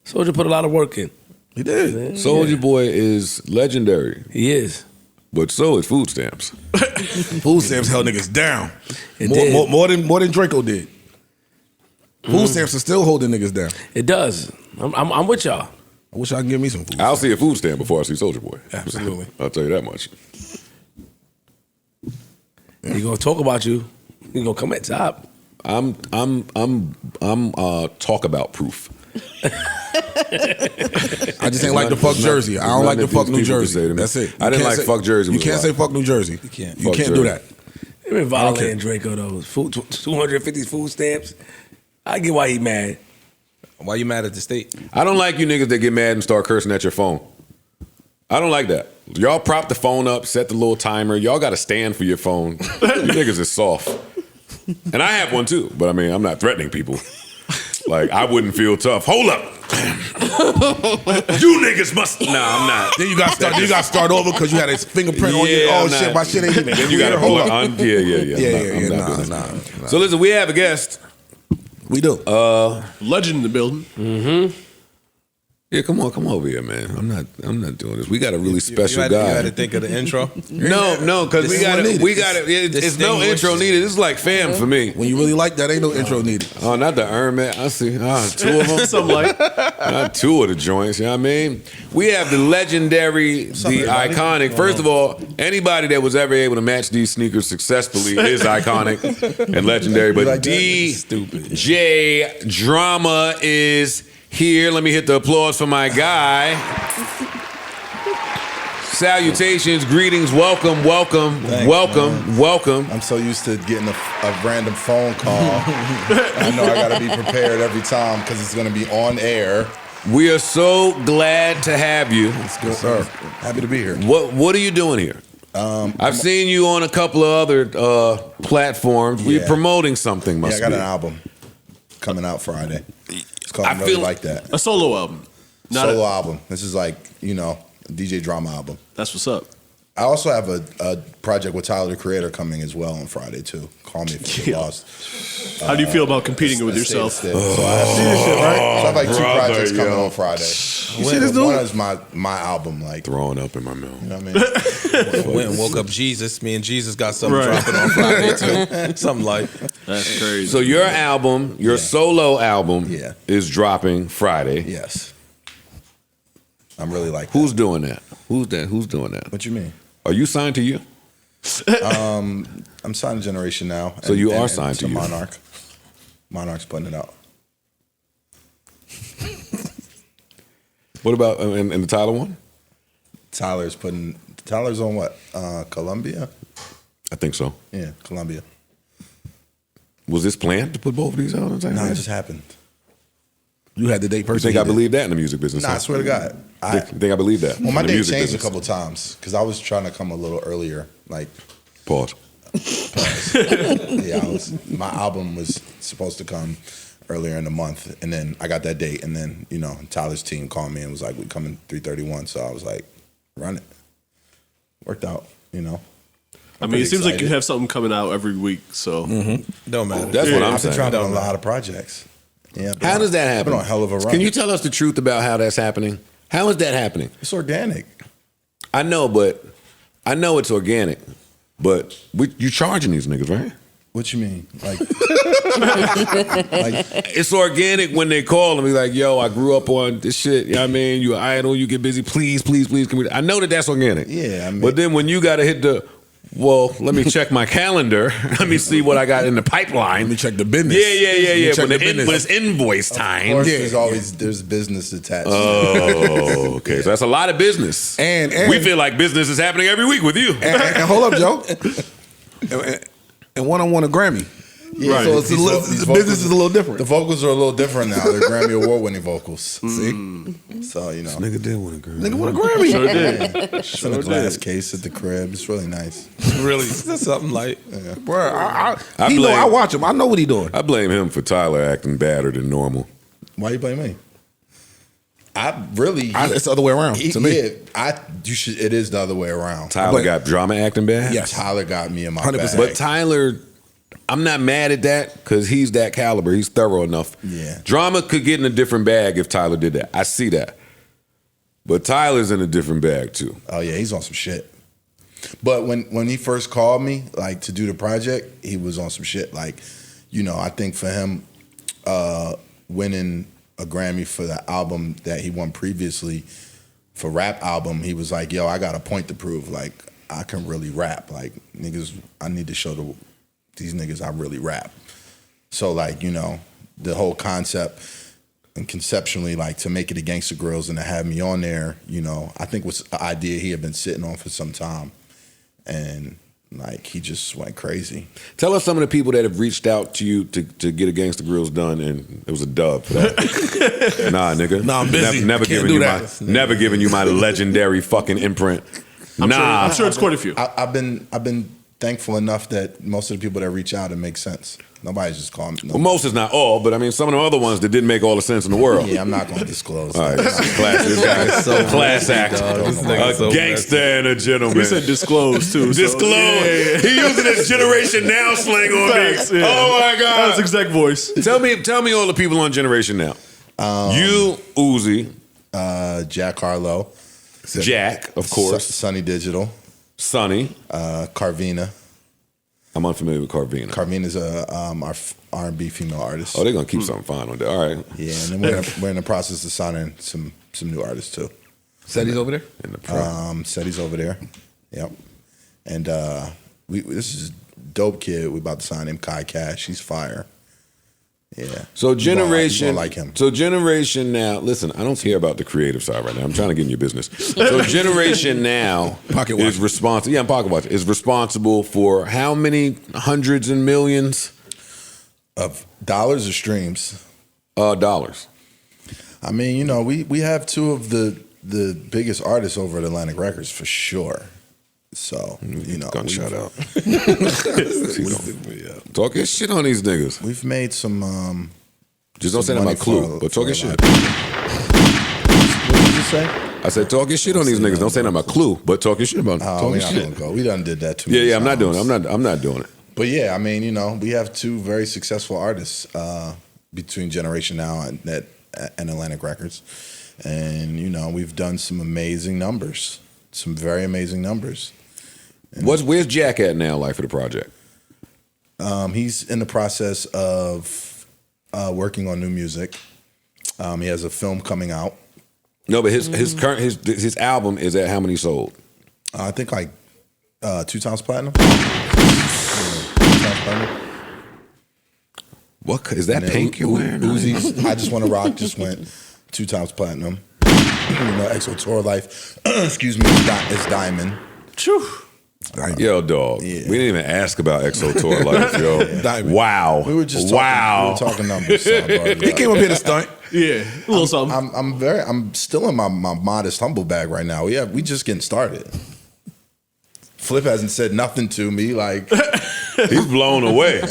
Soulja put a lot of work in.
He did.
Soulja Boy is legendary.
He is.
But so is food stamps.
Food stamps held niggas down.
It did.
More than Draco did. Food stamps are still holding niggas down.
It does. I'm with y'all.
I wish I could give me some food.
I'll see a food stamp before I see Soulja Boy.
Absolutely.
I'll tell you that much.
He gonna talk about you. He gonna come at top.
I'm talk about proof.
I just ain't like to fuck Jersey. I don't like to fuck New Jersey. That's it.
I didn't like fuck Jersey.
You can't say fuck New Jersey. You can't. You can't do that.
They been violating Draco though. 250 food stamps. I get why he mad.
Why you mad at the state?
I don't like you niggas that get mad and start cursing at your phone. I don't like that. Y'all prop the phone up, set the little timer. Y'all got to stand for your phone. You niggas is soft. And I have one too, but I mean, I'm not threatening people. Like, I wouldn't feel tough. Hold up. You niggas must. No, I'm not.
Then you got to start over because you had a fingerprint on your. Oh shit, my shit ain't even.
Then you got to
hold up.
Yeah. So listen, we have a guest.
We do.
Legend in the building.
Mm-hmm. Yeah, come over here, man. I'm not doing this. We got a really special guy.
You had to think of the intro.
No, because we got it. It's no intro needed. This is like fam for me.
When you really like that, ain't no intro needed.
Oh, not the Iron Man. I see. Two of them.
Something like.
Not two of the joints. You know what I mean? We have the legendary, the iconic. First of all, anybody that was ever able to match these sneakers successfully is iconic and legendary. But DJ Drama is here. Let me hit the applause for my guy. Salutations, greetings, welcome.
Thanks, welcome. I'm so used to getting a random phone call. I know I gotta be prepared every time because it's gonna be on air.
We are so glad to have you.
It's good, sir. Happy to be here.
What are you doing here? I've seen you on a couple of other platforms. We're promoting something,
I got an album coming out Friday. It's called I Really Like That.
A solo album.
Solo album. This is like, a DJ drama album.
That's what's up.
I also have a project with Tyler the Creator coming as well on Friday too. Call me if you're lost.
How do you feel about competing with yourself?
So I have shit, right? So I have like 2 projects coming on Friday.
You see this dude?
One is my album, like
throwing up in my mouth.
You know what I mean?
Went and woke up Jesus. Me and Jesus got something dropping on Friday too. Something like
that's crazy.
So your album, your solo album, is dropping Friday.
Yes. I'm really like that.
Who's doing that? Who's doing that?
What you mean?
Are you signed to you?
I'm signed to Generation now.
So you are signed to you.
Monarch. Monarch's putting it out.
What about and the Tyler one?
Tyler's on what? Columbia?
I think so.
Yeah, Columbia.
Was this planned to put both of these out?
No, it just happened.
You had the date
You
personally.
think I believe that in the music business?
Nah, I swear to God.
Think I believe that?
Well, my
in the
date
music
changed
business?
a couple times because I was trying to come a little earlier. Like,
pause.
Yeah, my album was supposed to come earlier in the month, and then I got that date, and then Tyler's team called me and was like, "We coming 3:31," so I was like, "Run it." Worked out,
I mean, it seems like you have something coming out every week, so
don't matter.
That's what I'm
I've been
saying.
dropping a lot of projects. Yeah.
How does that
I've
happen?
been on a hell of a run.
Can you tell us the truth about how that's happening? How is that happening?
It's organic.
I know it's organic, but you charging these niggas, right?
What you mean? Like,
it's organic when they call and be like, "Yo, I grew up on this shit. You know what I mean? You an idol, you get busy. Please, can we?" I know that's organic.
Yeah, I mean,
but then when you got to hit let me check my calendar. Let me see what I got in the pipeline. Let
me check the business.
Yeah. When it's invoice time.
Of course, there's business attached.
Oh, okay. So that's a lot of business.
And
we feel like business is happening every week with you.
And hold up, Joe. And one won a Grammy.
Yeah,
right. So the business is a little different.
The vocals are a little different now. They're Grammy Award-winning vocals. See? So,
This nigga did win a Grammy.
Nigga won a Grammy.
Sure did.
It's in a glass case at the crib. It's really nice.
Really? That's something like.
Yeah.
Bro, I watch him. I know what he doing.
I blame him for Tyler acting badder than normal.
Why you blame me?
It's the other way around to me.
Yeah, it is the other way around.
Tyler got drama acting bad?
Yes. Tyler got me in my
100%.
bag.
But Tyler, I'm not mad at that because he's that caliber. He's thorough enough.
Yeah.
Drama could get in a different bag if Tyler did that. I see that. But Tyler's in a different bag too.
Oh yeah, he's on some shit. But when he first called me, like, to do the project, he was on some shit. Like, I think for him, winning a Grammy for the album that he won previously, for rap album, he was like, "Yo, I got a point to prove. Like, I can really rap. Like, niggas, I need to show these niggas I really rap." So, like, the whole concept and conceptually, like, to make it a Gangsta Grills and to have me on there, I think was an idea he had been sitting on for some time. And, like, he just went crazy.
Tell us some of the people that have reached out to you to get a Gangsta Grills done, and it was a dub for that. Nah, nigga.
Nah, I'm busy.
Never
Can't
giving you my legendary fucking imprint.
I'm sure it's quite a few.
I've been thankful enough that most of the people that reach out, it makes sense. Nobody's just calling me.
Well, most is not all, but I mean, some of the other ones that didn't make all the sense in the world.
Yeah, I'm not going to disclose.
All right, this is class. This guy is so class act. A gangster and a gentleman.
He said disclose too.
Disclose.
So, yeah.
He using his Generation Now slang on
Facts,
me.
yeah.
Oh my God.
That was exact voice.
Tell me all the people on Generation Now. You, Uzi.
Jack Harlow.
Jack, of course.
Sunny Digital.
Sonny.
Carvina.
I'm unfamiliar with Carvina.
Carvina's our R&B female artist.
Oh, they're gonna keep something fine on there. All right.
Yeah, and then we're in the process of signing some new artists too.
Seti's over there.
In the pro.
Seti's over there. Yep. And this is a dope kid. We about to sign him, Kai Cash. He's fire. Yeah.
So generation,
You gonna like him.
So generation now. Listen, I don't care about the creative side right now. I'm trying to get in your business. So generation now is responsible. Yeah, I'm pocket watch is responsible for how many hundreds and millions
of dollars or streams?
Dollars.
I mean, you know, we have two of the biggest artists over at Atlantic Records for sure. So, you know,
gunshot out. Talk your shit on these niggas.
We've made some.
Just don't say that about Clue, but talk your shit.
What did you say?
I said talk your shit on these niggas. Don't say nothing about Clue, but talk your shit about.
Oh, we're not gonna go. We done did that too.
Yeah, I'm not doing it. I'm not doing it.
But yeah, I mean, you know, we have two very successful artists between Generation Now and Atlantic Records, and you know, we've done some amazing numbers, some very amazing numbers.
Where's Jack at now, like for the project?
He's in the process of working on new music. He has a film coming out.
No, but his current his album is at how many sold?
I think like 2 times platinum. 2 times platinum.
What is that pink you're wearing?
Uzi's I Just Wanna Rock just went 2 times platinum. You know, EXO Tour Life, excuse me, is diamond.
Yo, dog. Yeah. We didn't even ask about EXO Tour Life, yo. Wow.
We were just talking numbers.
He came up here to stunt.
Yeah, a little something.
I'm still in my modest humble bag right now. Yeah, we just getting started. Flip hasn't said nothing to me. Like
he's blown away.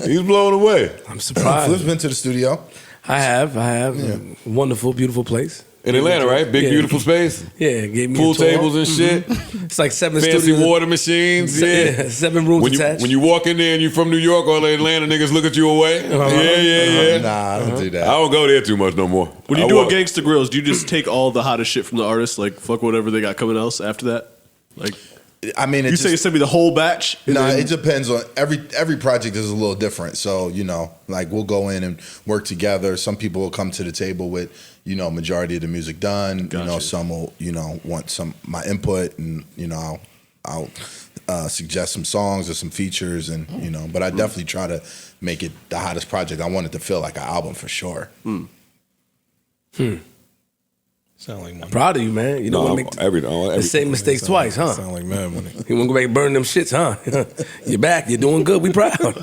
He's blown away.
I'm surprised.
Flip's been to the studio.
I have.
Yeah.
Wonderful, beautiful place.
In Atlanta, right? Big, beautiful space.
Yeah, gave me
pool
a tour.
tables and shit.
It's like 7
fancy
studios.
water machines. Yeah,
7 rooms attached.
When you walk in there and you from New York, all the Atlanta niggas look at you away. Yeah.
Nah, I don't do that.
I don't go there too much no more.
When you do a Gangsta Grills, do you just take all the hottest shit from the artists, like fuck whatever they got coming else after that? Like,
I mean,
you say send me the whole batch?
Nah, it depends on every project is a little different. So you know, like we'll go in and work together. Some people will come to the table with majority of the music done. Gotcha. You know, some will want some my input, and I'll suggest some songs or some features, and But I definitely try to make it the hottest project. I want it to feel like an album for sure.
Sound like money. I'm proud of you, man. You don't want to make the same mistakes twice, huh?
Sound like mad money.
You want to go back and burn them shits, huh? You're back. You're doing good. We proud.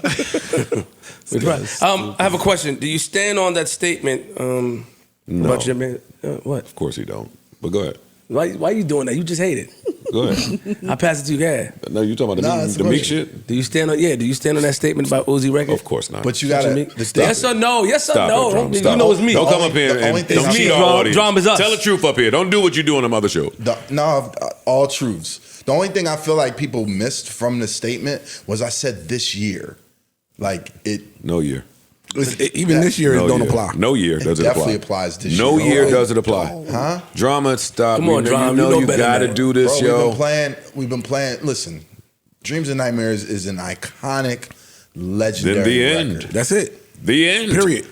We proud. I have a question. Do you stand on that statement about your man? What?
Of course he don't. But go ahead.
Why you doing that? You just hate it.
Go ahead.
I pass it to you, guys.
No, you talking about the Meek shit?
Do you stand on that statement about Uzi record?
Of course not.
But you gotta
yes or no? Yes or no?
It,
you know it's me.
Don't come up here and don't cheat our audience.
Drama's us.
Tell the truth up here. Don't do what you do on them other shows.
No, all truths. The only thing I feel like people missed from the statement was I said this year. Like it.
No year.
Even this year, it don't apply.
No year does it apply.
Definitely applies this year.
No year does it apply.
Huh?
Drama, stop.
Come on, Drama.
You gotta do this,
Bro,
yo.
We've been playing. Listen, Dreams and Nightmares is an iconic, legendary
Then the
record.
end.
That's it.
The end.
Period.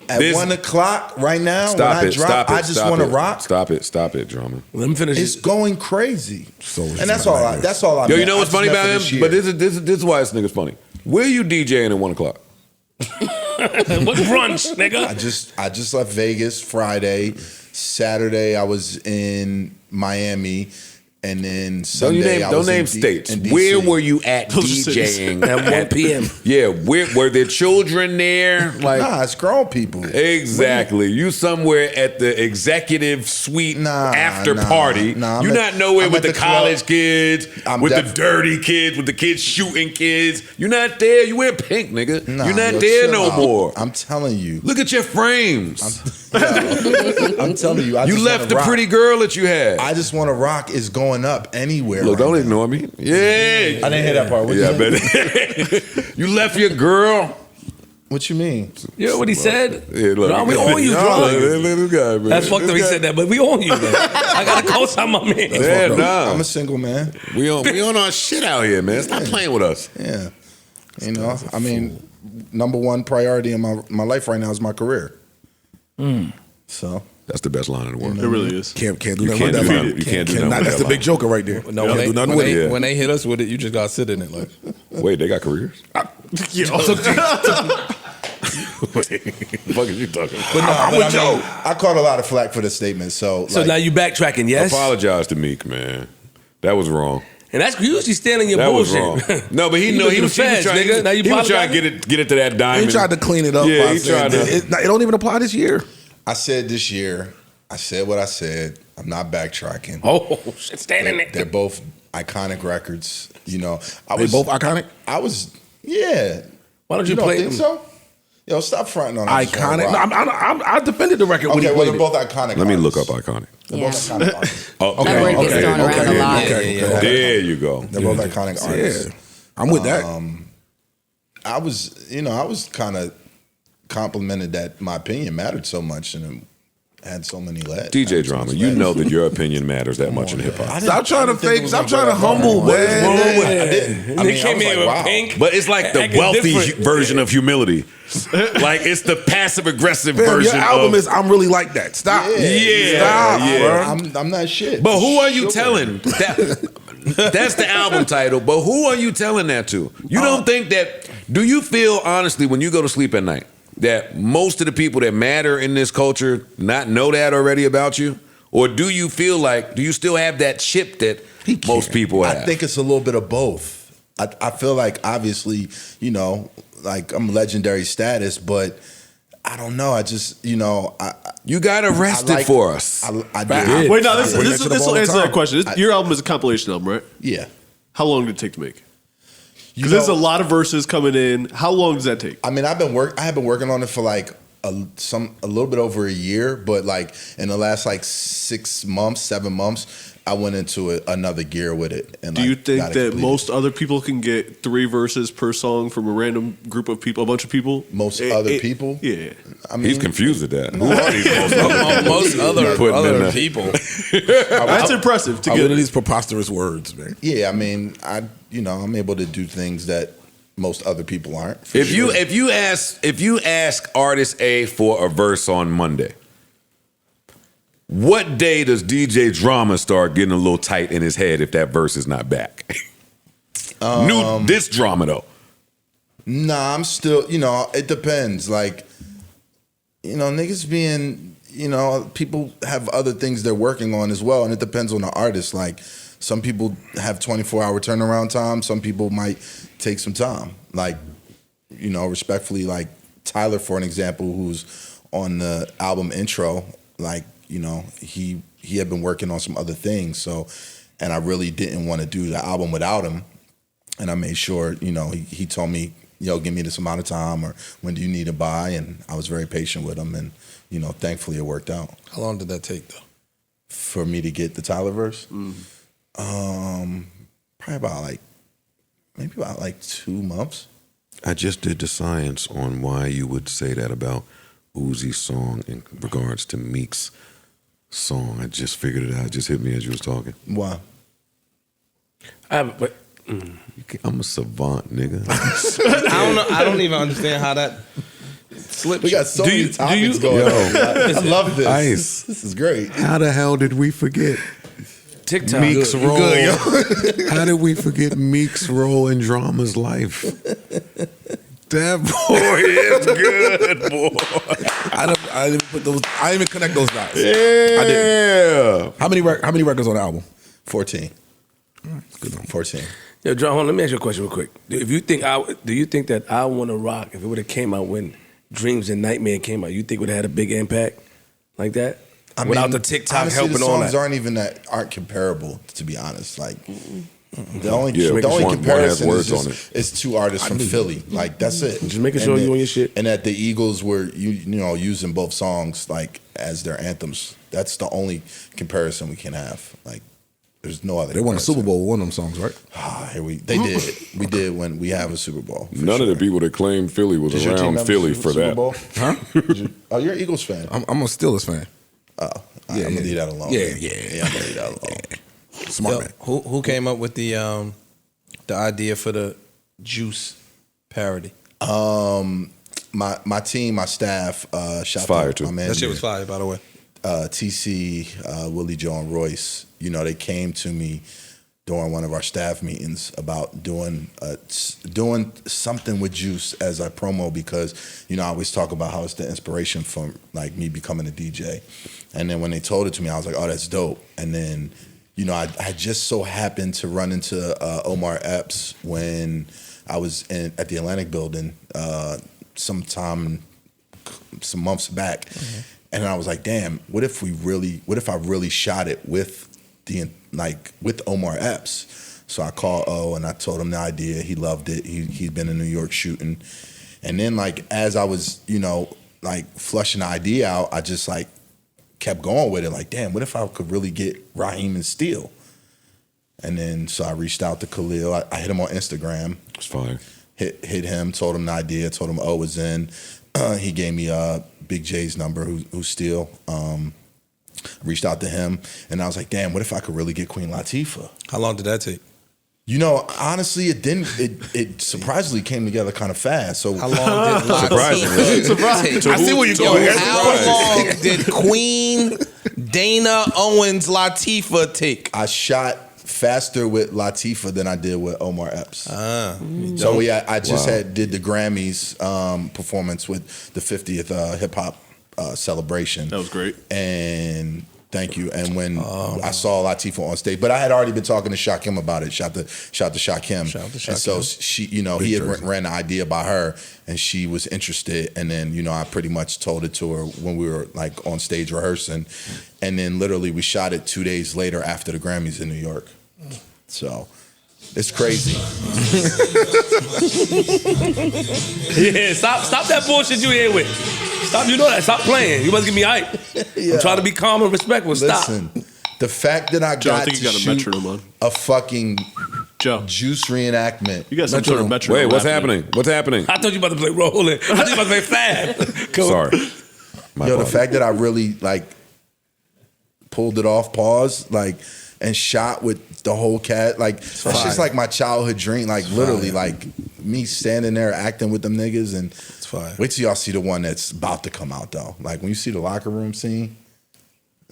At 1 o'clock right now,
Stop
when
it.
I drop,
Stop it.
I just
stop
want to
it.
rock.
Stop it, Drama.
Let me finish.
It's going crazy.
So
and that's all. That's all I.
Yo, you know what's funny about him? But this is why this nigga's funny. Where you DJing at 1 o'clock?
What brunch, nigga?
I just left Vegas Friday. Saturday I was in Miami, and then Sunday
don't name states.
in DC.
Where were you at DJing
at 1 p.m.?
Yeah, were there children there? Like,
nah, it's grown people.
Exactly. You somewhere at the executive suite after party. You not nowhere with the college kids, with the dirty kids, with the kids shooting kids. You're not there. You wear pink, nigga. You're not there no more.
I'm telling you.
Look at your frames.
I'm telling you.
You left the pretty girl that you had.
I just want to rock is going up anywhere.
Look, don't ignore me. Yeah.
I didn't hear that part. What
I bet. You left your girl.
What you mean?
You know what he said?
Yeah, look,
we own you, bro.
Guy,
That's fucked up. He said that, but we own you, man. I got to co-sign my man.
Yeah, nah.
I'm a single man.
We on our shit out here, man. Stop playing with us.
Yeah. You know, I mean, number one priority in my life right now is my career. So
that's the best line in the world.
It really is.
Can't do
You
nothing
can't
with
do
that
that.
line.
You can't do nothing.
That's the big joker right there.
No,
Can't do nothing with it.
when they hit us with it, you just gotta sit in it. Like,
wait, they got careers? What the fuck is you talking about?
But no, I caught a lot of flack for the statement. So
now you backtracking, yes?
Apologize to Meek, man. That was wrong.
And that's you usually standing your
That
bullshit.
was wrong. No, but he was trying to get it to that diamond.
He tried to clean it up.
Yeah, he tried to.
It don't even apply this year.
I said this year. I said what I said. I'm not backtracking.
Oh, shit, standing there.
They're both iconic records. You know,
They both iconic?
I was, yeah.
Why don't you
don't
play
think
them?
so? Yo, stop fronting on
Iconic. No, I defended the record when
Okay,
he
well,
played
they're both iconic.
Let me look up iconic.
They're both iconic artists.
Oh,
That word gets thrown around a lot.
There you go.
They're both iconic artists.
Yeah, I'm with that.
I was kind of complimented that my opinion mattered so much and it had so many legs.
DJ Drama, you know that your opinion matters that much in hip hop.
Stop trying to fake. Stop trying to humble, man.
I didn't. I mean,
came
I was
in
like,
with
wow.
pink.
But it's like the
Acting
wealthy
different.
version of humility. Like it's the passive aggressive
Fam,
version.
your album
of,
is I'm really like that. Stop.
Yeah,
Stop, bro.
I'm not shit.
But who are you telling? That's the album title. But who are you telling that to? You don't think that? Do you feel honestly when you go to sleep at night that most of the people that matter in this culture not know that already about you? Or do you feel like, do you still have that chip that most people have?
I think it's a little bit of both. I feel like obviously, you know, like I'm legendary status, but I don't know. I just, you know,
you got arrested for us.
I did.
Wait, no, this will answer that question. Your album is a compilation album, right?
Yeah.
How long did it take to make? Because there's a lot of verses coming in. How long does that take?
I mean, I have been working on it for like a little bit over a year, but like in the last like 7 months, I went into another gear with it. And
do you think that most other people can get 3 verses per song from a random group of people, a bunch of people?
Most other people?
Yeah.
I mean,
he's confused at that. Who are these most
other people?
That's impressive. To get
these preposterous words, man.
Yeah, I mean, I'm able to do things that most other people aren't.
If you ask artist A for a verse on Monday, what day does DJ Drama start getting a little tight in his head if that verse is not back? This drama though.
Nah, I'm still, you know, it depends. Like, you know, niggas being, you know, people have other things they're working on as well, and it depends on the artist. Like, some people have 24-hour turnaround time. Some people might take some time. Like, you know, respectfully, like Tyler, for an example, who's on the album intro, like, you know, he had been working on some other things. So, and I really didn't want to do the album without him. And I made sure, you know, he told me, yo, give me this amount of time, or when do you need to buy? And I was very patient with him, and, you know, thankfully it worked out.
How long did that take, though?
For me to get the Tyler verse? Probably about like 2 months.
I just did the science on why you would say that about Uzi's song in regards to Meek's song. I just figured it out. It just hit me as you was talking.
Why?
I'm a savant, nigga.
I don't know. I don't even understand how that slipped.
We got so many topics going on. I love this.
Ice.
This is great.
How the hell did we forget
TikTok?
Meek's
Good.
role?
Good, yo.
How did we forget Meek's role in Drama's life? That boy is good, boy.
I didn't put those. I didn't even connect those dots.
Yeah.
I didn't. How many records on the album?
14.
Good one.
14.
Yo, John, let me ask you a question real quick. Do you think that I Wanna Rock, if it would have came out when Dreams and Nightmare came out, you think would have had a big impact like that? Without the TikTok
honestly,
helping
the
all
songs
that.
aren't comparable, to be honest. Like the only
one
comparison
has words
is
on it.
it's 2 artists from Philly. Like that's it.
Just making sure you on your shit.
And that the Eagles were you know using both songs like as their anthems. That's the only comparison we can have. Like there's no other.
They won a
comparison.
Super Bowl with one of them songs, right?
They did. We did when we have a Super Bowl.
None of the people that claimed Philly was
Does your team
around
have
Philly
a
for
Super
that.
Bowl?
Huh?
You're an Eagles fan.
I'm a Steelers fan.
Oh, I'm gonna leave that alone.
Yeah,
I'm gonna leave that alone.
Smart
Yo,
man.
who came up with the idea for the Juice parody?
My team, my staff, shout
fire
out
too.
my man.
That shit was fire, by the way.
TC, Willie Joe, and Royce. You know, they came to me during one of our staff meetings about doing something with Juice as a promo because, you know, I always talk about how it's the inspiration from like me becoming a DJ. And then when they told it to me, I was like, oh, that's dope. And then, you know, I just so happened to run into Omar Epps when I was at the Atlantic Building some months back. Mm-hmm. And I was like, damn, what if I really shot it with Omar Epps? So I called O and I told him the idea. He loved it. He'd been in New York shooting. And then like as I was, you know, like flushing the idea out, I just like kept going with it. Like, damn, what if I could really get Raheem and Steele? And then so I reached out to Khalil. I hit him on Instagram.
It's fine.
Hit him, told him the idea, told him O was in. He gave me Big J's number, who's Steele. Reached out to him, and I was like, damn, what if I could really get Queen Latifah?
How long did that take?
You know, honestly, it didn't. It surprisingly came together kind of fast. So
how long did Latifah?
I see where you're going.
How long did Queen Dana Owens Latifah take?
I shot faster with Latifah than I did with Omar Epps. So I just did the Grammys performance with the 50th hip hop celebration. That
was great.
And thank you. And when I saw Latifah on stage, but I had already been talking to Shakim about it. Shout to Shakim. And so she, you know, he had ran the idea by her, and she was interested. And then, you know, I pretty much told it to her when we were like on stage rehearsing, and then literally we shot it 2 days later after the Grammys in New York. So it's crazy.
Yeah, stop that bullshit you here with. Stop, you know that. Stop playing. You must give me hype. I'm trying to be calm and respectful. Stop.
Listen, the fact that I got to shoot a fucking Juice reenactment.
You got some sort of metronome.
Wait, what's happening? What's happening?
I thought you about to play rolling. I thought you about to play Fab.
Sorry.
The fact that I really like pulled it off, pause, like, and shot with the whole cat, like that's just like my childhood dream. Like literally, like me standing there acting with them niggas. And wait till y'all see the one that's about to come out though. Like when you see the locker room scene,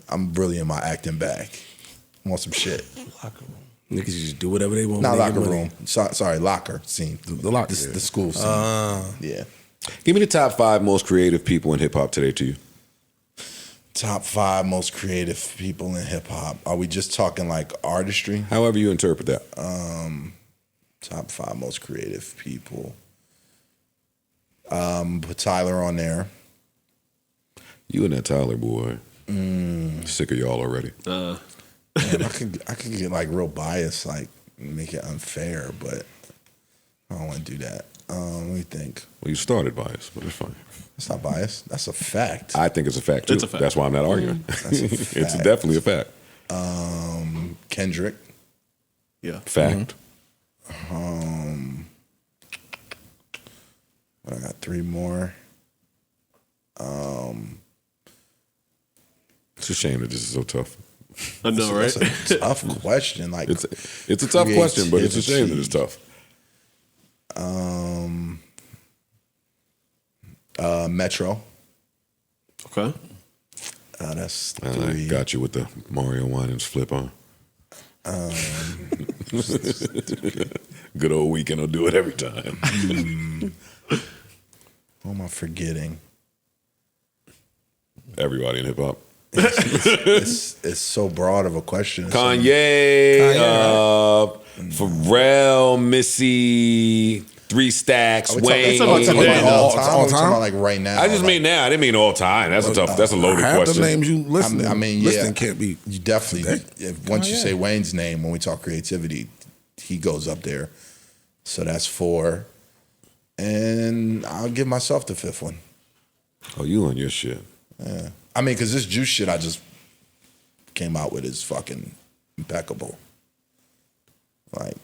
I'm really in my acting bag. I want some shit.
Locker room. Niggas just do whatever they want.
Not locker room. Sorry, locker scene. The locker. The school scene. Yeah.
Give me the top 5 most creative people in hip hop today to you.
Top 5 most creative people in hip hop. Are we just talking like artistry?
However you interpret that.
Top 5 most creative people. Put Tyler on there.
You and that Tyler boy. Sick of y'all already.
Man, I could get like real biased, like make it unfair, but I don't want to do that. Let me think.
Well, you started biased, but it's fine.
It's not biased. That's a fact.
I think it's a fact too.
It's a fact.
That's why I'm not arguing.
That's a fact.
It's definitely a fact.
Kendrick.
Yeah.
Fact.
I got 3 more.
It's a shame that this is so tough.
I know, right?
That's a tough question. Like
it's a tough question, but it's a shame that it's tough.
Metro.
Okay.
That's 3.
I got you with the Mario Winans flip on. Good old Weekend will do it every time.
What am I forgetting?
Everybody in hip hop.
It's so broad of a question.
Kanye. Pharrell, Missy, 3 Stacks, Wayne.
All time. Like right now.
I just mean now. I didn't mean all time. That's a tough. That's a loaded
half
question.
the names you listen.
I mean,
listening can't be.
You definitely. Once you say Wayne's name, when we talk creativity, he goes up there. So that's 4, and I'll give myself the 5th one.
Oh, you on your shit?
Yeah. I mean, because this Juice shit I just came out with is fucking impeccable. Like,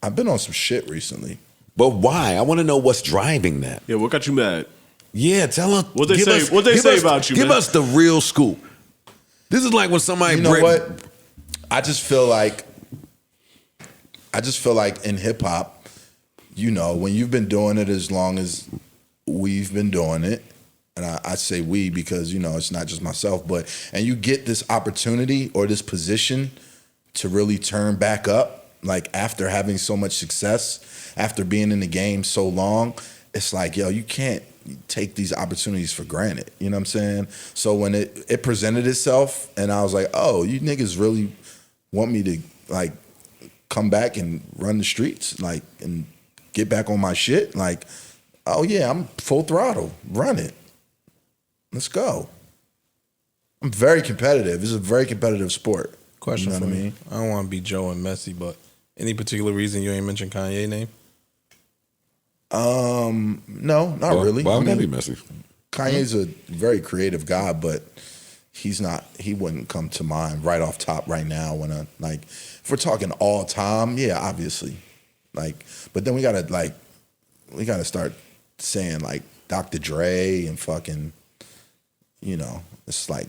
I've been on some shit recently.
But why? I want to know what's driving that.
Yeah, what got you mad?
Yeah, tell us.
What they say about you,
Give
man?
us the real scoop. This is like when somebody.
You know what? I just feel like in hip hop, you know, when you've been doing it as long as we've been doing it, and I say we because, you know, it's not just myself, and you get this opportunity or this position to really turn back up, like after having so much success, after being in the game so long, it's like, yo, you can't take these opportunities for granted. You know what I'm saying? So when it presented itself, and I was like, oh, you niggas really want me to like come back and run the streets, like, and get back on my shit? Like, oh yeah, I'm full throttle, run it. Let's go. I'm very competitive. It's a very competitive sport.
Question
you know
for
what I
me.
mean?
I don't want to be Joe and Messy, but any particular reason you ain't mentioned Kanye name?
No, not really.
Why would that be messy?
Kanye's a very creative guy, but he's not. He wouldn't come to mind right off top right now. When if we're talking all time, yeah, obviously, like. But then we gotta start saying like Dr. Dre and fucking, you know, it's like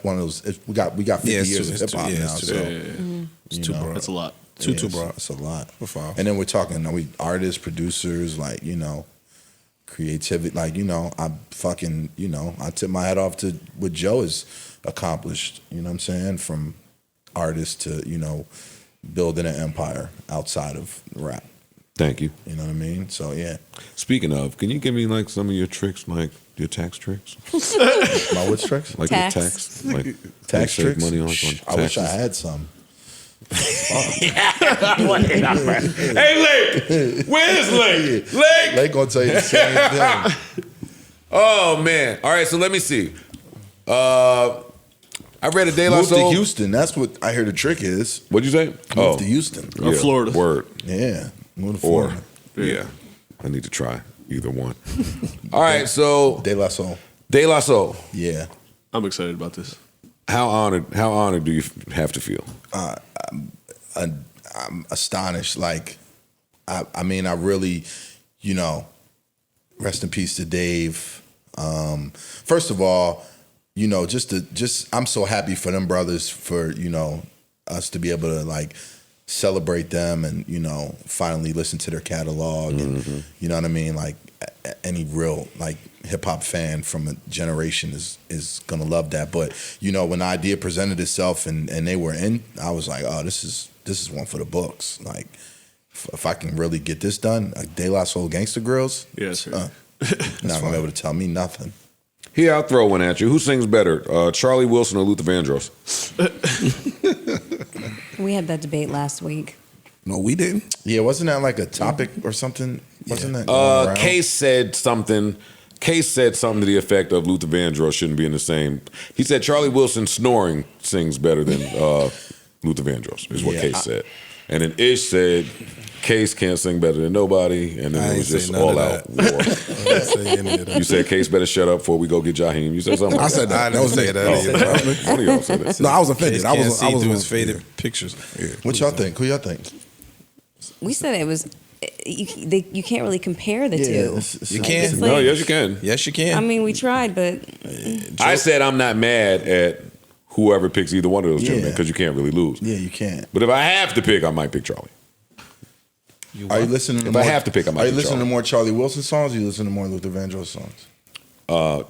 one of those. We got 50 years of hip hop now, so
it's too broad. That's a lot.
Too broad.
It's a lot.
Foul.
And then we're talking, artists, producers, like, you know, creativity. Like, you know, I tip my hat off to what Joe has accomplished. You know what I'm saying? From artist to, you know, building an empire outside of rap.
Thank you.
You know what I mean? So yeah.
Speaking of, can you give me like some of your tricks, like your tax tricks?
My what tricks?
Like
Tax.
your tax, like
Tax
save
tricks?
money on
I wish I had some.
Hey, Lake, where's Lake?
Lake gonna tell you the same thing.
Oh man! All right, so let me see. I read a De La
Move to
Soul.
Houston. That's what I hear the trick is.
What'd you say?
Move to Houston.
Or Florida.
Word.
Yeah. Move to
Or
Florida.
yeah, I need to try either one. All right, so
De La Soul.
De La Soul.
Yeah.
I'm excited about this.
How honored do you have to feel?
I'm astonished. Like, I mean, I really, you know, rest in peace to Dave. First of all, you know, I'm so happy for them brothers, for, you know, us to be able to like celebrate them and, you know, finally listen to their catalog. And, you know what I mean? Like, any real like hip hop fan from a generation is gonna love that. But, you know, when the idea presented itself and they were in, I was like, oh, this is one for the books. Like, if I can really get this done, like De La Soul Gangsta Grills,
Yes,
not gonna be able to tell me nothing.
Here, I'll throw one at you. Who sings better, Charlie Wilson or Luther Vandross?
We had that debate last week.
No, we didn't.
Yeah, wasn't that like a topic or something? Wasn't that going around?
Case said something to the effect of Luther Vandross shouldn't be in the same. He said Charlie Wilson snoring sings better than Luther Vandross, is what Case said. And then Ish said Case can't sing better than nobody, and then it was just all out war. You said Case better shut up before we go get Jaheim. You said something.
I said that.
I didn't say that.
One of y'all said that.
No, I was offended.
Case
I
can't
was
see through his
on-
faded pictures.
Yeah.
What y'all think? Who y'all think?
We said it was. You can't really compare the two.
You can.
It's
No,
like-
yes you can.
Yes, you can.
I mean, we tried, but
I said I'm not mad at whoever picks either one of those gentlemen because you can't really lose.
Yeah, you can't.
But if I have to pick, I might pick Charlie.
Are you listening to
If
more?
I have to pick, I might
Are you
pick
listening
Charlie.
to more Charlie Wilson songs? Or you listen to more Luther Vandross songs?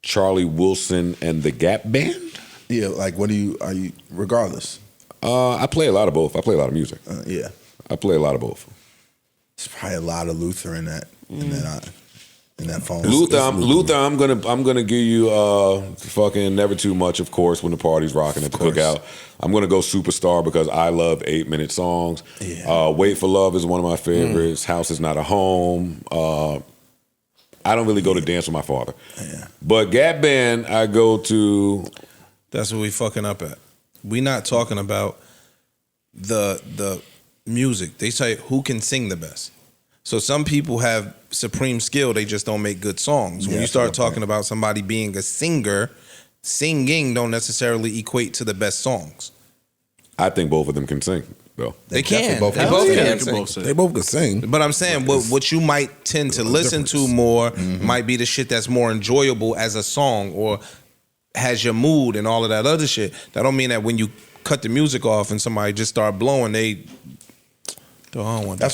Charlie Wilson and the Gap Band?
Yeah, like what are you regardless?
I play a lot of both. I play a lot of music.
Yeah.
I play a lot of both.
There's probably a lot of Luther in that in that phone.
Luther, I'm gonna give you fucking Never Too Much, of course, when the party's rocking at the cookout. I'm gonna go Superstar because I love 8-minute songs.
Yeah.
Wait for Love is one of my favorites. House is Not a Home. I don't really go to Dance with My Father.
Yeah.
But Gap Band, I go to.
That's what we fucking up at. We not talking about the music. They say who can sing the best. So some people have supreme skill, they just don't make good songs. When
Yeah,
you start
that's my
talking about somebody being a singer, singing don't necessarily equate to the best songs.
I think both of them can sing, though.
They can.
both
They
can
both
sing.
can
They can
sing.
both sing.
They both could sing.
But I'm saying what you might tend to listen to more might be the shit that's more enjoyable as a song or has your mood and all of that other shit. That don't mean that when you cut the music off and somebody just start blowing,
That's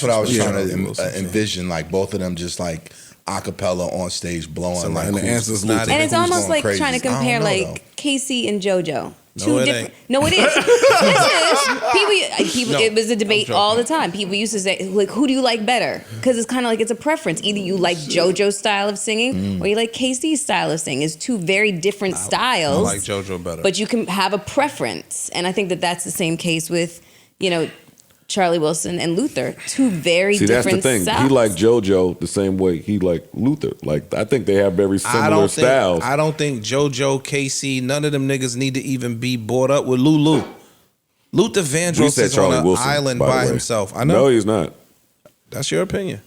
what I was trying to envision. Like both of them just like acapella on stage blowing
So,
like
and the
who's-
answer's
who's-
not
And it's
who's
almost
going
like
crazy.
trying to
I don't
compare
know,
like Casey and JoJo.
No,
Two
it
different.
ain't.
No, it is. Yes, it is. People.
No,
it was a debate
I'm
all the time. People used to say, like, who do you like better? Because it's kind of like it's a preference. Either you like JoJo's style of singing or you like Casey's style of singing. It's two very different styles.
I like JoJo better.
But you can have a preference, and I think that that's the same case with, Charlie Wilson and Luther. Two very
See, that's the
different
thing.
styles.
He liked JoJo the same way he liked Luther. Like, I think they have very similar styles.
I don't think JoJo, KC, none of them niggas need to even be brought up with Lulu. Luther
We
Vandross
said
is on
Charlie
an
Wilson,
island
by the
by
way.
himself. I know.
No, he's not.
That's your opinion.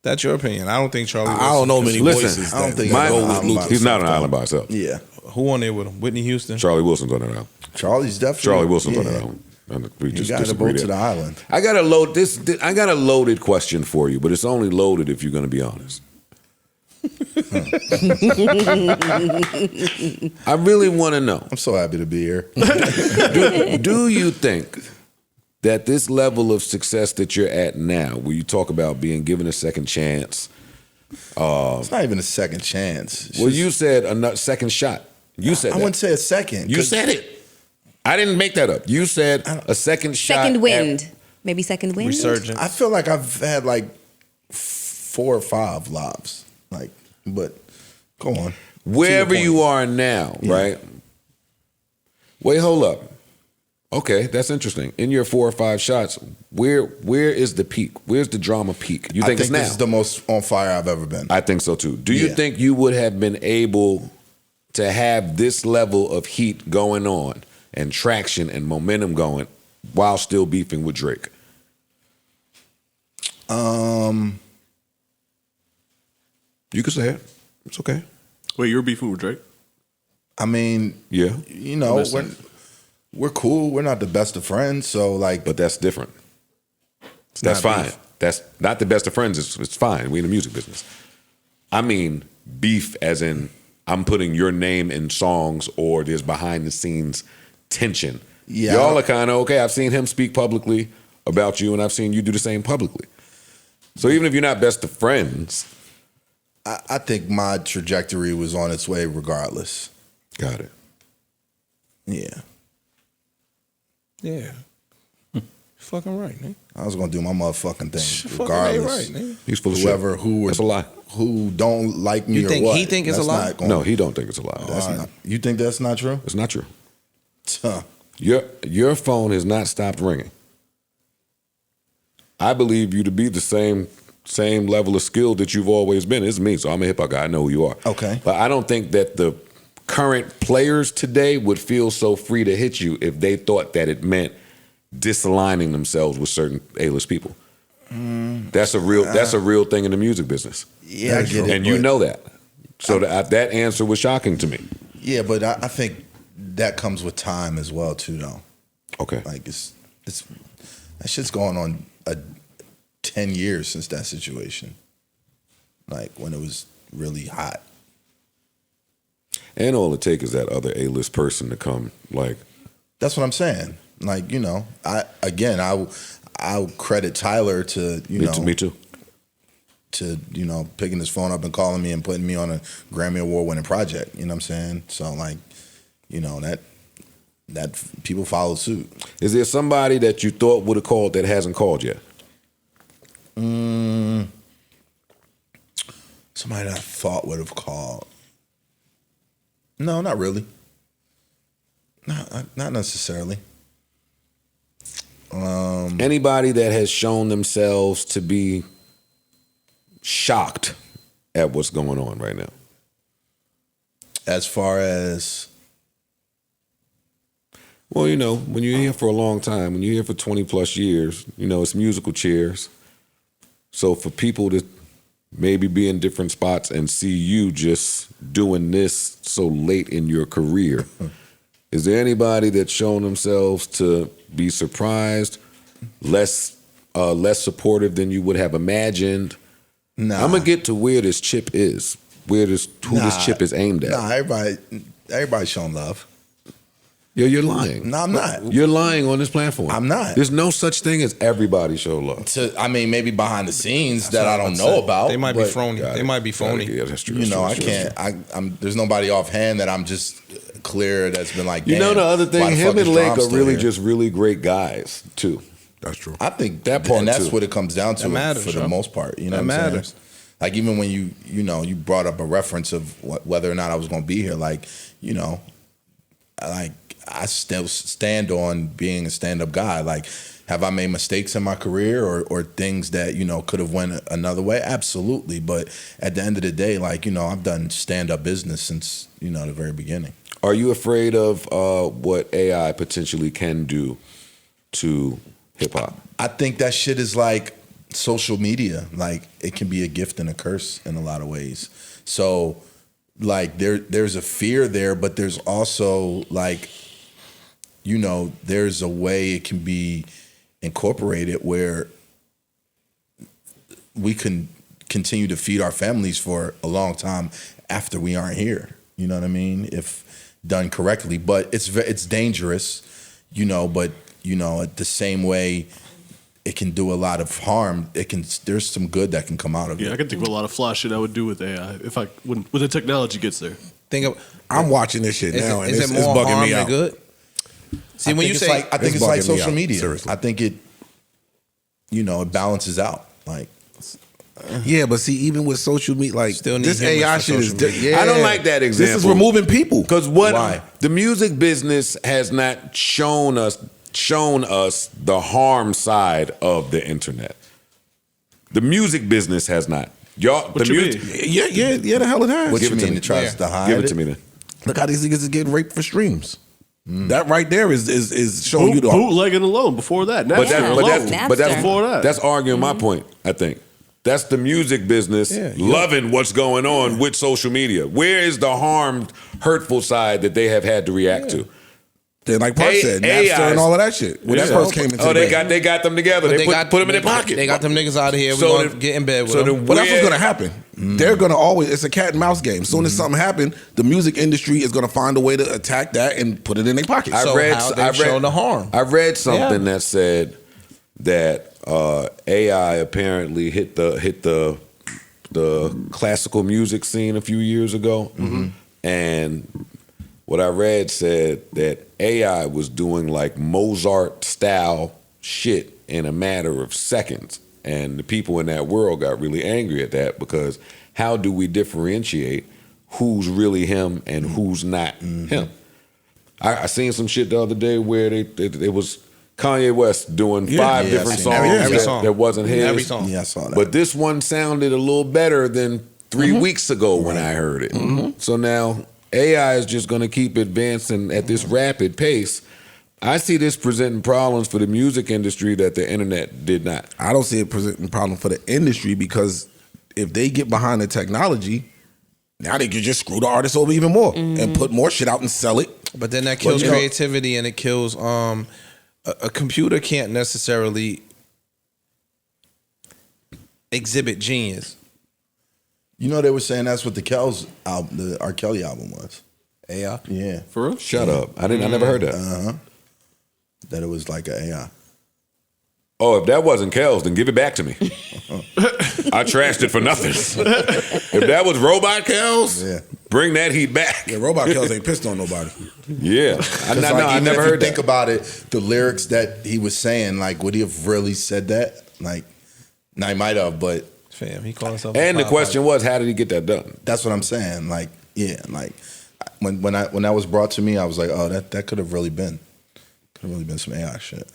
That's your opinion. I don't think Charlie Wilson.
I don't know many
Listen,
voices.
I don't
that
think
go
I
with
know
Luther.
He's not on an island by himself.
Yeah,
Who on there with him? Whitney Houston?
Charlie Wilson's on that island.
Charlie's definitely
Charlie Wilson's on
yeah.
that island. And we
You
just
got to
disagree
go to
there.
the island.
I got a loaded question for you, but it's only loaded if you're going to be honest. I really want to know.
I'm so happy to be here.
Do you think that this level of success that you're at now, where you talk about being given a second chance,
It's not even a second chance. It's
well,
just-
you said a second shot. You said
I
that.
wouldn't say a second.
You
'cause
said it. I didn't make that up. You said a second shot.
Second
at-
wind. Maybe second wind.
Resurgent.
I feel like I've had like 4 or 5 lives. Like, but go on.
Wherever
To your
you
point.
are now, right? Wait, hold up. Okay, that's interesting. In your 4 or 5 shots, where is the peak? Where's the drama peak? You think,
I
it's
think
now?
this is the most on fire I've ever been.
I think so too. Do you
Yeah.
think you would have been able to have this level of heat going on and traction and momentum going while still beefing with Drake? You can say it. It's okay.
Wait, you're beefing with Drake?
I mean,
Yeah,
you know,
missed
we're cool. We're not the best of friends, so like,
but that's different. That's
not
fine.
beef.
That's not the best of friends. It's fine. We in the music business. I mean beef as in I'm putting your name in songs or there's behind the scenes tension.
Yeah.
Y'all are kind of okay. I've seen him speak publicly about you and I've seen you do the same publicly. So even if you're not best of friends.
I think my trajectory was on its way regardless.
Got it.
Yeah.
Yeah. Fucking right, man.
I was gonna do my motherfucking thing
Fucking
regardless.
right, man.
He's full of
Whoever
shit.
who
That's a lie.
who don't like me
You
or
think
what.
he think it's a
That's
lie?
not gonna-
No, he don't think it's a lie.
That's not. You think that's not true?
It's not true.
Huh.
Your phone has not stopped ringing. I believe you to be the same level of skill that you've always been. It's me, so I'm a hip hop guy. I know who you are.
Okay.
But I don't think that the current players today would feel so free to hit you if they thought that it meant disaligning themselves with certain A-list people. That's a real thing in the music business.
Yeah, I get it.
And you
but-
know that. So that answer was shocking to me.
Yeah, but I think that comes with time as well too, though.
Okay.
Like it's that shit's going on 10 years since that situation. Like when it was really hot.
And all it takes is that other A-list person to come, like.
That's what I'm saying. Like, you know, I'll credit Tyler to,
Me too.
to, picking his phone up and calling me and putting me on a Grammy Award winning project. You know what I'm saying? So like, that people follow suit.
Is there somebody that you thought would have called that hasn't called yet?
Somebody that I thought would have called. No, not really. Not necessarily.
Anybody that has shown themselves to be shocked at what's going on right now?
As far as,
well, when you're here for a long time, when you're here for 20 plus years, it's musical chairs. So for people to maybe be in different spots and see you just doing this so late in your career, is there anybody that's shown themselves to be surprised, less supportive than you would have imagined?
Nah.
I'm gonna get to where this chip is, who this chip is aimed at.
Nah, everybody's showing love.
You're lying.
No, I'm not.
You're lying on this platform.
I'm not.
There's no such thing as everybody show love.
I mean, maybe behind the scenes that I don't know about.
They might be
but-
phony. They might be phony.
Yeah, that's true.
You know, I
That's true.
can't. I'm. There's nobody offhand that I'm just clear that's been like.
You know
"Damn,
the other
why
thing,
the
him
fuck
and
is
Lake
Dom
are
still
really
here?"
just really great guys too.
That's true. I think that part, and that's
too.
what it comes down to
That matters,
for the
yo.
most part. You know,
That
what I'm saying?
matters.
Like even when you brought up a reference of whether or not I was going to be here, like I still stand on being a stand-up guy. Like, have I made mistakes in my career or things that could have went another way? Absolutely. But at the end of the day, like I've done stand-up business since the very beginning.
Are you afraid of what AI potentially can do to hip hop?
I think that shit is like social media. Like it can be a gift and a curse in a lot of ways. So like there's a fear there, but there's also like there's a way it can be incorporated where we can continue to feed our families for a long time after we aren't here. You know what I mean? If done correctly, but it's dangerous, but at the same way it can do a lot of harm. There's some good that can come out of it.
Yeah, I can think of a lot of flash shit I would do with AI when the technology gets there.
I'm watching this shit now, and
is
it's
it more
bugging
harm
me
than
out.
good? See, when you say
I think it's like
bugging me
social
out,
media.
seriously.
I think it balances out. Like,
Yeah, but see, even with social media, like
Still need
this
humans
AI
for
shit is.
social media.
I don't like that example.
This is removing people.
Because
Why?
the music business has not shown us the harm side of the internet. The music business has not.
What
The
you
music.
mean?
Yeah, the hell it has.
what
Give
you
it to
mean?
me.
It tries to hide
Give it to me then.
Look how these niggas is getting raped for streams. That right there is showing you the
Bootlegging alone before that.
But
Napster
that's
alone. Before that.
That's arguing my point, I think. That's the music business loving what's going on with social media. Where is the harmed, hurtful side that they have had to react to?
Then, like Park said, Napster and all of that shit. When that first came into
they
the
got them together.
But
They put them in their pocket.
They got them niggas out of here.
So
We're
the-
gonna get in bed with
so
them.
But that's what's gonna happen. They're gonna always. It's a cat and mouse game. As soon as something happened, the music industry is gonna find a way to attack that and put it in their pocket.
I shown the harm.
I read something that said that AI apparently hit the classical music scene a few years ago, and what I read said that AI was doing like Mozart style shit in a matter of seconds, and the people in that world got really angry at that because how do we differentiate who's really him and who's not him? I seen some shit the other day where it was Kanye West doing five different songs
every song.
that wasn't his.
Every song.
Yeah, I saw that.
But this one sounded a little better than 3 weeks ago when I heard it. So now AI is just going to keep advancing at this rapid pace. I see this presenting problems for the music industry that the internet did not.
I don't see it presenting a problem for the industry because if they get behind the technology, now they can just screw the artists over even more and put more shit out and sell it.
But then that kills creativity and it kills a computer can't necessarily exhibit genius.
They were saying that's what the R. Kelly album was.
AI?
Yeah.
For real?
Shut up. I never heard that.
That it was like an AI.
Oh, if that wasn't Kells, then give it back to me. I trashed it for nothing. If that was Robot Kells, bring that heat back.
Yeah, Robot Kells ain't pissed on nobody.
Yeah. I
Even
never
if you
heard
think
that.
about it, the lyrics that he was saying, like, would he have really said that? Like, no, he might have, but
Fam, he called himself.
And the question was, how did he get that done?
that's what I'm saying. Like, yeah, like when that was brought to me, I was like, oh, that could have really been some AI shit.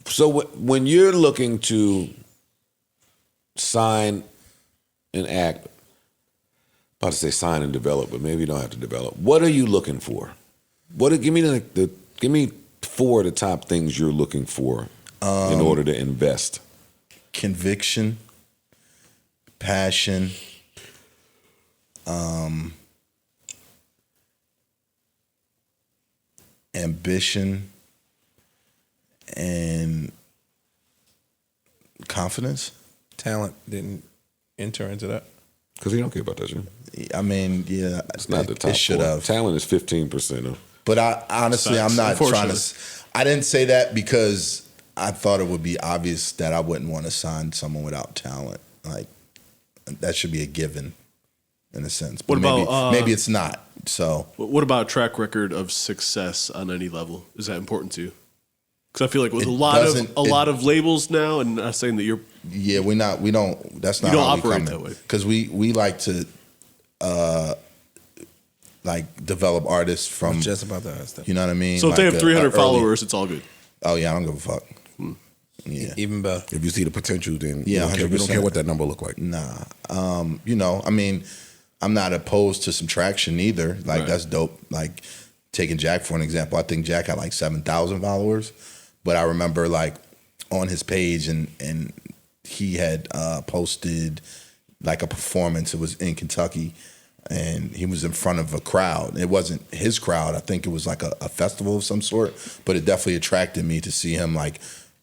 So when you're looking to sign an act, about to say sign and develop, but maybe you don't have to develop. What are you looking for? Give me 4 of the top things you're looking for in order to invest.
Conviction, passion, ambition, and confidence.
Talent didn't enter into that.
Because he don't care about that shit.
I mean, yeah,
It's not the top
It should
4.
have.
Talent is 15%
But I honestly, I'm not trying
Unfortunately.
to. I didn't say that because I thought it would be obvious that I wouldn't want to sign someone without talent. Like that should be a given, in a sense. But
What about,
maybe it's not. So
What about a track record of success on any level? Is that important to you? Because I feel like with
It
a lot
doesn't-
of labels now, and not saying that you're
yeah, we don't. That's not
You don't
how
operate
we
that
come
way.
because we like to like develop artists from
just about to ask that.
You know what I mean?
so if they
Like
have
a
300
early-
followers, it's all good.
Oh yeah, I don't give a fuck. Yeah,
Even better.
If you see the potential, then
yeah,
we don't
100%.
care what that number look like.
Nah, you know, I mean, I'm not opposed to some traction either. Like
Right.
that's dope. Like taking Jack for an example, I think Jack had like 7,000 followers, but I remember like on his page and he had posted like a performance. It was in Kentucky. And he was in front of a crowd. It wasn't his crowd. I think it was like a festival of some sort. But it definitely attracted me to see him like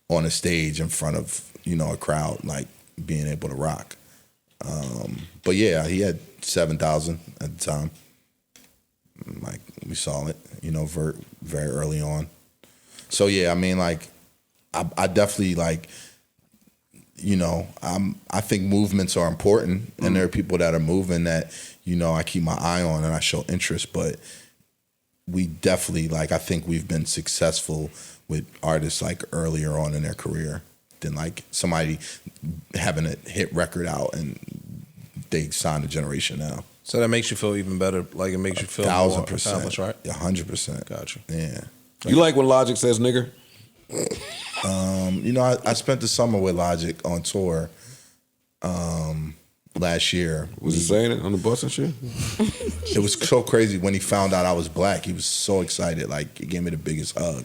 on a stage in front of, you know, a crowd, like being able to rock. But yeah, he had 7,000 at the time. Like we saw it, you know, very early on. So yeah, I mean, like I definitely like, you know, I think movements are important, and there are people that are moving that, you know, I keep my eye on and I show interest. But we definitely, like, I think we've been successful with artists like earlier on in their career than like somebody having a hit record out and they signed a generation now.
So that makes you feel even better. Like it makes you feel
1,000%,
accomplished, right?
100%.
Gotcha.
Yeah.
You like when Logic says nigger?
You know, I spent the summer with Logic on tour last year.
Was he saying it on the bus and shit?
It was so crazy when he found out I was black. He was so excited. Like, he gave me the biggest hug.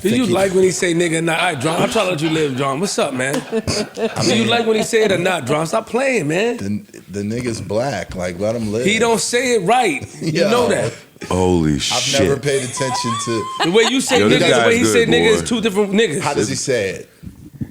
Do you like when he say nigga or not? All right, John, I'm trying to let you live, John. What's up, man? Do you like when he say it or not, John? Stop playing, man.
The nigga's black. Like, let him live.
He don't say it right. You
Yo.
know that.
Holy
I've
shit.
never paid attention to
The way you say
Yo, this
nigga, the
guy's
way he say
good,
nigga
boy.
is two different niggas.
How does he say it?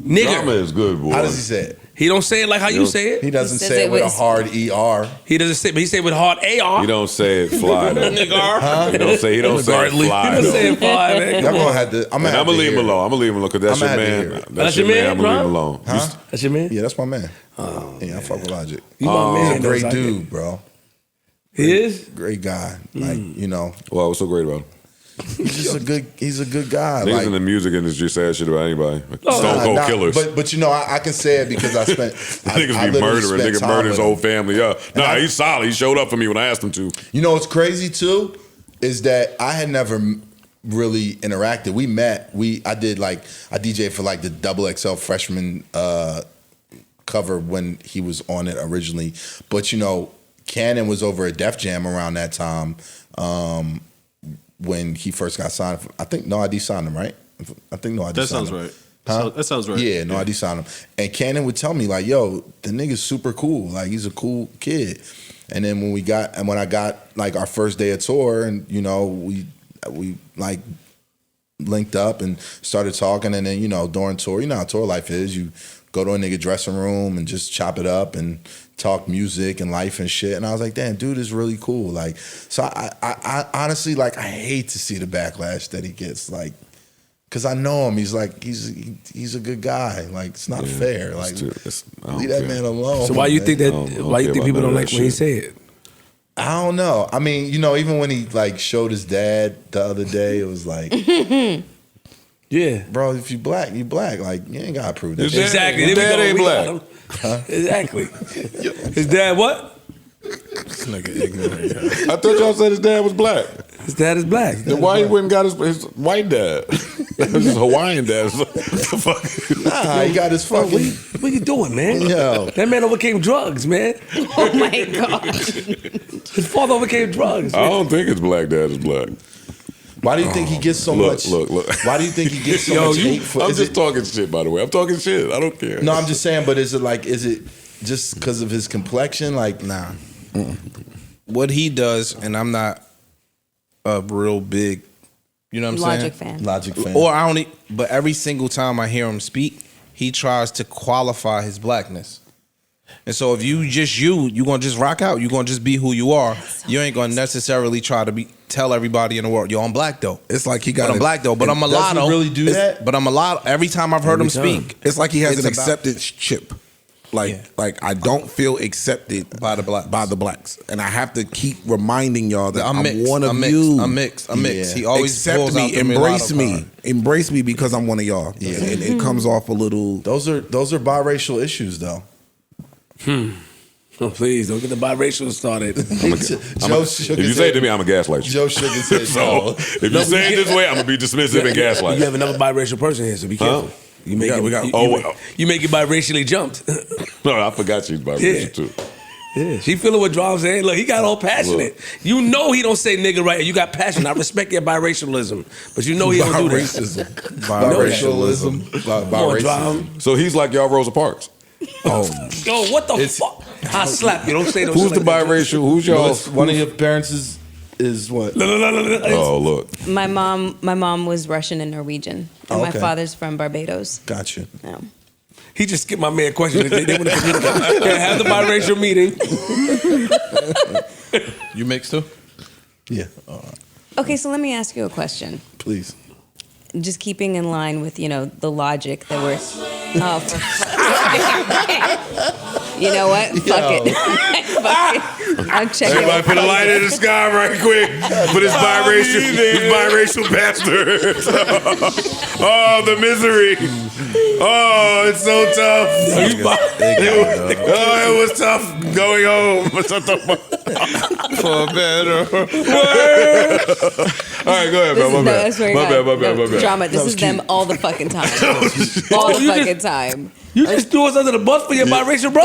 Nigga.
Drama is good, boy.
How does he say it?
He don't say it like how you say it.
He doesn't
says
say
it
it with a
with-
hard ER.
He doesn't say, but he say it with hard AR.
You don't say it fly though.
Nigga.
He don't say it
Regardless.
fly
He don't say
though.
it fly, man.
Y'all
Come
gonna
on.
have to. I'm
And I'm gonna leave him alone. I'm gonna leave him alone because that's
I'ma
your
have to
man.
hear it.
That's your man,
I'm gonna leave him
bro?
alone.
Huh?
That's your man?
Yeah, that's my man. Yeah, I fuck with Logic.
You my man,
He's a great
though, so I
dude, bro.
He is?
Great guy. Like, you know,
Well, what's so great about him?
he's a good guy.
Niggas
Like,
in the music industry say that shit about anybody.
Oh,
Stone Cold
nah,
Killers.
But you know, I can say it because I spent.
Niggas
I
be
literally
murdering.
spent
Nigga
time
murdered his
with
whole
him.
family. Yeah. Nah, he's solid. He showed up for me when I asked him to.
You know what's crazy too is that I had never really interacted. We met. I DJ'd for like the XXL freshman cover when he was on it originally. But you know, Cannon was over at Def Jam around that time when he first got signed. I think No ID signed him, right? I think No ID
That
signed
sounds
him.
right.
Huh?
That sounds right.
Yeah, No ID signed him. And Cannon would tell me like, "Yo, the nigga's super cool. Like, he's a cool kid." And then when I got like our first day of tour, and you know, we like linked up and started talking, and then, you know, during tour, you know how tour life is. You go to a nigga dressing room and just chop it up and talk music and life and shit. And I was like, damn, dude is really cool. Like, so I honestly, like, I hate to see the backlash that he gets, like, because I know him. He's like, he's a good guy. Like, it's not fair. Like, leave that man alone.
So why you think that?
don't
Why you
care
think
about
people
none
don't
of
like
that
when he
shit.
say it?
I don't know. I mean, you know, even when he like showed his dad the other day, it was like,
Yeah.
bro, if you black, you black. Like, you ain't gotta prove that.
His
shit.
Exactly.
His
There we
dad
go.
ain't
We
black.
got him. Exactly. His dad what?
This nigga ignorant.
I thought y'all said his dad was black.
His dad is black.
Then why he went and got his white dad? That was his Hawaiian dad. What the fuck?
Nah, he got his fucking.
What you doing, man?
Yo.
That man overcame drugs, man.
Oh my god.
His father overcame drugs.
I don't think his black dad is black.
Why do you think he gets so much?
Look.
Why do you think he gets so much hate for?
I'm
is
just
it-
talking shit, by the way. I'm talking shit. I don't care.
No, I'm just saying. But is it just because of his complexion? Like,
Nah. What he does, and I'm not a real big, you know what I'm
Logic
saying?
fan.
Logic fan.
Or I don't. But every single time I hear him speak, he tries to qualify his blackness. And so if you gonna just rock out. You gonna just be who you are. You ain't gonna necessarily try to tell everybody in the world, yo, I'm black though.
It's like he got
I'm black though, but I'm mulatto.
Does he really do that?
But I'm mulatto. Every time I've heard him speak,
It's like he has
it's
an
about-
acceptance chip. Like I don't feel accepted
by the
blacks, and I have to keep reminding y'all that
I'm mixed.
one of
I'm mixed.
you.
I'm mixed. He always
accept
pulls out
me,
the
embrace
mulatto
me,
card.
embrace me because I'm one of y'all. Yeah, and it comes off a little.
Those are biracial issues, though.
Oh, please don't get the biracial started.
If you say it to me, I'm a gaslight you.
Joe shook his head.
So if you say it this way, I'm gonna be dismissive and gaslight.
You have another biracial person here, so be careful. You make it biracially jumped.
No, I forgot she's biracial too.
Yeah, she feeling what Drum saying. Look, he got all passionate.
Look.
You know he don't say nigga right. You got passion. I respect your biracialism, but you know he don't do that.
Biracialism.
So he's like y'all Rosa Parks.
Oh,
Yo, what the fuck? I slap you. Don't say no
Who's
shit
the
like that.
biracial? Who's y'all?
One of your parents is what?
Oh, look.
My mom was Russian and Norwegian, and my
Okay.
father's from Barbados.
Gotcha.
Yeah.
He just skipped my man question. They want to have the biracial meeting.
You mixed too?
Yeah.
Okay, so let me ask you a question.
Please.
Just keeping in line with the logic that we're. Oh, for you know what? Fuck it. Fuck it. I'm checking.
Everybody put a light in the sky right quick for this biracial bastard. Oh, the misery. Oh, it's so tough. Oh, it was tough going home.
For better.
All right, go ahead, bro. My bad.
Drama. This is them all the fucking time. All the fucking time.
You just threw us under the bus for your biracial bro.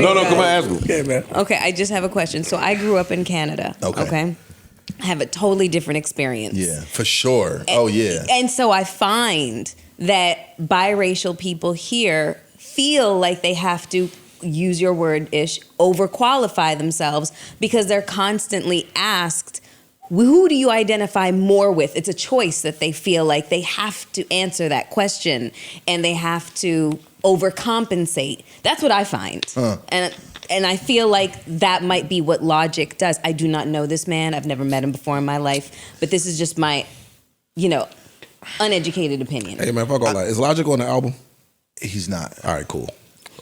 No, come on, ask him.
Yeah, man.
Okay, I just have a question. So I grew up in Canada. Okay. I have a totally different experience.
Yeah, for sure. Oh, yeah.
And so I find that biracial people here feel like they have to, use your word-ish, overqualify themselves because they're constantly asked, who do you identify more with? It's a choice that they feel like they have to answer that question and they have to overcompensate. That's what I find. And I feel like that might be what Logic does. I do not know this man. I've never met him before in my life. But this is just my, uneducated opinion.
Hey, man, fuck all that. Is Logic on the album?
He's not.
All right, cool.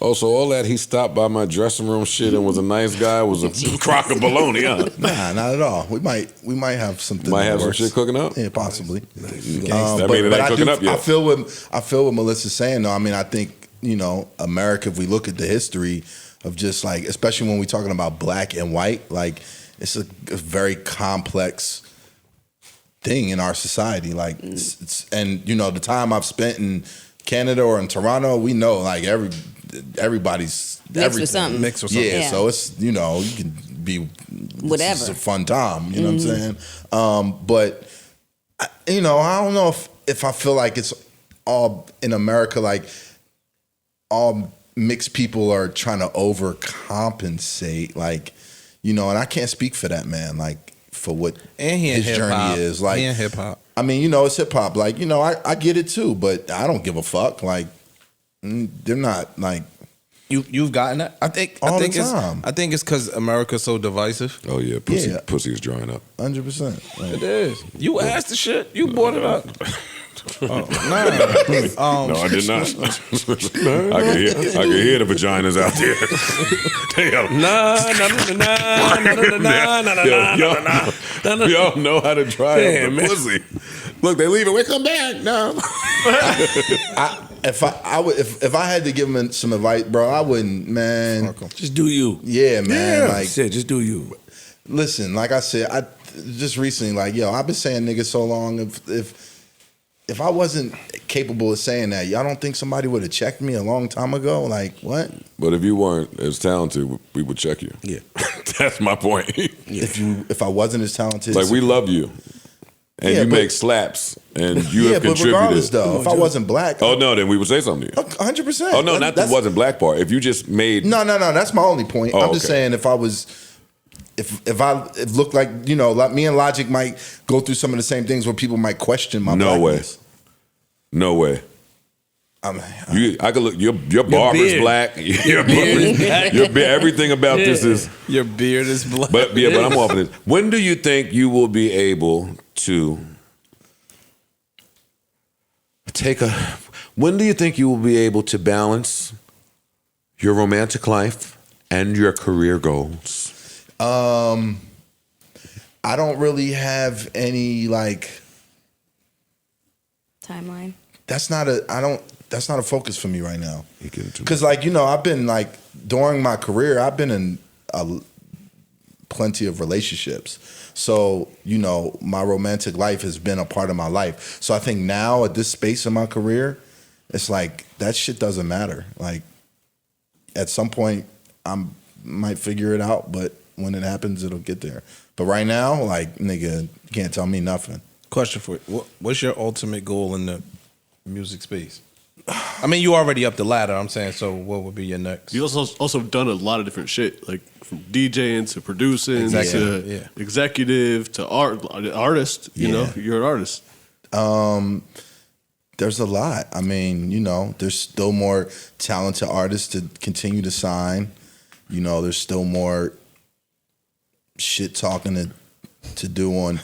Oh, so all that he stopped by my dressing room shit and was a nice guy was a crock of baloney, huh?
Nah, not at all. We might have something.
Might
in the
have some
works.
shit cooking up?
Yeah, possibly.
That mean it ain't cooking up yet.
I feel what Melissa's saying though. I mean, I think, America, if we look at the history of just like, especially when we're talking about black and white, like it's a very complex thing in our society. Like, and the time I've spent in Canada or in Toronto, we know like everybody's
Mixed with something.
Mixed with something.
Yeah,
Yeah.
so it's you can be
Whatever.
It's a fun time. You know what I'm saying? But I don't know if I feel like it's all in America like all mixed people are trying to overcompensate. Like and I can't speak for that man. Like for what
And he in
his
hip-hop.
journey is. Like
He in hip-hop.
I mean, it's hip hop. Like, I get it too, but I don't give a fuck. Like, they're not like
You've gotten that? I think
the time.
I think it's because America's so divisive.
Oh yeah, pussy is drying up.
100%.
It is. You asked the shit. You brought it up.
No, I did not. I can hear the vaginas out there. Damn. Y'all know how to dry up the pussy. Look, they leave it. We come back. No.
If I had to give him some advice, bro, I wouldn't, man.
Just do you.
Yeah, man.
Yeah.
Like,
Shit, just do you.
listen, like I said, I just recently, like, I've been saying nigga so long. If I wasn't capable of saying that, y'all don't think somebody would have checked me a long time ago? Like, what?
But if you weren't as talented, we would check you.
Yeah.
That's my point.
If I wasn't as talented,
Like, we love you. And
Yeah,
you
but-
make slaps, and you have
but
contributed.
regardless, though, if I wasn't black,
Oh, no, then we would say something to you.
100%.
Oh, no, not the wasn't black part. If you just made.
No. That's my only point.
Oh,
I'm just
okay.
saying if I was, if I looked like like me and Logic might go through some of the same things where people might question my
No way.
blackness.
No way.
I could look. Your barber's
beard.
black. Your
beard is black.
Everything about this is.
Your beard is black.
But I'm off of this. When do you think you will be able to When do you think you will be able to balance your romantic life and your career goals?
I don't really have any
timeline.
That's not a focus for me right now. Because I've been during my career, I've been in plenty of relationships. So, my romantic life has been a part of my life. So I think now at this space in my career, it's that shit doesn't matter. At some point I might figure it out, but when it happens, it'll get there. But right now, nigga, you can't tell me nothing.
Question for you. What's your ultimate goal in the music space? I mean, you already up the ladder, I'm saying, so what would be your next?
You also done a lot of different shit, from DJing to producing to executive to artist. You're an artist.
There's a lot. I mean, there's still more talented artists to continue to sign. There's still more shit talking to do on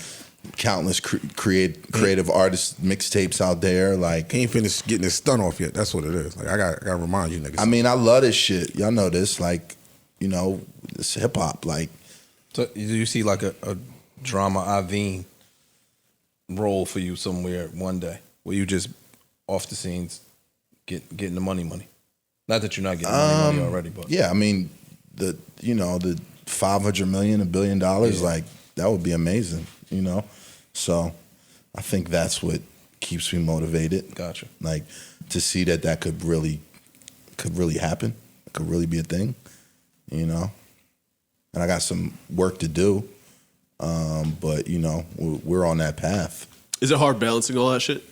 countless creative artist mixtapes out there.
He ain't finished getting his stunt off yet. That's what it is. I gotta remind you niggas.
I mean, I love this shit. Y'all know this. It's hip hop.
So do you see a drama Aveen role for you somewhere one day where you just off the scenes getting the money? Not that you're not getting money already, but
yeah, I mean the 500 million, $1 billion, that would be amazing. So I think that's what keeps me motivated.
Gotcha.
To see that could really happen. It could really be a thing. And I got some work to do. But we're on that path.
Is it hard balancing all that shit?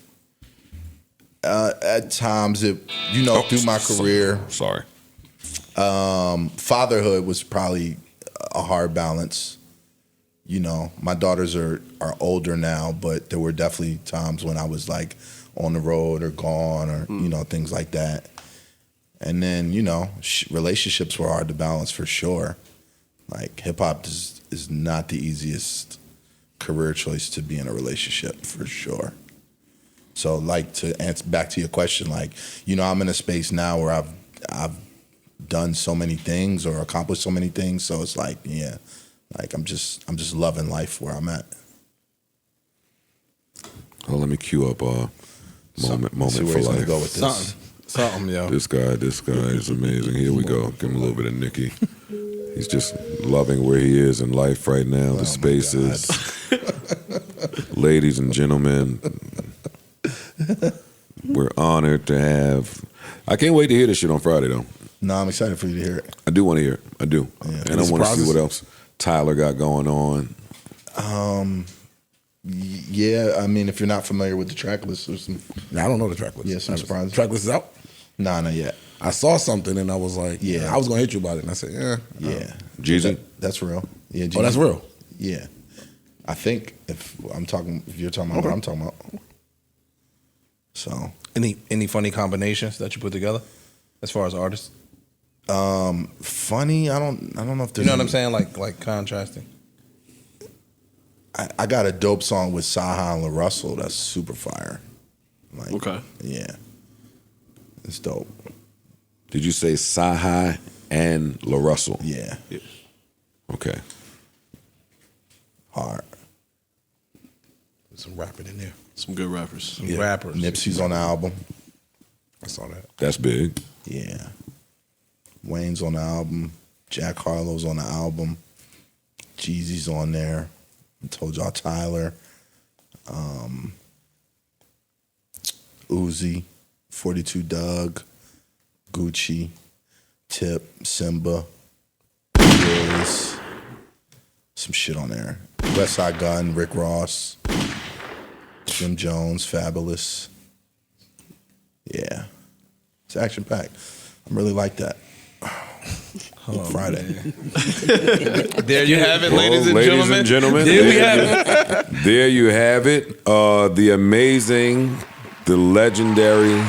At times through my career.
Sorry.
Fatherhood was probably a hard balance. My daughters are older now, but there were definitely times when I was on the road or gone or things like that. And then relationships were hard to balance for sure. Hip hop is not the easiest career choice to be in a relationship for sure. So to answer back to your question, I'm in a space now where I've done so many things or accomplished so many things. So it's I'm just loving life where I'm at.
Oh, let me cue up moment
see where
for
he's gonna
life.
go with this.
Something, yo.
This guy is amazing. Here we go. Give him a little bit of Nicky. He's just loving where he is in life right now. The spaces. Ladies and gentlemen, we're honored to have. I can't wait to hear this shit on Friday though.
No, I'm excited for you to hear it.
I do want to hear it. I do.
Yeah.
And I want to see what else Tyler got going on.
Yeah, I mean, if you're not familiar with the track list, there's some.
I don't know the track list.
Yeah, some surprises.
Track list is out?
Nah, not yet.
I saw something and I was like,
yeah,
I was gonna hit you about it, and I said,
yeah.
Jeezy?
That's real. Yeah.
Oh, that's real.
Yeah. I think if you're talking about what I'm talking about. So.
Any funny combinations that you put together as far as artists?
Funny. I don't know if there's.
You know what I'm saying? Like contrasting.
I got a dope song with Saha and LaRussell that's super fire.
Okay.
Yeah. It's dope.
Did you say Saha and LaRussell?
Yeah.
Okay.
Hard.
There's some rapping in there.
Some good rappers.
Some rappers.
Nipsey's on the album.
I saw that.
That's big.
Yeah. Wayne's on the album. Jack Harlow's on the album. Jeezy's on there. I told y'all Tyler. Uzi, 42 Doug, Gucci, Tip, Simba, Wiz, some shit on there. West Side Gun, Rick Ross, Jim Jones, Fabulous. Yeah. It's action packed. I really like that. Friday.
There you have it, ladies and gentlemen.
There we have it. There you have it. The amazing, the legendary,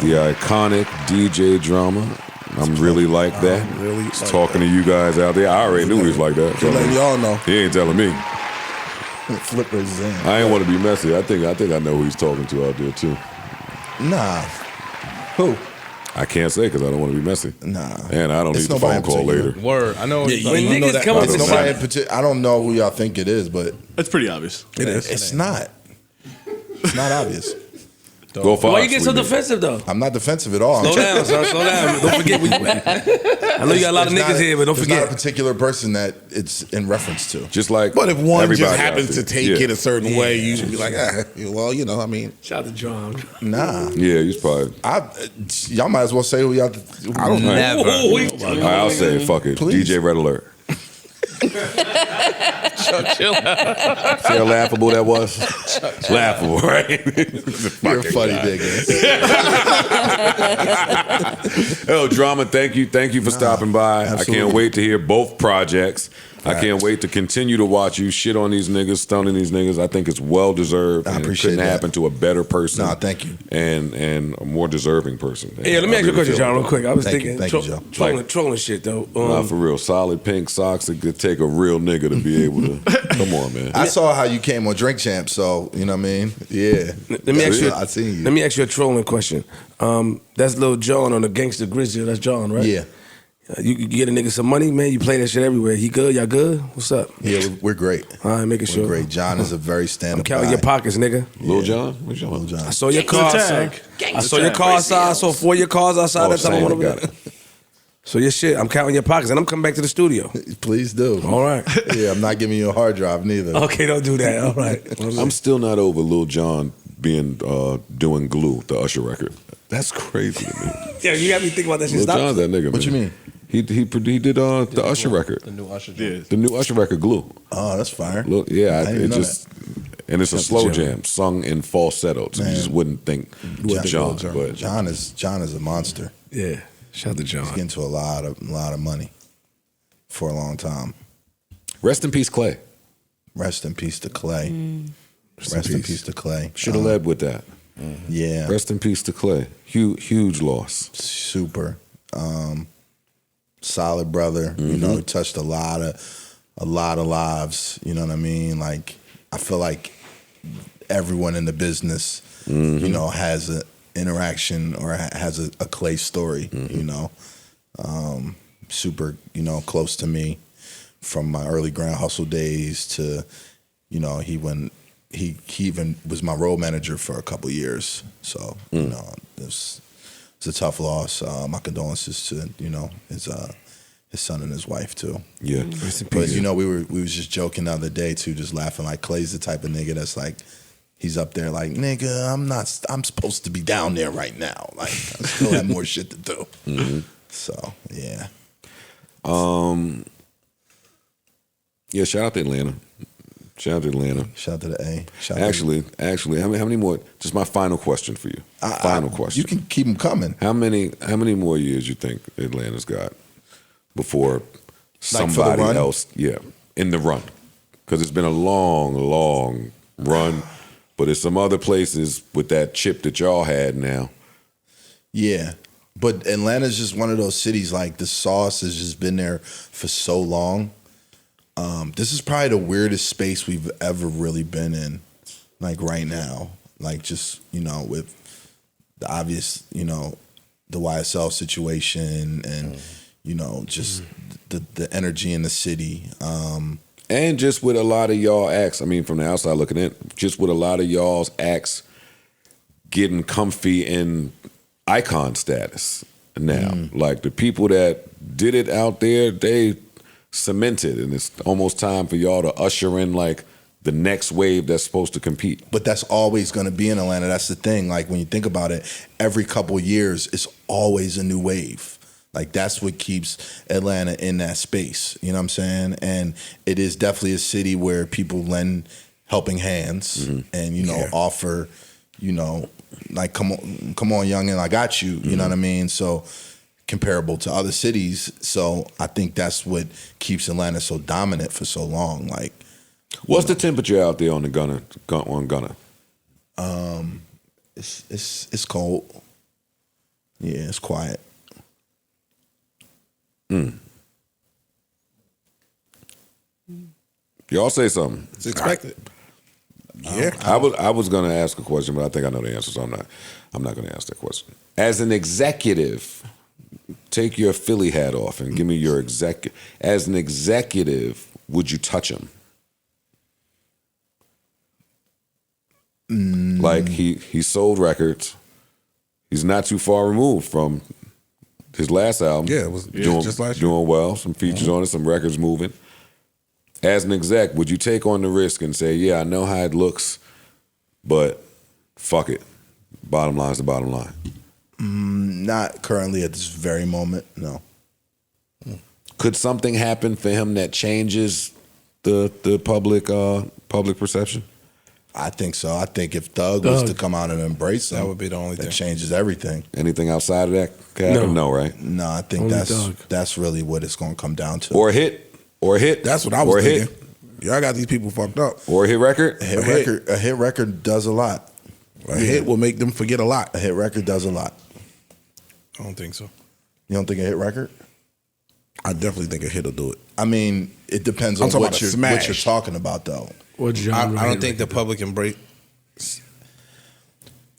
the iconic DJ Drama. I'm really like that.
Really
Just
like
talking to you guys out there. I already knew he was like that.
Just letting y'all know.
He ain't telling me.
Flippers in.
I ain't want to be messy. I think I know who he's talking to out there too.
Nah. Who?
I can't say because I don't want to be messy.
Nah.
And I don't
It's
need the phone
nobody
call
in particular.
later.
Word. I know.
When
you know
niggas
that.
come up
It's
to
nobody in particular. I don't know who y'all think it is, but
It's pretty obvious.
it's not. It's not obvious.
Go for
Why
us,
you get so
we need-
defensive though?
I'm not defensive at all.
Slow down, son. Slow down. Don't forget where you at. I know you got a lot of
It's
niggas
not-
here, but don't
it's not a
forget.
particular person that it's in reference to.
Just like
But if one
everybody
just
out
happens
there.
to take
Yeah.
it a certain way, you should be like, well, you know, I mean,
Shout out to John.
Nah.
Yeah, he's probably.
Y'all might as well say who y'all.
I don't know.
Never.
I'll say it. Fuck it.
Please.
DJ Red Alert.
Chill out.
See how laughable that was? Laughable, right?
You're a funny nigga.
Yo, Drama, thank you for stopping by.
absolutely.
I can't wait to hear both projects. I can't wait to continue to watch you shit on these niggas, stunning these niggas. I think it's well deserved.
I
and
appreciate
it couldn't
that.
happen to a better person.
Nah, thank you.
And a more deserving person.
Yeah, let me ask you a question, John, real quick. I was
Thank you,
thinking,
thank you, Joe.
trolling shit though.
Nah, for real. Solid pink socks. It could take a real nigga to be able to. Come on, man.
I saw how you came on Drink Champ, so you know what I mean. Yeah.
Let me ask you.
I seen you.
Let me ask you a trolling question. That's Lil Jon on the Gangsta Grizzly. That's John, right?
Yeah.
You get a nigga some money, man. You play that shit everywhere. He good? Y'all good? What's up?
Yeah, we're great.
All right, making
We're
sure.
great. John is a very
I'm
stand-up
counting
guy.
your pockets, nigga.
Lil Jon? What's your
Lil Jon.
I saw your car outside. I saw your car outside. I saw 4 of your cars outside. That's how I want
got
to.
it.
So your shit, I'm counting your pockets, and I'm coming back to the studio.
Please do.
All right.
Yeah, I'm not giving you a hard drive neither.
Okay, don't do that. All right.
I'm still not over Lil Jon being doing Glue, the Usher record. That's crazy to me.
Yeah, you got me thinking about that shit.
Lil
Stop.
Jon's that nigga.
What
man.
you mean?
He did the Usher record.
The new Usher.
Yeah.
The new Usher record, Glue.
Oh, that's fire.
Look, yeah,
I didn't
it
know
just and it's a
Shout
slow
to John.
jam sung in falsetto, so you
Man.
just wouldn't think John. But
John is a monster.
Yeah. Shout out to John.
He's getting to a lot of money for a long time.
rest in peace, Clay.
Rest in peace to Clay. Rest in peace to Clay.
Should have led with that.
Yeah.
Rest in peace to Clay. Huge loss.
Super. Solid brother. You know, he touched a lot of lives. You know what I mean? Like, I feel like everyone in the business, you know, has an interaction or has a Clay story. You know, super. You know, close to me from my early Grand Hustle days to, you know, he even was my road manager for a couple years. So you know, it's a tough loss. My condolences to, you know, his son and his wife too.
Yeah.
But you know, we was just joking the other day too, just laughing. Like, Clay's the type of nigga that's like, he's up there like, nigga, I'm supposed to be down there right now. Like, I still have more shit to do. So yeah.
Yeah, shout out to Atlanta. Shout out to Atlanta.
Shout out to the A.
Actually, how many more? Just my final question for you. Final question.
You can keep them coming.
How many more years you think Atlanta's got before
for the
somebody
run?
else? Yeah, in the run, because it's been a long run. But there's some other places with that chip that y'all had now.
Yeah. But Atlanta's just one of those cities, like, the sauce has just been there for so long. This is probably the weirdest space we've ever really been in, like, right now. Like, just, you know, with the obvious, you know, the YSL situation and, you know, just the energy in the city.
And just with a lot of y'all acts, I mean, from the outside looking in, just with a lot of y'all's acts getting comfy in icon status now. Like, the people that did it out there, they cemented, and it's almost time for y'all to usher in, like, the next wave that's supposed to compete.
But that's always going to be in Atlanta. That's the thing. Like, when you think about it, every couple of years, it's always a new wave. Like, that's what keeps Atlanta in that space. You know what I'm saying? And it is definitely a city where people lend helping hands and, you know, offer, you know, like, come on, youngin', I got you. You know what I mean? So, comparable to other cities. So I think that's what keeps Atlanta so dominant for so long. Like,
what's the temperature out there on the Gunna?
It's cold. Yeah, it's quiet.
Y'all say something.
It's expected.
Yeah.
I was gonna ask a question, but I think I know the answer, so I'm not gonna ask that question. As an executive, take your Philly hat off and give me your executive. As an executive, would you touch him? Like he sold records. He's not too far removed from his last album.
Yeah, it was just last year.
Doing well, some features on it, some records moving. As an exec, would you take on the risk and say, yeah, I know how it looks, but fuck it. Bottom line is the bottom line.
Not currently at this very moment, no.
Could something happen for him that changes the public perception?
I think so. I think if Thug was to come out and embrace him,
That would be the only
that
thing.
changes everything.
Anything outside of that could happen? No, right?
No, I think
Only Thug.
that's really what it's going to come down to.
Or a hit.
That's what I was
Or a hit.
thinking. Y'all got these people fucked up.
Or a hit record.
A hit record does a lot.
A hit will make them forget a lot.
A hit record does a lot.
I don't think so.
You don't think a hit record?
I definitely think a hit will do it.
I mean, it depends
I'm
on
talking
what
about a
you're
smash.
talking about, though.
What
I
genre?
don't think the public embrace.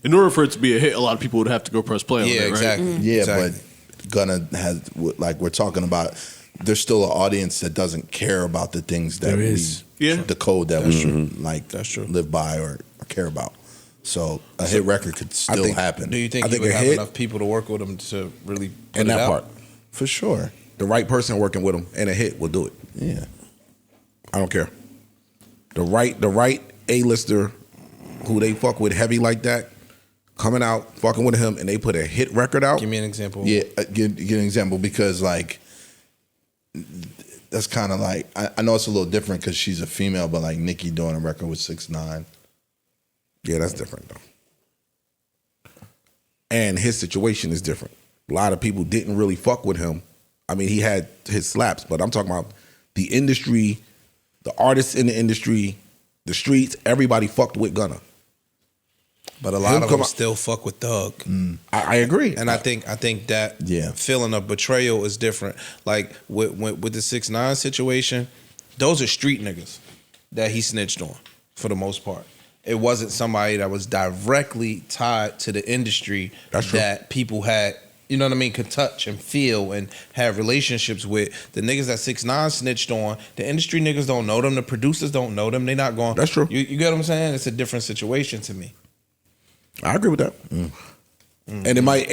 In order for it to be a hit, a lot of people would have to go press play on
Yeah,
it, right?
exactly.
Yeah,
Exactly.
but Gunna has, like we're talking about, there's still an audience that doesn't care about the things that
There
we,
is.
Yeah.
the code that we
Mm-hmm. That's true.
live by or care about. So a hit record could still happen.
Do you think
I
he
think
would
a
have
hit-
enough people to work with him to really put
In
it
that
out?
part.
For sure.
The right person working with him and a hit will do it.
Yeah.
I don't care. The right A-lister who they fuck with heavy like that, coming out, fucking with him, and they put a hit record out.
Give me an example.
Yeah, give an example because like that's kind of like I know it's a little different because she's a female, but like Nicki doing a record with 6ix9ine.
Yeah, that's different though. And his situation is different. A lot of people didn't really fuck with him. I mean, he had his slaps, but I'm talking about the industry, the artists in the industry, the streets, everybody fucked with Gunna.
But a lot of them still fuck with Thug.
I agree.
And I think that feeling of betrayal is different. Like with the 6ix9ine situation, those are street niggas that he snitched on for the most part. It wasn't somebody that was directly tied to the industry that people had, you know what I mean, could touch and feel and have relationships with. The niggas that 6ix9ine snitched on, the industry niggas don't know them, the producers don't know them, they not going.
That's true.
You get what I'm saying? It's a different situation to me.
I agree with that. And it might,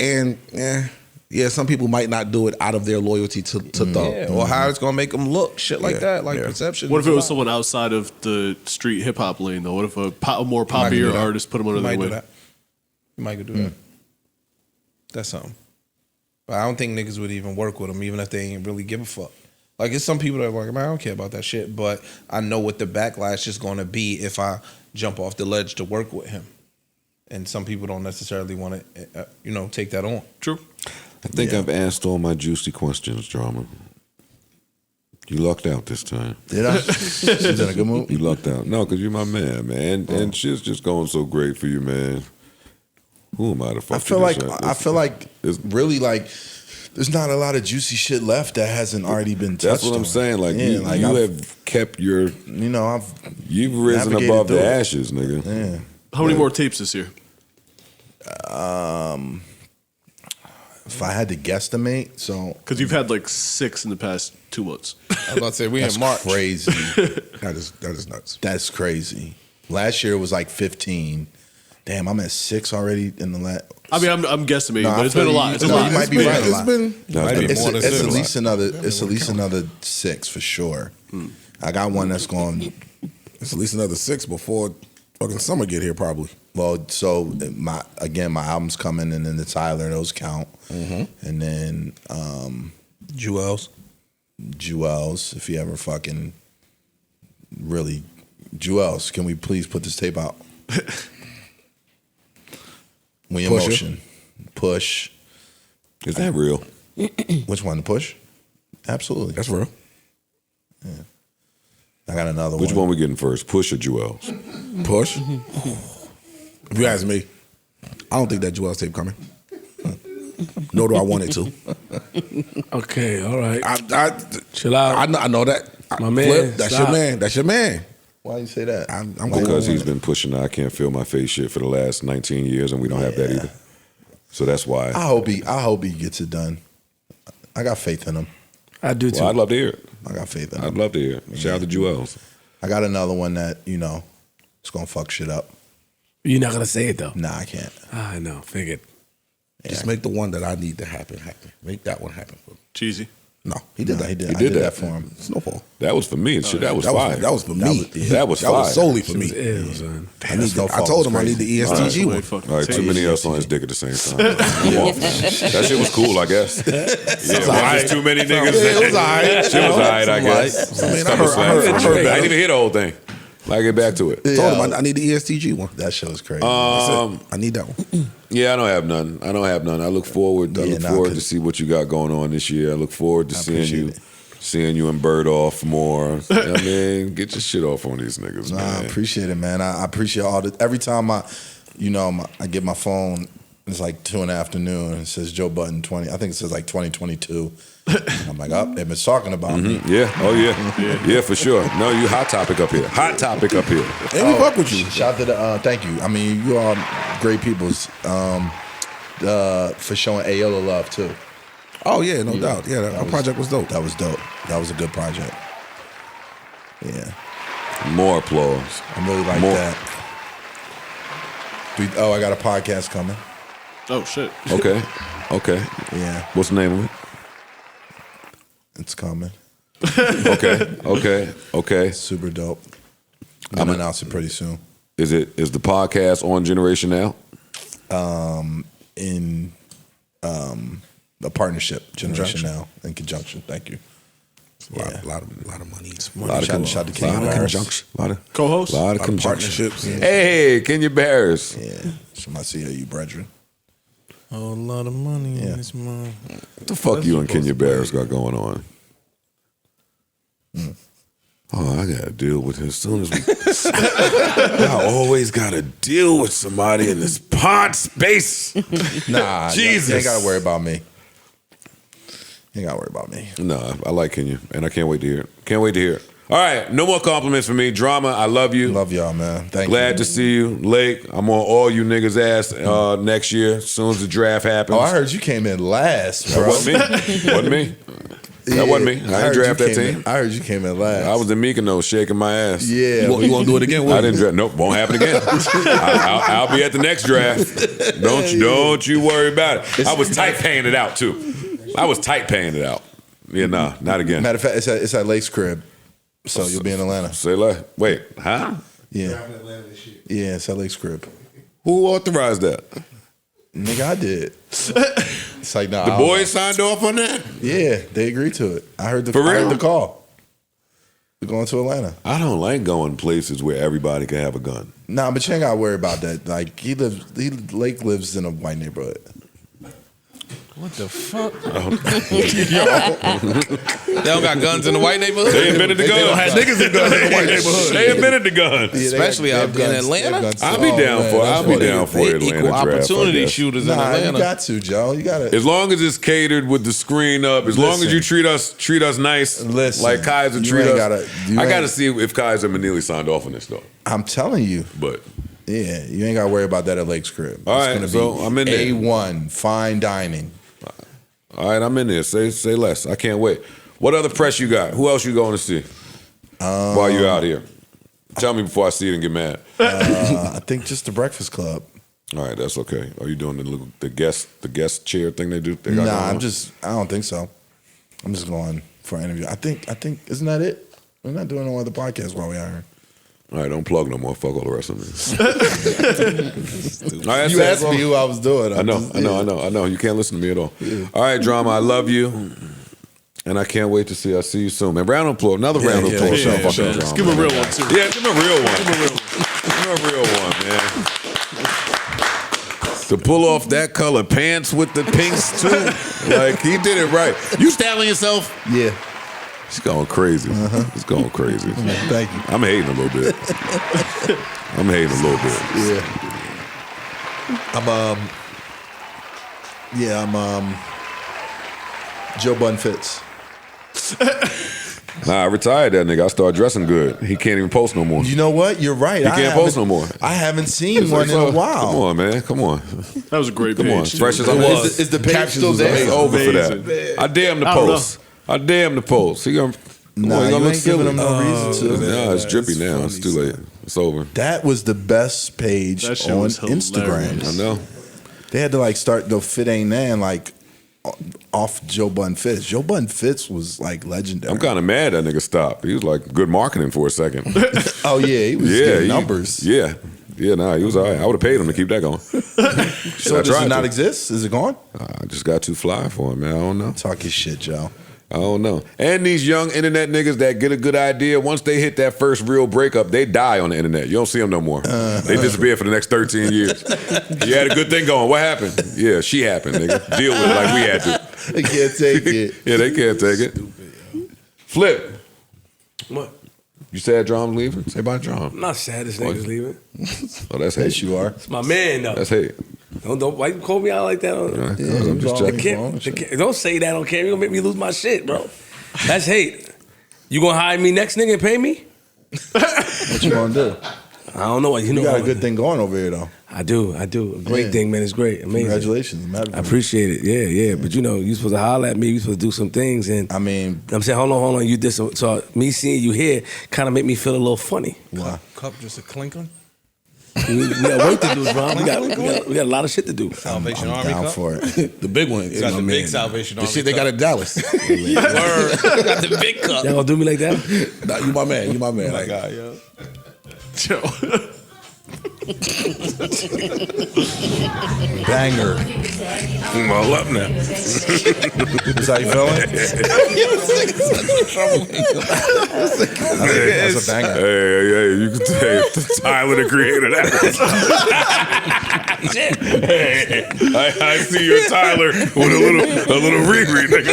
some people might not do it out of their loyalty to Thug.
Yeah, or how it's gonna make them look, shit like that, like perception.
What if it
is
was
a lot.
someone outside of the street hip hop lane, though? What if a more
You might do
popular
that.
artist put him under
You
their
might do
wing?
that. You might could do that. That's something. But I don't think niggas would even work with him, even if they ain't really give a fuck. Like, it's some people that are like, man, I don't care about that shit, but I know what the backlash is going to be if I jump off the ledge to work with him. And some people don't necessarily want to, take that on.
True.
I think I've asked all my juicy questions, Drama. You lucked out this time.
Did I? She's in a good mood?
You lucked out. No, because you're my man. And shit's just going so great for you, man. Who am I to fuck
I feel
you
like
this up?
I feel like really like there's not a lot of juicy shit left that hasn't already been touched.
That's what I'm
on.
saying. Like,
Yeah,
you
like
have kept your, you've risen
navigated
above the
through it.
ashes, nigga.
Yeah.
How many more tapes this year?
If I had to guesstimate, so
Because you've had like 6 in the past 2 months.
I was about to say, we
that's
in March.
crazy.
That is nuts.
That's crazy. Last year it was like 15. Damn, I'm at 6 already in the last.
I mean, I'm guesstimating,
No,
but
I
it's been a
feel
lot.
you.
It's a
No,
lot.
you might be right.
It's been
It's at least another. It's at least another 6 for sure. I got one that's going.
It's at least another 6 before fucking summer get here, probably.
Well, so my album's coming, and then the Tyler, those count, and then
Jewels,
if you ever fucking really, Jewels, can we please put this tape out? We in
Pusha.
motion, push.
Is that real?
Which one, the push? Absolutely,
That's real.
I got another
Which one we getting first, Push or Jewels?
Push. If you ask me, I don't think that Jewel's tape coming. Nor do I want it to.
Okay, all right.
Chill out. I know that.
My man,
Flip, that's
stop.
your man. That's your man.
Why you say that?
I'm
Because he's been pushing the I can't feel my face shit for the last 19 years, and we don't have that either. So that's why.
I hope he gets it done. I got faith in him.
I do too.
Well, I'd love to hear it.
I got faith in him.
I'd love to hear it. Shout out to Joel's.
I got another one that, it's gonna fuck shit up.
You're not gonna say it though.
Nah, I can't.
I know. Figured.
Just make the one that I need to happen. Make that one happen for me.
Cheesy.
No, he did that.
I did that for him.
It's no fault.
That was for me. And shit, that was fire.
That was for me.
That was fire.
solely for me. I told him I need the ESTG one.
All right, too many of us on his dick at the same time. That shit was cool, I guess. Yeah, just too many niggas.
It was all right.
Shit was all right, I guess.
I mean,
Couple slams.
I heard
I didn't even hear the whole thing. I get back to it.
I told him I need the ESTG one.
That show's crazy.
I need that one.
Yeah, I don't have none. I look forward. I look forward to see what you got going on this year. I look forward to seeing you and Bird off more. I mean, get your shit off on these niggas, man.
I appreciate it, man. I appreciate all the. Every time I get my phone, it's like 2 in the afternoon, and it says Joe Budden 20. I think it says like 2022. I'm like, they've been talking about me.
Yeah, oh yeah, for sure. No, you hot topic up here. Hot topic up here.
And we fuck with you.
Shout out to the. Thank you. I mean, you all great peoples. For showing Ayola love too.
Oh yeah, no doubt. Yeah, that project was dope.
That was dope. That was a good project. Yeah.
More applause.
I really like that. I got a podcast coming.
Oh shit.
Okay.
Yeah.
What's the name of it?
It's coming.
Okay.
Super dope. I'm gonna announce it pretty soon.
Is the podcast on Generation Now?
In a partnership, Generation Now, in conjunction. Thank you.
A lot of money.
Shout to Kenya Barris.
A lot of
co-hosts.
A lot of
partnerships.
Yeah.
Hey, Kenya Barris.
Yeah. Somebody see you brethren.
A lot of money in this month.
What the fuck you and Kenya Barris got going on? Oh, I gotta deal with him as soon as we. I always gotta deal with somebody in this pod space.
Nah,
Jesus.
You ain't gotta worry about me. You ain't gotta worry about me.
No, I like Kenya, and I can't wait to hear it. All right, no more compliments for me. Drama, I love you.
Love y'all, man. Thank you.
Glad to see you. Lake, I'm on all you niggas' ass next year, as soon as the draft happens.
Oh, I heard you came in last, bro.
Wasn't me. That wasn't me. I didn't draft that team.
I heard you came in last.
I was in Mykonos shaking my ass.
Yeah.
You want to do it again?
I didn't draft. Nope, won't happen again. I'll be at the next draft. Don't you worry about it. I was tight paying it out too. Yeah, nah, not again.
Matter of fact, it's at Lake's crib, so you'll be in Atlanta.
Say less. Wait, huh?
Yeah. Yeah, it's at Lake's crib.
Who authorized that?
Nigga, I did. It's like, nah.
The boys signed off on that?
Yeah, they agreed to it. I heard the call. We're going to Atlanta.
I don't like going places where everybody can have a gun.
Nah, but you ain't gotta worry about that. Like Lake lives in a white neighborhood.
What the fuck? They don't got guns in the white neighborhood?
They invented the gun.
They don't have niggas with guns in the white neighborhood.
They invented the gun.
Yeah,
Especially out in Atlanta?
I'll be down for Atlanta
Equal
draft.
opportunity shooters in Atlanta.
You got to, Joe. You got to.
As long as it's catered with the screen up, as long as you treat us nice, like Kaiser treat us. I got to see if Kaiser Manili signed off on this though.
I'm telling you.
But
yeah, you ain't got to worry about that at Lake's crib.
All right, so I'm in there.
A1 fine dining.
All right, I'm in there. Say less. I can't wait. What other press you got? Who else you going to see while you're out here? Tell me before I see it and get mad.
I think just the Breakfast Club.
All right, that's okay. Are you doing the guest chair thing they do?
Nah, I don't think so. I'm just going for an interview. I think isn't that it? We're not doing no other podcast while we are here.
All right, don't plug no more. Fuck all the rest of me. Right,
you asked me who I was doing.
I know. You can't listen to me at all. Yeah. All right, Drama, I love you. And I can't wait to see. I'll see you soon, man. Round of applause. Another round of applause.
Sure. Let's give him a real one, too.
Yeah, give him a real one. Give him a real one, man. To pull off that color pants with the pinks, too. Like, he did it right. You styling yourself?
Yeah.
He's going crazy. He's going crazy.
Thank you.
I'm hating a little bit.
Yeah. Yeah, I'm Joe Budden Fitz.
Nah, I retired that nigga. I started dressing good. He can't even post no more.
You know what? You're right.
He can't post no more.
I haven't seen one in a while.
Come on, man. Come on.
That was a great page.
Come on. Fresh as I
was.
was.
Is the page still there?
It's over for
Amazing.
that. I dare him to post. I dare him to post. He gonna.
Nah,
he
you
gonna
ain't giving him no reason to.
Nah, it's drippy now. It's too late. It's over.
That was the best page
That shit
on
was
Instagram.
I know.
They had to like start the Fit Ain't Nan like off Joe Budden Fitz. Joe Budden Fitz was like legendary.
I'm kind of mad that nigga stopped. He was like good marketing for a second.
Oh yeah, he was getting numbers.
Yeah. Yeah, nah, he was all right. I would have paid him to keep that going.
So does it not exist? Is it gone?
I just got too fly for him, man. I don't know.
Talk your shit, Joe.
I don't know. And these young internet niggas that get a good idea, once they hit that first real breakup, they die on the internet. You don't see them no more. They disappear for the next 13 years. You had a good thing going. What happened? Yeah, she happened, nigga. Deal with it like we had to.
They can't take it.
Yeah, they can't take it. Flip.
What?
You sad Drum's leaving? Say bye, Drum.
I'm not sad this nigga's leaving.
Oh, that's hate.
Yes, you are.
It's my man, though.
That's hate.
Don't why you call me out like that?
I'm just checking.
Don't say that on camera. You're gonna make me lose my shit, bro. That's hate. You gonna hire me next, nigga, and pay me?
What you gonna do?
I don't know. You know,
got a good thing going over here, though.
I do. A great thing, man. It's great. Amazing.
Congratulations.
I appreciate it. Yeah. But you know, you supposed to holler at me. You supposed to do some things. And
I mean,
I'm saying, hold on. You did some. So me seeing you here kind of made me feel a little funny.
Wow.
Cup just a clinking.
We got work to do, bro. We got a lot of shit to do.
Salvation
I'm
Army
down
Cup.
for it.
The big one.
It's got the big Salvation
The
Army
shit they got
Cup.
in Dallas.
Word. Got the big cup.
Y'all gonna do me like that?
Nah, you my man. You my man.
My
Like,
God, yo.
Joe.
Banger.
I'm all up now.
Is how you feeling? That's a banger.
Hey, you can say Tyler the creator that. I see your Tyler with a little Riri, nigga.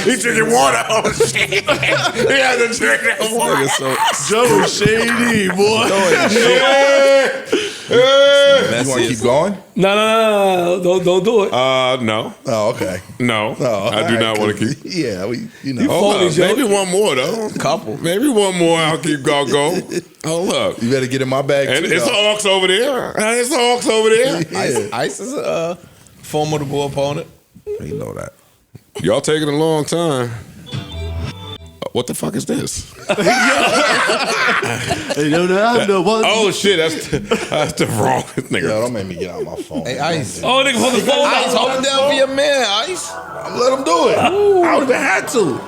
He drinking water. Oh shit! He had to drink that water.
Joe shady, boy.
You want to keep going?
No. Don't do it.
No.
Oh, okay.
No.
Oh,
I do not want to keep.
Yeah, you know.
Hold up. Maybe one more though. Couple. Maybe one more. I'll keep going. Hold up.
You better get in my bag
And
too.
it's the Hawks over there. It's the Hawks over there.
Yeah.
Ice is a formidable opponent.
You know that.
Y'all taking a long time. What the fuck is this? Oh shit, that's the wrong nigga.
Yo, don't make me get out my phone.
Hey, Ice.
Oh, nigga, hold the phone.
Ice, hold it down for your man, Ice.
Let him do it. I would have had to.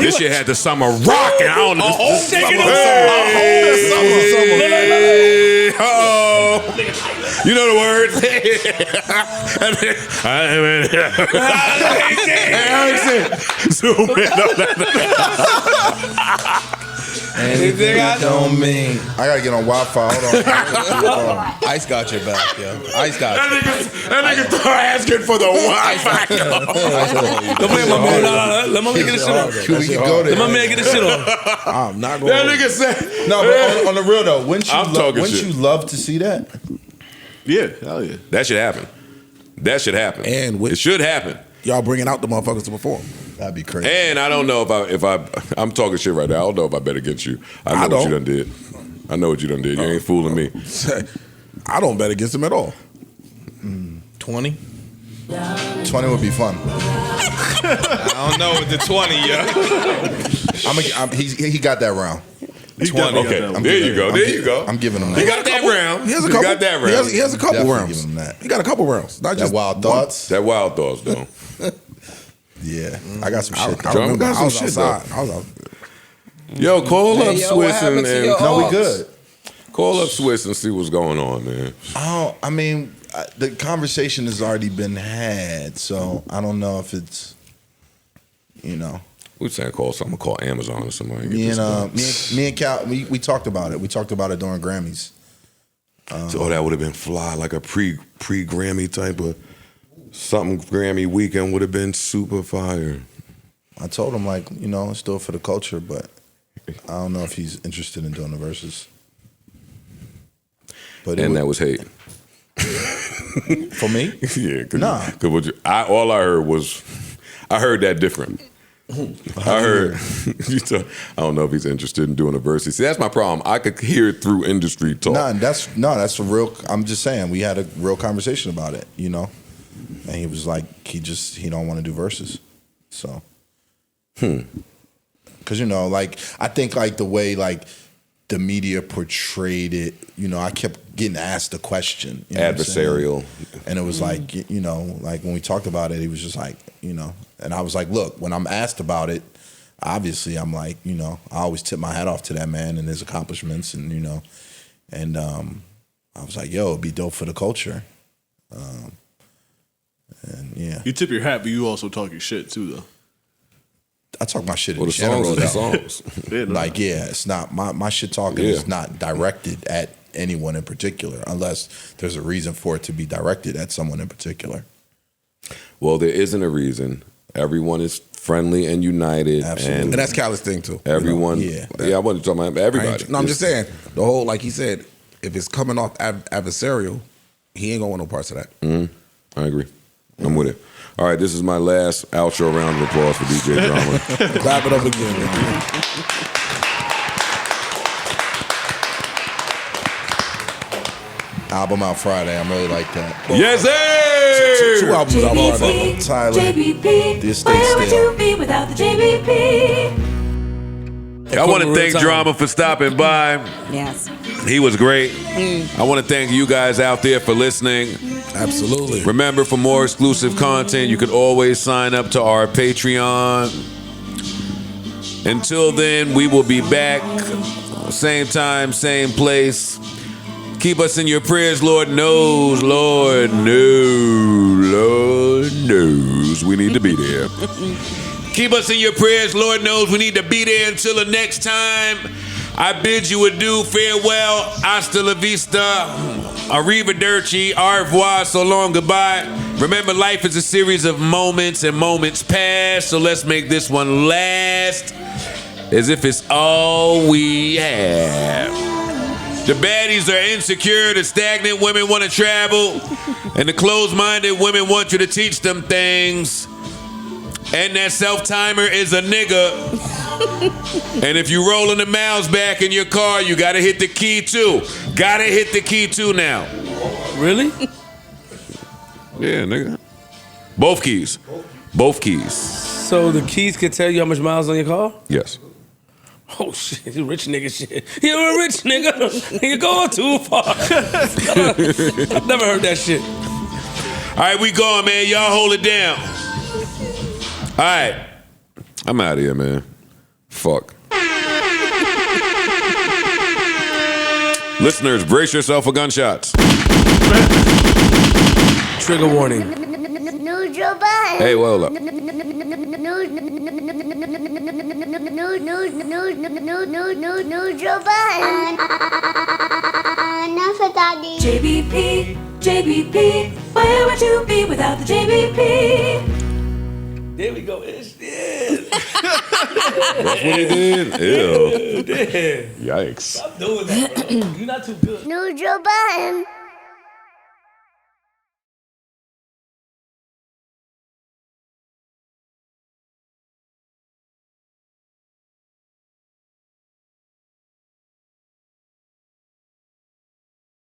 This shit had the summer rocking. I don't know. You know the words. Zoom
Anything I don't mean.
I gotta get on Wi-Fi. Hold on.
Ice got your back, yo. Ice got you.
That nigga start asking for the Wi-Fi.
Don't play my man. No. Let my man get his shit on.
We can go there.
Let my man get his shit on.
I'm not going.
That nigga said.
No, but on the real though, wouldn't
shit.
you love to see that?
Yeah, hell yeah.
That should happen. That should happen.
And
it should happen.
Y'all bringing out the motherfuckers to perform.
That'd be crazy.
And I don't know if I'm talking shit right now. I don't know if I bet against you. I know what you done did. I know what you done did. You ain't fooling me.
I don't bet against him at all.
20?
20 would be fun.
I don't know with the 20, yo.
He got that round.
20.
Okay, there you go. There you go.
I'm giving him that.
He got that round.
He has a couple.
got that round.
He has a couple
Definitely
rounds.
give him that.
He got a couple rounds. Not
That
just
wild thoughts.
That wild thoughts, though.
Yeah, I got some shit.
I remember I was outside. I was out.
Yo, call up
yo,
Swiss
what happened to your
No, we
Hawks?
good.
Call up Swiss and see what's going on, man.
Oh, I mean, the conversation has already been had, so I don't know if it's, you know.
We saying call something. Call Amazon or somebody.
Me and Cal, we talked about it. We talked about it during Grammys.
So that would have been fly, like a pre-Grammy type of something. Grammy weekend would have been super fire.
I told him, like, you know, let's do it for the culture, but I don't know if he's interested in doing the verses. But
And that was hate.
For me?
Yeah.
Nah.
Because all I heard was, I heard that different. I heard, I don't know if he's interested in doing a verse. See, that's my problem. I could hear it through industry talk.
That's a real, I'm just saying, we had a real conversation about it, you know? And he was like, he don't want to do verses. So. Because, you know, like, I think, like, the way, like, the media portrayed it, you know, I kept getting asked a question. You know
Adversarial.
And it was like, you know, like, when we talked about it, he was just like, you know, and I was like, look, when I'm asked about it, obviously I'm like, you know, I always tip my hat off to that man and his accomplishments and, you know, and I was like, yo, it'd be dope for the culture. And yeah.
You tip your hat, but you also talk your shit too, though.
I talk my shit in
Well, the songs
general.
are the songs.
Like, yeah, it's not, my shit talking is not directed at anyone in particular, unless there's a reason for it to be directed at someone in particular.
Well, there isn't a reason. Everyone is friendly and united.
Absolutely.
And that's Khaled's thing too.
Everyone.
Yeah.
I wasn't talking about everybody.
No, I'm just saying, the whole, like he said, if it's coming off adversarial, he ain't gonna want no parts of that.
I agree. I'm with it. All right, this is my last outro round of applause for DJ Drama.
Clap it up again, man.
Album out Friday. I'm really like that.
Yes, sir!
Two albums out Friday.
Tyler.
JBP,
The Estate
where would
Still.
you be without the JBP?
I want to thank Drama for stopping by.
Yes.
He was great. I want to thank you guys out there for listening.
Absolutely.
Remember, for more exclusive content, you can always sign up to our Patreon. Until then, we will be back. Same time, same place. Keep us in your prayers, Lord knows, Lord knows we need to be there. Keep us in your prayers, Lord knows we need to be there. Until the next time, I bid you adieu, farewell, hasta la vista, arrivederci, au revoir, so long, goodbye. Remember, life is a series of moments and moments pass, so let's make this one last as if it's all we have. The baddies are insecure, the stagnant women want to travel, and the closed-minded women want you to teach them things. And that self-timer is a nigga. And if you rolling the miles back in your car, you gotta hit the key too. Gotta hit the key too now.
Really?
Yeah, nigga. Both keys. Both keys.
So the keys can tell you how much miles on your car?
Yes.
Oh shit, you rich nigga shit. You're a rich nigga. You're going too far. I've never heard that shit.
All right, we going, man. Y'all hold it down. All right. I'm out of here, man. Fuck. Listeners, brace yourself for gunshots.
Trigger warning.
Hey, well, hold up.
JBP, JBP, where would you be without the JBP?
There we go. It's it.
That's what he did? Ew.
Yeah.
Yikes.
Stop doing that, bro. You're not too good.
Joe Biden.